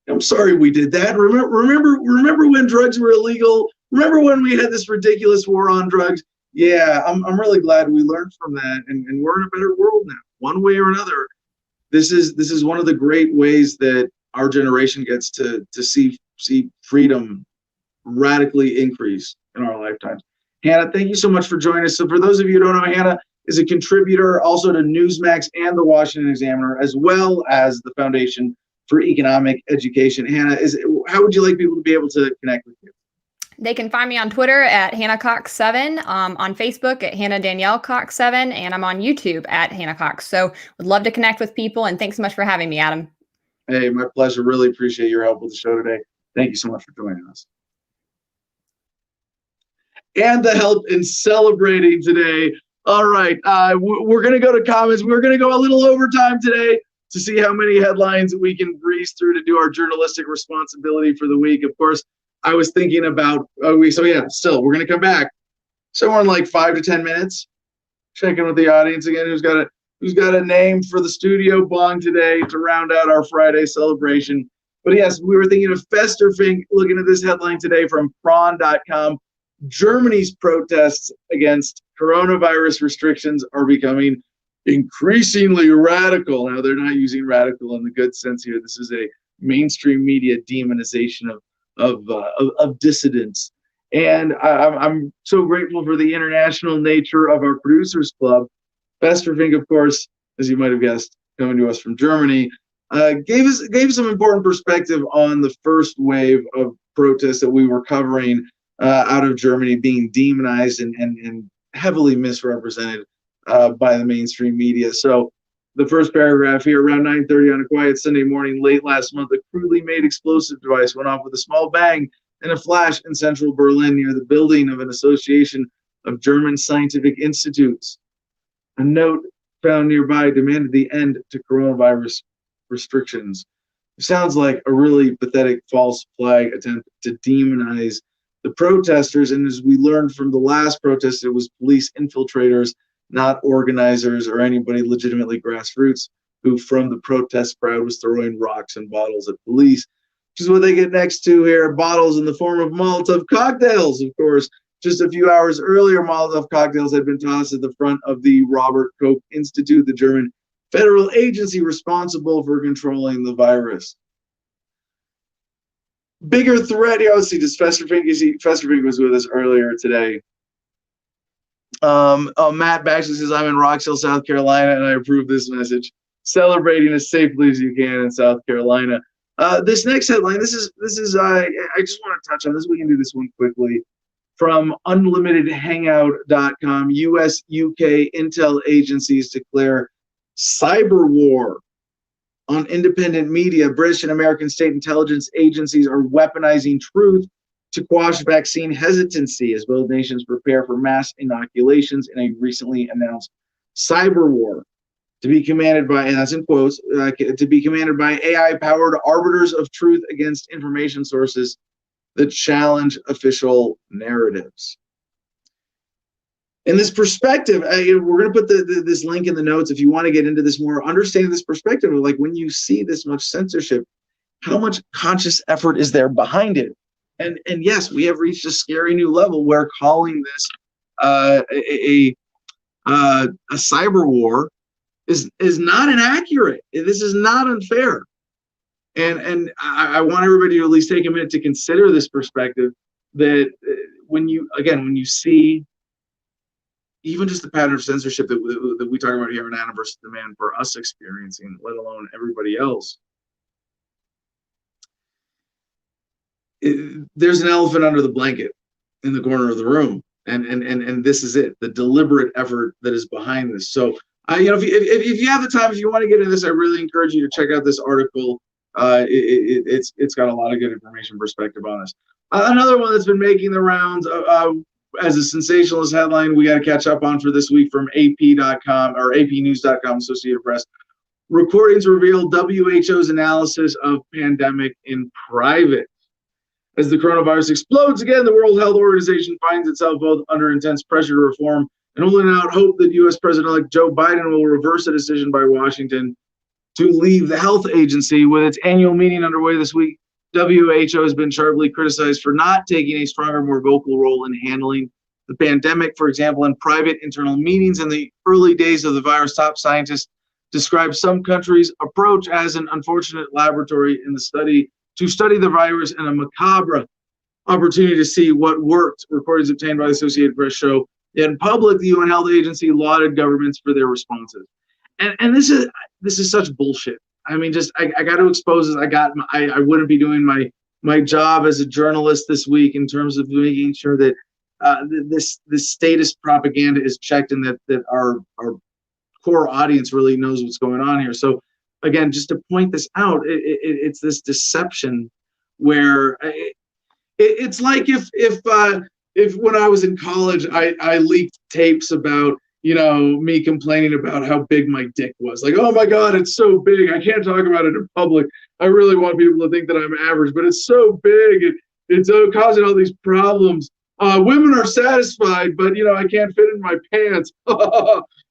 S1: I'm sorry we did that. Remember when drugs were illegal? Remember when we had this ridiculous war on drugs? Yeah, I'm really glad we learned from that, and we're in a better world now, one way or another. This is one of the great ways that our generation gets to see freedom radically increase in our lifetimes. Hannah, thank you so much for joining us. So for those of you who don't know, Hannah is a contributor also to Newsmax and the Washington Examiner, as well as the Foundation for Economic Education. Hannah, how would you like people to be able to connect with you?
S5: They can find me on Twitter at Hannah Cox7, on Facebook at Hannah Danielle Cox7, and I'm on YouTube at Hannah Cox. So would love to connect with people, and thanks so much for having me, Adam.
S1: Hey, my pleasure. Really appreciate your help with the show today. Thank you so much for joining us. And the help in celebrating today. All right, we're going to go to comments. We're going to go a little overtime today to see how many headlines we can breeze through to do our journalistic responsibility for the week. Of course, I was thinking about, we're going to come back somewhere in like 5 to 10 minutes. Checking with the audience again, who's got a name for the studio bong today to round out our Friday celebration. But yes, we were thinking of Festerfink, looking at this headline today from prawn.com. Germany's protests against coronavirus restrictions are becoming increasingly radical. Now, they're not using radical in the good sense here. This is a mainstream media demonization of dissidents. And I'm so grateful for the international nature of our producers club. Festerfink, of course, as you might have guessed, coming to us from Germany, gave some important perspective on the first wave of protests that we were covering out of Germany being demonized and heavily misrepresented by the mainstream media. So the first paragraph here, around 9:30 on a quiet Sunday morning late last month, a crudely made explosive device went off with a small bang and a flash in central Berlin near the building of an association of German scientific institutes. A note found nearby demanded the end to coronavirus restrictions. It sounds like a really pathetic false flag attempt to demonize the protesters. And as we learned from the last protest, it was police infiltrators, not organizers or anybody legitimately grassroots, who from the protest crowd was throwing rocks and bottles at police, which is what they get next to here. Bottles in the form of Molotov cocktails, of course. Just a few hours earlier, Molotov cocktails had been tossed at the front of the Robert Koch Institute, the German federal agency responsible for controlling the virus. Bigger threat here. Let's see, does Festerfink was with us earlier today. Matt Baxley says, I'm in Rock Hill, South Carolina, and I approve this message. Celebrating as safely as you can in South Carolina. This next headline, this is I just want to touch on this. We can do this one quickly. From unlimitedhangout.com, US, UK intel agencies declare cyber war on independent media. British and American state intelligence agencies are weaponizing truth to quash vaccine hesitancy as both nations prepare for mass inoculations in a recently announced cyber war to be commanded by, and that's in quotes, to be commanded by AI-powered arbiters of truth against information sources that challenge official narratives. In this perspective, we're going to put this link in the notes if you want to get into this more, understanding this perspective of like when you see this much censorship, how much conscious effort is there behind it? And yes, we have reached a scary new level where calling this a cyber war is not inaccurate. This is not unfair. And I want everybody to at least take a minute to consider this perspective that when you see even just the pattern of censorship that we talk about here in Adam versus the Man for us experiencing, let alone everybody else, there's an elephant under the blanket in the corner of the room. And this is it, the deliberate effort that is behind this. So, if you have the time, if you want to get into this, I really encourage you to check out this article. It's got a lot of good information perspective on us. Another one that's been making the rounds as a sensationalist headline we got to catch up on for this week from AP.com or APnews.com, Associated Press. Recordings reveal WHO's analysis of pandemic in private. As the coronavirus explodes again, the World Health Organization finds itself both under intense pressure to reform and holding out hope that U.S. President-elect Joe Biden will reverse a decision by Washington to leave the health agency. With its annual meeting underway this week, WHO has been sharply criticized for not taking a stronger, more vocal role in handling the pandemic. For example, in private internal meetings in the early days of the virus, top scientists described some countries' approach as an unfortunate laboratory in the study to study the virus and a macabre opportunity to see what worked. Recordings obtained by the Associated Press show that in public, the UN Health Agency lauded governments for their responses. And this is such bullshit. I mean, just I got to expose this. I wouldn't be doing my job as a journalist this week in terms of making sure that this statist propaganda is checked and that our core audience really knows what's going on here. So again, just to point this out, it's this deception where it's like if when I was in college, I leaked tapes about, you know, me complaining about how big my dick was. Like, oh my God, it's so big. I can't talk about it in public. I really want people to think that I'm average, but it's so big. It's causing all these problems. Women are satisfied, but, you know, I can't fit in my pants.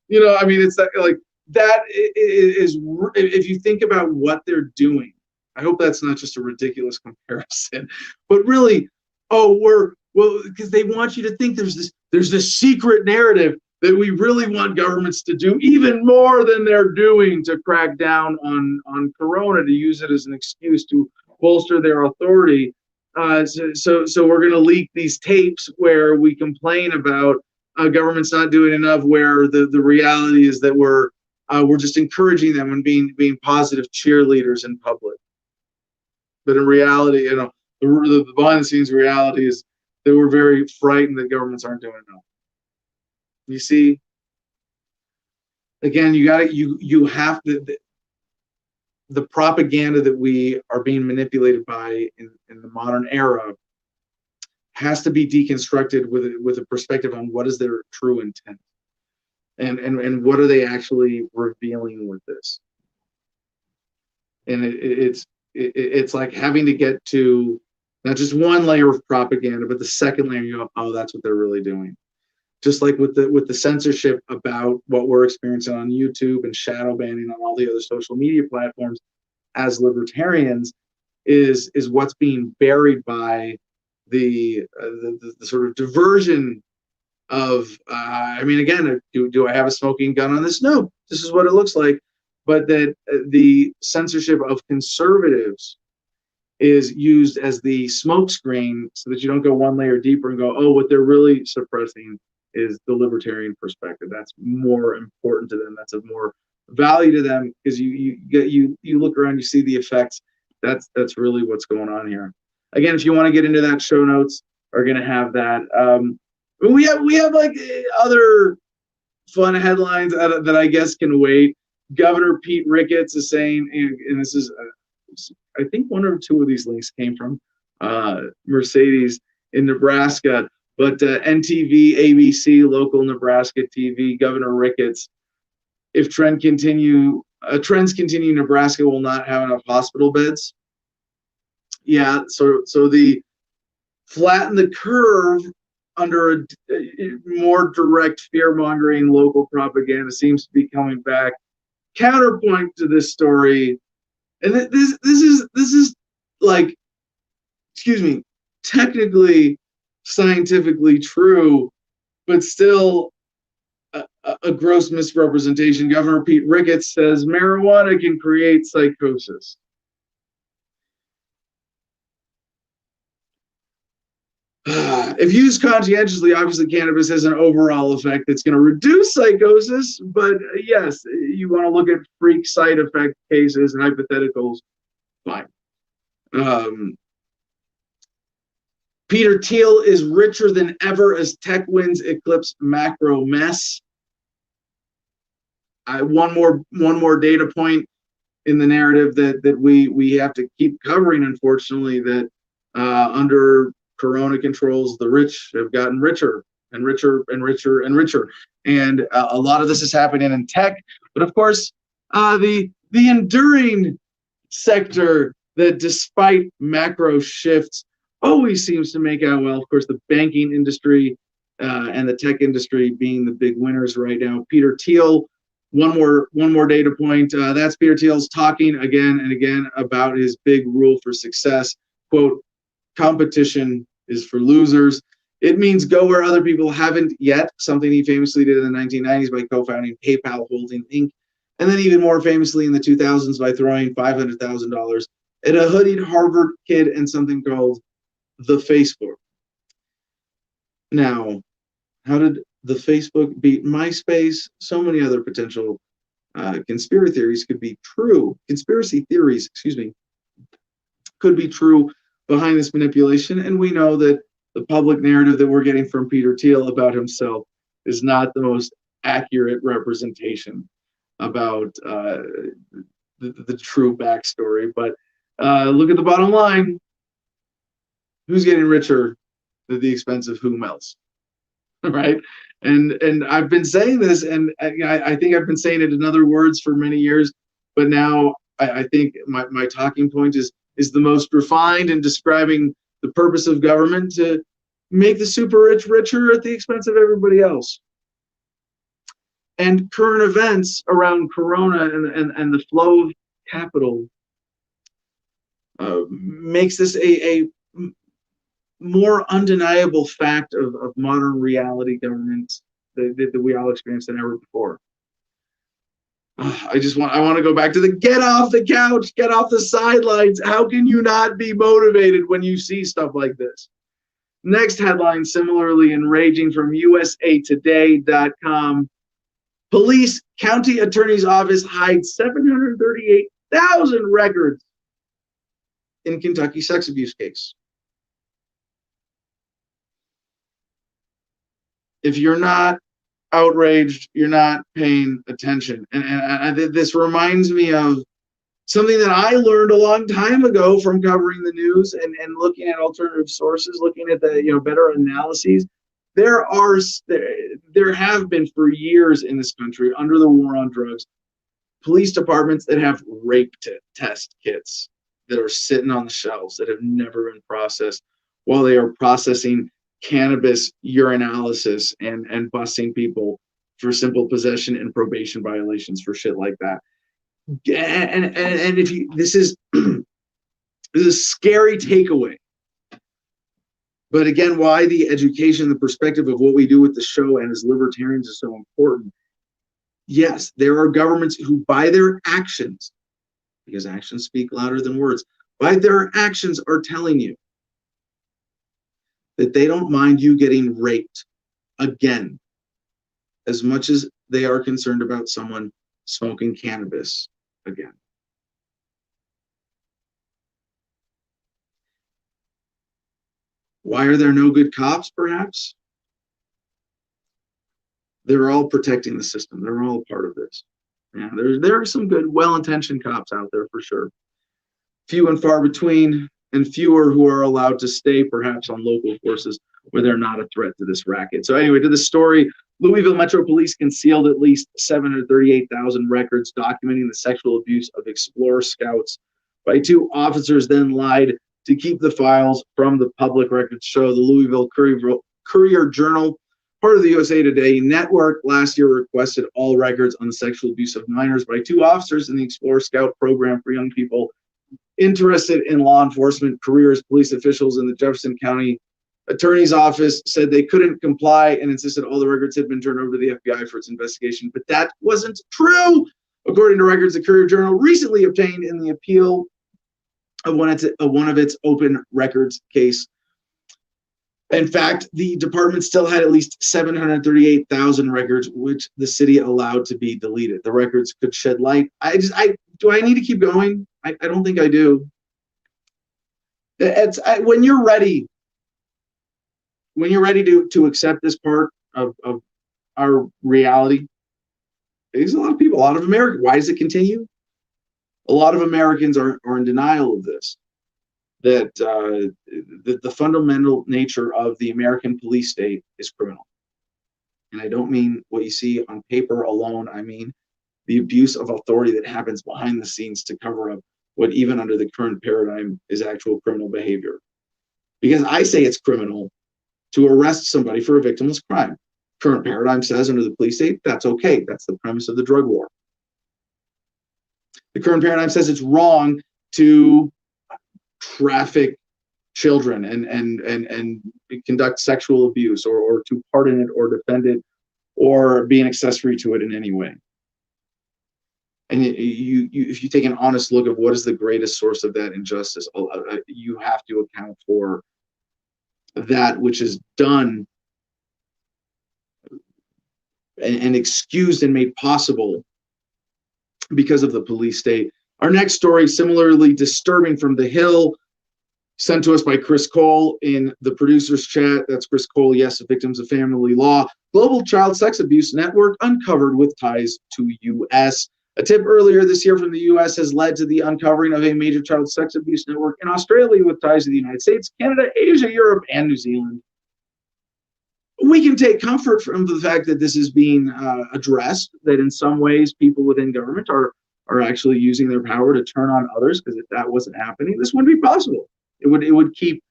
S1: You know, I mean, it's like that is, if you think about what they're doing, I hope that's not just a ridiculous comparison, but really, because they want you to think there's this secret narrative that we really want governments to do even more than they're doing to crack down on Corona, to use it as an excuse to bolster their authority. So we're going to leak these tapes where we complain about government's not doing enough, where the reality is that we're just encouraging them and being positive cheerleaders in public. But in reality, you know, the behind the scenes reality is that we're very frightened that governments aren't doing enough. You see, again, you have to, the propaganda that we are being manipulated by in the modern era has to be deconstructed with a perspective on what is their true intent, and what are they actually revealing with this. And it's like having to get to not just one layer of propaganda, but the second layer. You go, oh, that's what they're really doing. Just like with the censorship about what we're experiencing on YouTube and shadow banning on all the other social media platforms as libertarians, is what's being buried by the sort of diversion of I mean, again, do I have a smoking gun on this? No, this is what it looks like. But that the censorship of conservatives is used as the smokescreen so that you don't go one layer deeper and go, oh, what they're really suppressing is the libertarian perspective. That's more important to them. That's of more value to them, because you look around, you see the effects. That's really what's going on here. Again, if you want to get into that, show notes are going to have that. We have like other fun headlines that I guess can wait. Governor Pete Ricketts is saying, and this is, I think one or two of these links came from Mercedes in Nebraska, but NTV, ABC, local Nebraska TV, Governor Ricketts, if trends continue, Nebraska will not have enough hospital beds. Yeah, so the flatten the curve under a more direct fear-mongering local propaganda seems to be coming back. Counterpoint to this story, and this is like, excuse me, technically scientifically true, but still a gross misrepresentation. Governor Pete Ricketts says marijuana can create psychosis. If used conscientiously, obviously cannabis has an overall effect that's going to reduce psychosis, but yes, you want to look at freak side effect cases and hypotheticals, fine. Peter Thiel is richer than ever as tech wins eclipse macro mess. One more data point in the narrative that we have to keep covering, unfortunately, that under Corona controls, the rich have gotten richer and richer and richer and richer. And a lot of this is happening in tech. But of course, the enduring sector that, despite macro shifts, always seems to make out well, of course, the banking industry and the tech industry being the big winners right now. Peter Thiel One more data point. That's Peter Thiel's talking again and again about his big rule for success. Quote, competition is for losers. It means go where other people haven't yet, something he famously did in the 1990s by co-founding PayPal Holding Inc. And then even more famously in the 2000s by throwing $500,000 at a hoodied Harvard kid and something called the Facebook. Now, how did the Facebook beat MySpace? So many other potential conspiracy theories, could be true behind this manipulation. And we know that the public narrative that we're getting from Peter Thiel about himself is not the most accurate representation about the true backstory. But look at the bottom line. Who's getting richer at the expense of whom else? Right? And I've been saying this, and I think I've been saying it in other words for many years, but now I think my talking point is the most refined in describing the purpose of government to make the super rich richer at the expense of everybody else. And current events around Corona and the flow of capital makes this a more undeniable fact of modern reality government that we all experience than ever before. I want to go back to the get off the couch, get off the sidelines. How can you not be motivated when you see stuff like this? Next headline, similarly enraging, from usatoday.com. Police county attorney's office hides 738,000 records in Kentucky sex abuse case. If you're not outraged, you're not paying attention. And this reminds me of something that I learned a long time ago from covering the news and looking at alternative sources, looking at the better analyses. There have been for years in this country, under the war on drugs, police departments that have rape test kits that are sitting on the shelves that have never been processed while they are processing cannabis urinalysis and busting people for simple possession and probation violations for shit like that. And if you, this is a scary takeaway. But again, why the education, the perspective of what we do with the show and as libertarians is so important. Yes, there are governments who, by their actions, because actions speak louder than words, by their actions are telling you that they don't mind you getting raped again, as much as they are concerned about someone smoking cannabis again. Why are there no good cops, perhaps? They're all protecting the system. They're all part of this. Yeah, there are some good, well-intentioned cops out there for sure. Few and far between, and fewer who are allowed to stay perhaps on local forces where they're not a threat to this racket. So anyway, to the story, Louisville Metro Police concealed at least 738,000 records documenting the sexual abuse of Explorer Scouts by two officers, then lied to keep the files from the public records show. The Louisville Courier-Journal, part of the USA Today network, last year requested all records on the sexual abuse of minors by two officers in the Explorer Scout program for young people interested in law enforcement careers. Police officials in the Jefferson County Attorney's Office said they couldn't comply and insisted all the records had been turned over to the FBI for its investigation. But that wasn't true, according to records the Courier-Journal recently obtained in the appeal of one of its open records case. In fact, the department still had at least 738,000 records, which the city allowed to be deleted. The records could shed light. Do I need to keep going? I don't think I do. When you're ready to accept this part of our reality, there's a lot of people, a lot of Americans. Why does it continue? A lot of Americans are in denial of this. That the fundamental nature of the American police state is criminal. And I don't mean what you see on paper alone. I mean the abuse of authority that happens behind the scenes to cover up what even under the current paradigm is actual criminal behavior. Because I say it's criminal to arrest somebody for a victimless crime. current paradigm says under the police state, that's okay. That's the premise of the drug war. The current paradigm says it's wrong to traffic children and conduct sexual abuse or to pardon it or defend it or be an accessory to it in any way. And if you take an honest look at what is the greatest source of that injustice, you have to account for that which is done and excused and made possible because of the police state. Our next story, similarly disturbing from The Hill, sent to us by Chris Cole in the producer's chat. That's Chris Cole, yes, victims of family law. Global child sex abuse network uncovered with ties to U.S. A tip earlier this year from the U.S. has led to the uncovering of a major child sex abuse network in Australia with ties to the United States, Canada, Asia, Europe, and New Zealand. We can take comfort from the fact that this is being addressed, that in some ways people within government are actually using their power to turn on others, because if that wasn't happening, this wouldn't be possible. It would keep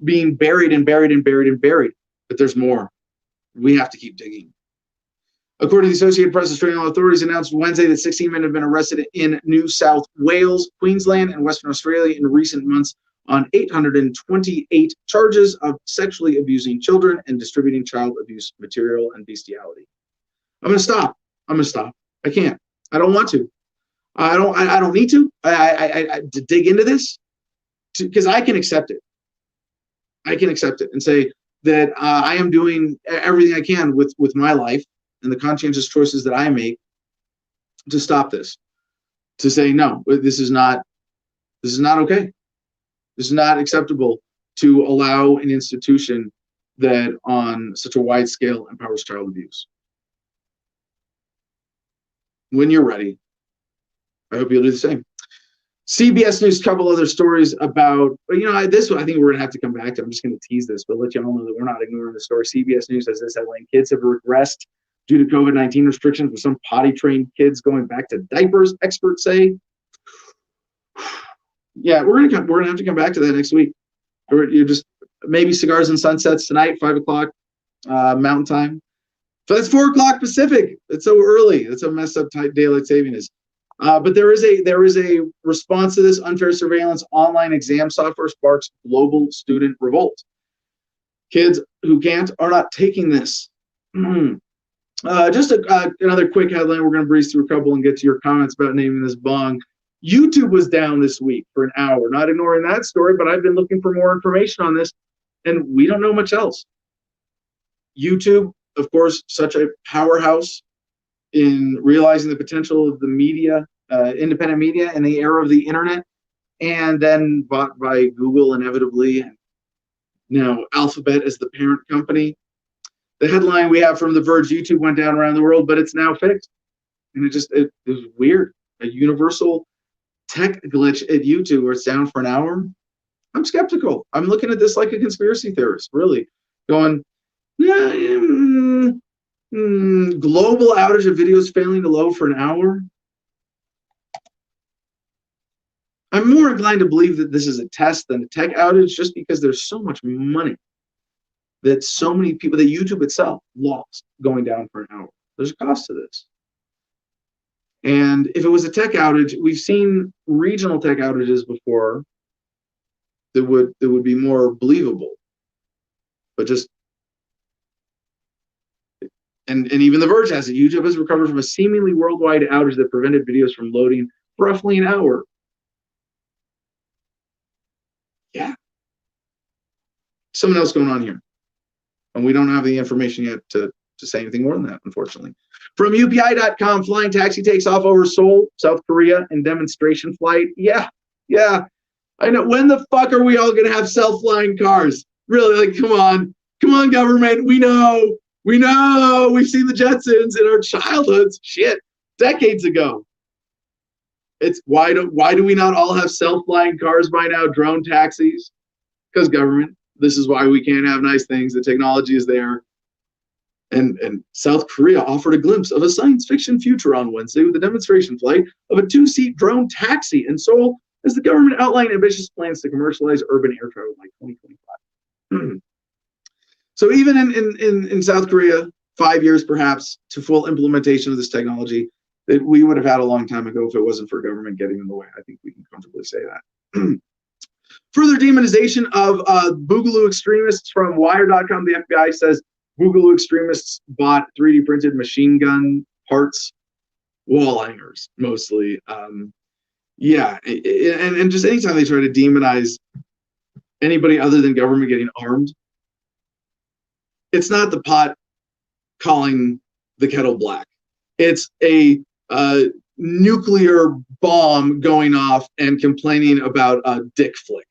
S1: being buried and buried and buried and buried. But there's more. We have to keep digging. According to the Associated Press, Australian authorities announced Wednesday that 16 men have been arrested in New South Wales, Queensland, and Western Australia in recent months on 828 charges of sexually abusing children and distributing child abuse material and bestiality. I'm going to stop. I can't. I don't want to. I don't need to. To dig into this, because I can accept it. I can accept it and say that I am doing everything I can with my life and the conscientious choices that I make to stop this. To say no, this is not okay. This is not acceptable to allow an institution that on such a wide scale empowers child abuse. When you're ready, I hope you'll do the same. CBS News, a couple other stories about, this one I think we're going to have to come back to. I'm just going to tease this, but let you all know that we're not ignoring the story. CBS News has this headline: kids have regressed due to COVID-19 restrictions, with some potty-trained kids going back to diapers, experts say. Yeah, we're gonna have to come back to that next week. You're just maybe cigars and sunsets tonight, 5 o'clock Mountain Time. So that's 4 o'clock Pacific. It's so early. That's how messed up daylight saving is. But there is a response to this. Unfair surveillance online exam software sparks global student revolt. Kids who can't are not taking this. Just another quick headline. We're going to breeze through a couple and get to your comments about naming this bong. YouTube was down this week for an hour. Not ignoring that story, but I've been looking for more information on this, and we don't know much else. YouTube, of course, such a powerhouse in realizing the potential of the media, independent media in the era of the internet, and then bought by Google inevitably, and now Alphabet as the parent company. The headline we have from The Verge: YouTube went down around the world, but it's now fixed. And it was weird. A universal tech glitch at YouTube where it's down for an hour. I'm skeptical. I'm looking at this like a conspiracy theorist, really. Going, global outage of videos failing to load for an hour. I'm more inclined to believe that this is a test than a tech outage, just because there's so much money that so many people, that YouTube itself lost going down for an hour. There's a cost to this. And if it was a tech outage, we've seen regional tech outages before that would be more believable. But just, and even The Verge has it. YouTube has recovered from a seemingly worldwide outage that prevented videos from loading for roughly an hour. Yeah. Something else going on here. And we don't have the information yet to say anything more than that, unfortunately. From UPI.com, flying taxi takes off over Seoul, South Korea, in demonstration flight. Yeah. I know. When the fuck are we all going to have self-flying cars? Really, like, come on, government. We know. We've seen the Jetsons in our childhoods. Shit, decades ago. It's why do we not all have self-flying cars by now? Drone taxis? Because government. This is why we can't have nice things. The technology is there. And South Korea offered a glimpse of a science fiction future on Wednesday with a demonstration flight of a 2-seat drone taxi in Seoul, as the government outlined ambitious plans to commercialize urban air travel by 2025. So even in South Korea, 5 years perhaps to full implementation of this technology that we would have had a long time ago if it wasn't for government getting in the way. I think we can comfortably say that. Further demonization of Boogaloo extremists from Wire.com. The FBI says Boogaloo extremists bought 3D printed machine gun parts, wall hangers mostly. Yeah, and just anytime they try to demonize anybody other than government getting armed, it's not the pot calling the kettle black. It's a nuclear bomb going off and complaining about a dick flick.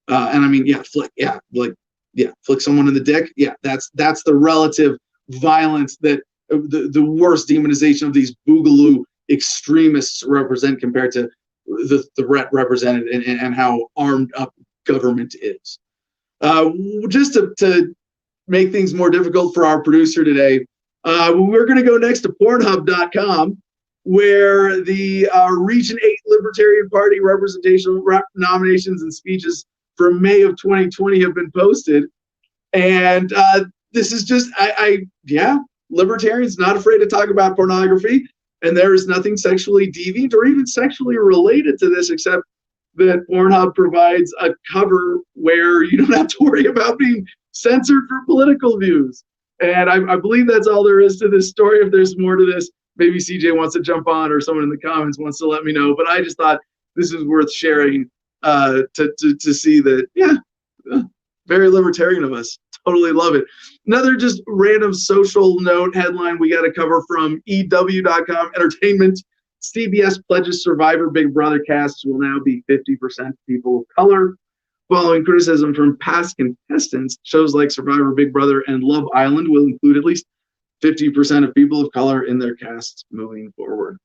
S1: And I mean, yeah, flick, yeah, like, yeah, flick someone in the dick. Yeah, that's the relative violence that the worst demonization of these Boogaloo extremists represent compared to the threat represented and how armed up government is. Just to make things more difficult for our producer today, we're going to go next to Pornhub.com, where the Region 8 Libertarian Party representational nominations and speeches for May of 2020 have been posted. And this is just, yeah, libertarians not afraid to talk about pornography. And there is nothing sexually deviant or even sexually related to this, except that Pornhub provides a cover where you don't have to worry about being censored for political views. And I believe that's all there is to this story. If there's more to this, maybe CJ wants to jump on or someone in the comments wants to let me know. But I just thought this is worth sharing to see that, yeah, very libertarian of us. Totally love it. Another just random social note headline we got to cover from EW.com. Entertainment. CBS pledges Survivor Big Brother casts will now be 50% people of color. Following criticism from past contestants, shows like Survivor Big Brother and Love Island will include at least 50% of people of color in their casts moving forward.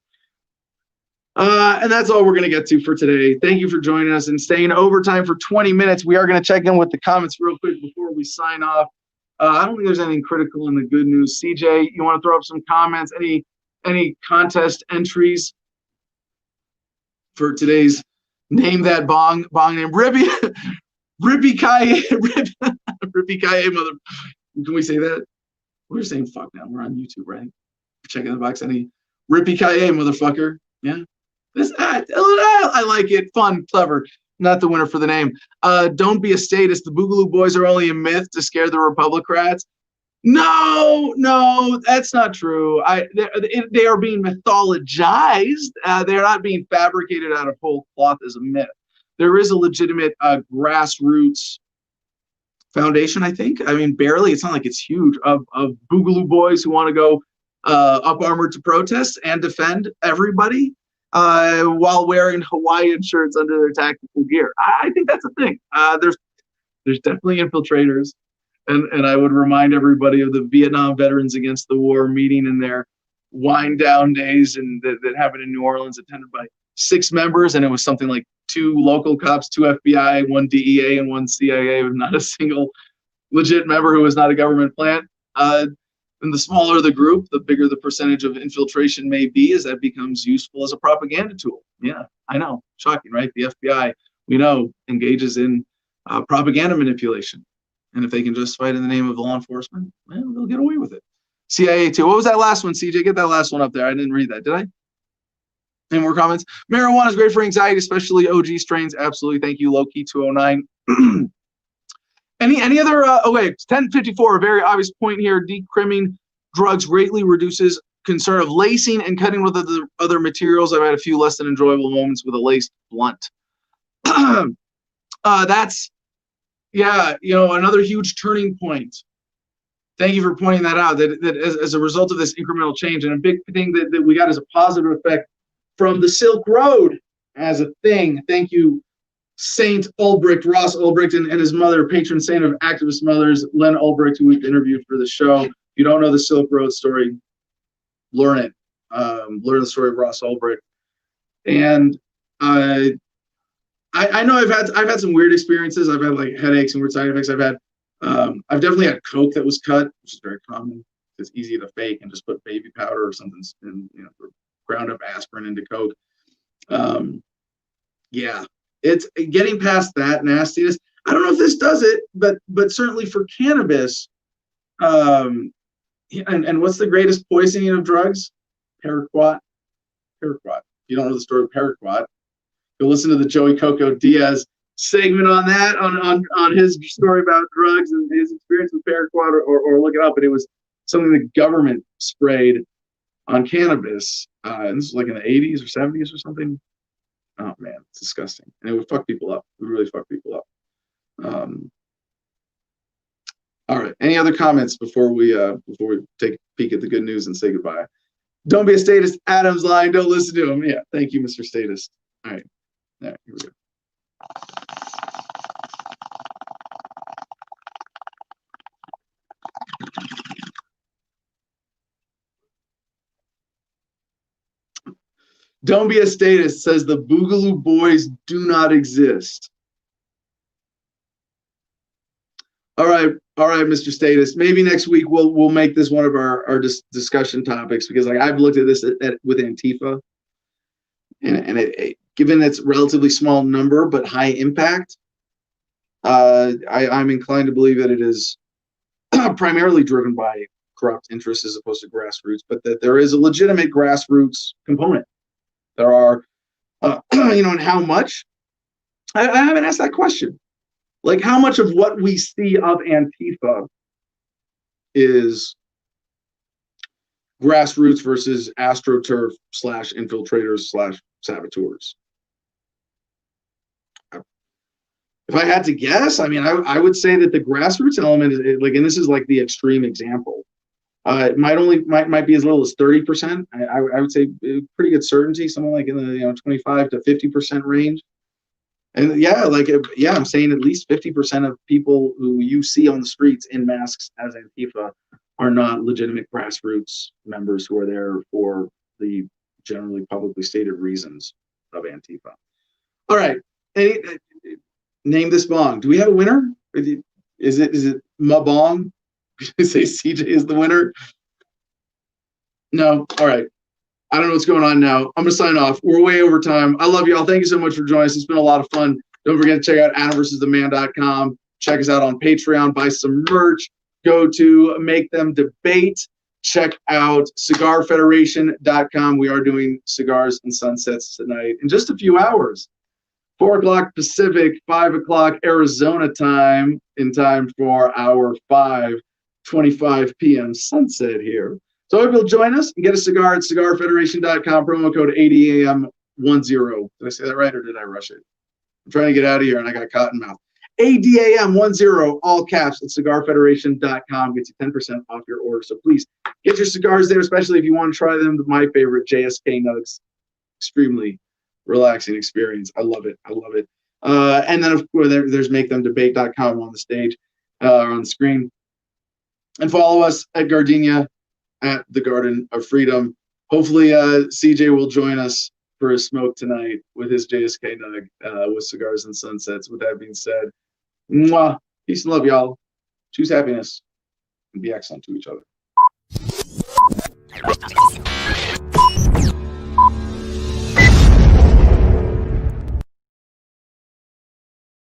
S1: And that's all we're going to get to for today. Thank you for joining us and staying overtime for 20 minutes. We are going to check in with the comments real quick before we sign off. I don't think there's anything critical in the good news. CJ, you want to throw up some comments? Any contest entries for today's name that bong name? Rippy Kaye, Rippy Kaye, mother. Can we say that? We're saying fuck now. We're on YouTube, right? Checking the box. Any Rippy Kaye, motherfucker? Yeah. This I like it. Fun, clever. Not the winner for the name. Don't be a statist. The Boogaloo Boys are only a myth to scare the Republicrats. No, that's not true. They are being mythologized. They're not being fabricated out of whole cloth as a myth. There is a legitimate grassroots foundation, I think. I mean, barely. It's not like it's huge of Boogaloo Boys who want to go up armored to protest and defend everybody while wearing Hawaiian shirts under their tactical gear. I think that's a thing. There's definitely infiltrators. And I would remind everybody of the Vietnam Veterans Against the War meeting in their wind down days and that happened in New Orleans, attended by 6 members. And it was something like 2 local cops, 2 FBI, 1 DEA, and 1 CIA, with not a single legit member who was not a government plant. And the smaller the group, the bigger the percentage of infiltration may be, as that becomes useful as a propaganda tool. Yeah, I know. Shocking, right? The FBI, we know, engages in propaganda manipulation. And if they can justify it in the name of law enforcement, well, they'll get away with it. CIA too. What was that last one, CJ? Get that last one up there. I didn't read that, did I? Any more comments? Marijuana is great for anxiety, especially OG strains. Absolutely. Thank you, Loki 209. Any other? Okay, 1054. A very obvious point here. Decrimming drugs greatly reduces concern of lacing and cutting with other materials. I've had a few less than enjoyable moments with a laced blunt. That's. Yeah, another huge turning point. Thank you for pointing that out, that as a result of this incremental change, and a big thing that we got as a positive effect from the Silk Road as a thing. Thank you, Saint Ulbricht, Ross Ulbricht, and his mother, patron saint of activist mothers, Len Ulbricht, who we've interviewed for the show. If you don't know the Silk Road story, learn it. Learn the story of Ross Ulbricht. And I know I've had some weird experiences. I've had like headaches and weird side effects. I've definitely had coke that was cut, which is very common. It's easy to fake and just put baby powder or something, and ground up aspirin into coke. Yeah, it's getting past that nastiness. I don't know if this does it, but certainly for cannabis, and what's the greatest poisoning of drugs? Paraquat. Paraquat. If you don't know the story of Paraquat, go listen to the Joey Coco Diaz segment on that, on his story about drugs and his experience with Paraquat, or look it up. And it was something the government sprayed on cannabis. And this was like in the 80s or 70s or something. Oh man, it's disgusting. And it would fuck people up. It would really fuck people up. All right. Any other comments before we take a peek at the good news and say goodbye? Don't be a statist. Adam's lying. Don't listen to him. Yeah. Thank you, Mr. Statist. All right. All right. Here we go. Don't be a statist says the Boogaloo Boys do not exist. All right, Mr. Statist. Maybe next week we'll make this one of our discussion topics, because like I've looked at this with Antifa, and it, given its relatively small number but high impact, I'm inclined to believe that it is primarily driven by corrupt interests as opposed to grassroots, but that there is a legitimate grassroots component. There are, and how much? I haven't asked that question. Like, how much of what we see of Antifa is grassroots versus AstroTurf / infiltrators / saboteurs? If I had to guess, I mean, I would say that the grassroots element is like, and this is like the extreme example. It might be as little as 30%. I would say pretty good certainty, something like in the 25 to 50% range. And I'm saying at least 50% of people who you see on the streets in masks as Antifa are not legitimate grassroots members who are there for the generally publicly stated reasons of Antifa. All right, name this bong. Do we have a winner? Is it Mabong? Say CJ is the winner? No. All right. I don't know what's going on now. I'm going to sign off. We're way over time. I love y'all. Thank you so much for joining us. It's been a lot of fun. Don't forget to check out AdamVersusTheMan.com. Check us out on Patreon. Buy some merch. Go to Make Them Debate. Check out CigarFederation.com. We are doing Cigars and Sunsets tonight in just a few hours. 4 o'clock Pacific, 5 o'clock Arizona time, in time for our 5:25 p.m. sunset here. So I hope you'll join us and get a cigar at CigarFederation.com. Promo code ADAM10. Did I say that right, or did I rush it? I'm trying to get out of here and I got cotton mouth. ADAM10, all caps, at CigarFederation.com. Gets you 10% off your order. So please get your cigars there, especially if you want to try them. My favorite, JSK Nugs. Extremely relaxing experience. I love it. And then, of course, there's MakeThemDebate.com on the stage, on the screen. And follow us at Gardenia, at the Garden of Freedom. Hopefully, CJ will join us for a smoke tonight with his JSK Nug with Cigars and Sunsets. With that being said, mwah, peace and love, y'all. Choose happiness and be excellent to each other.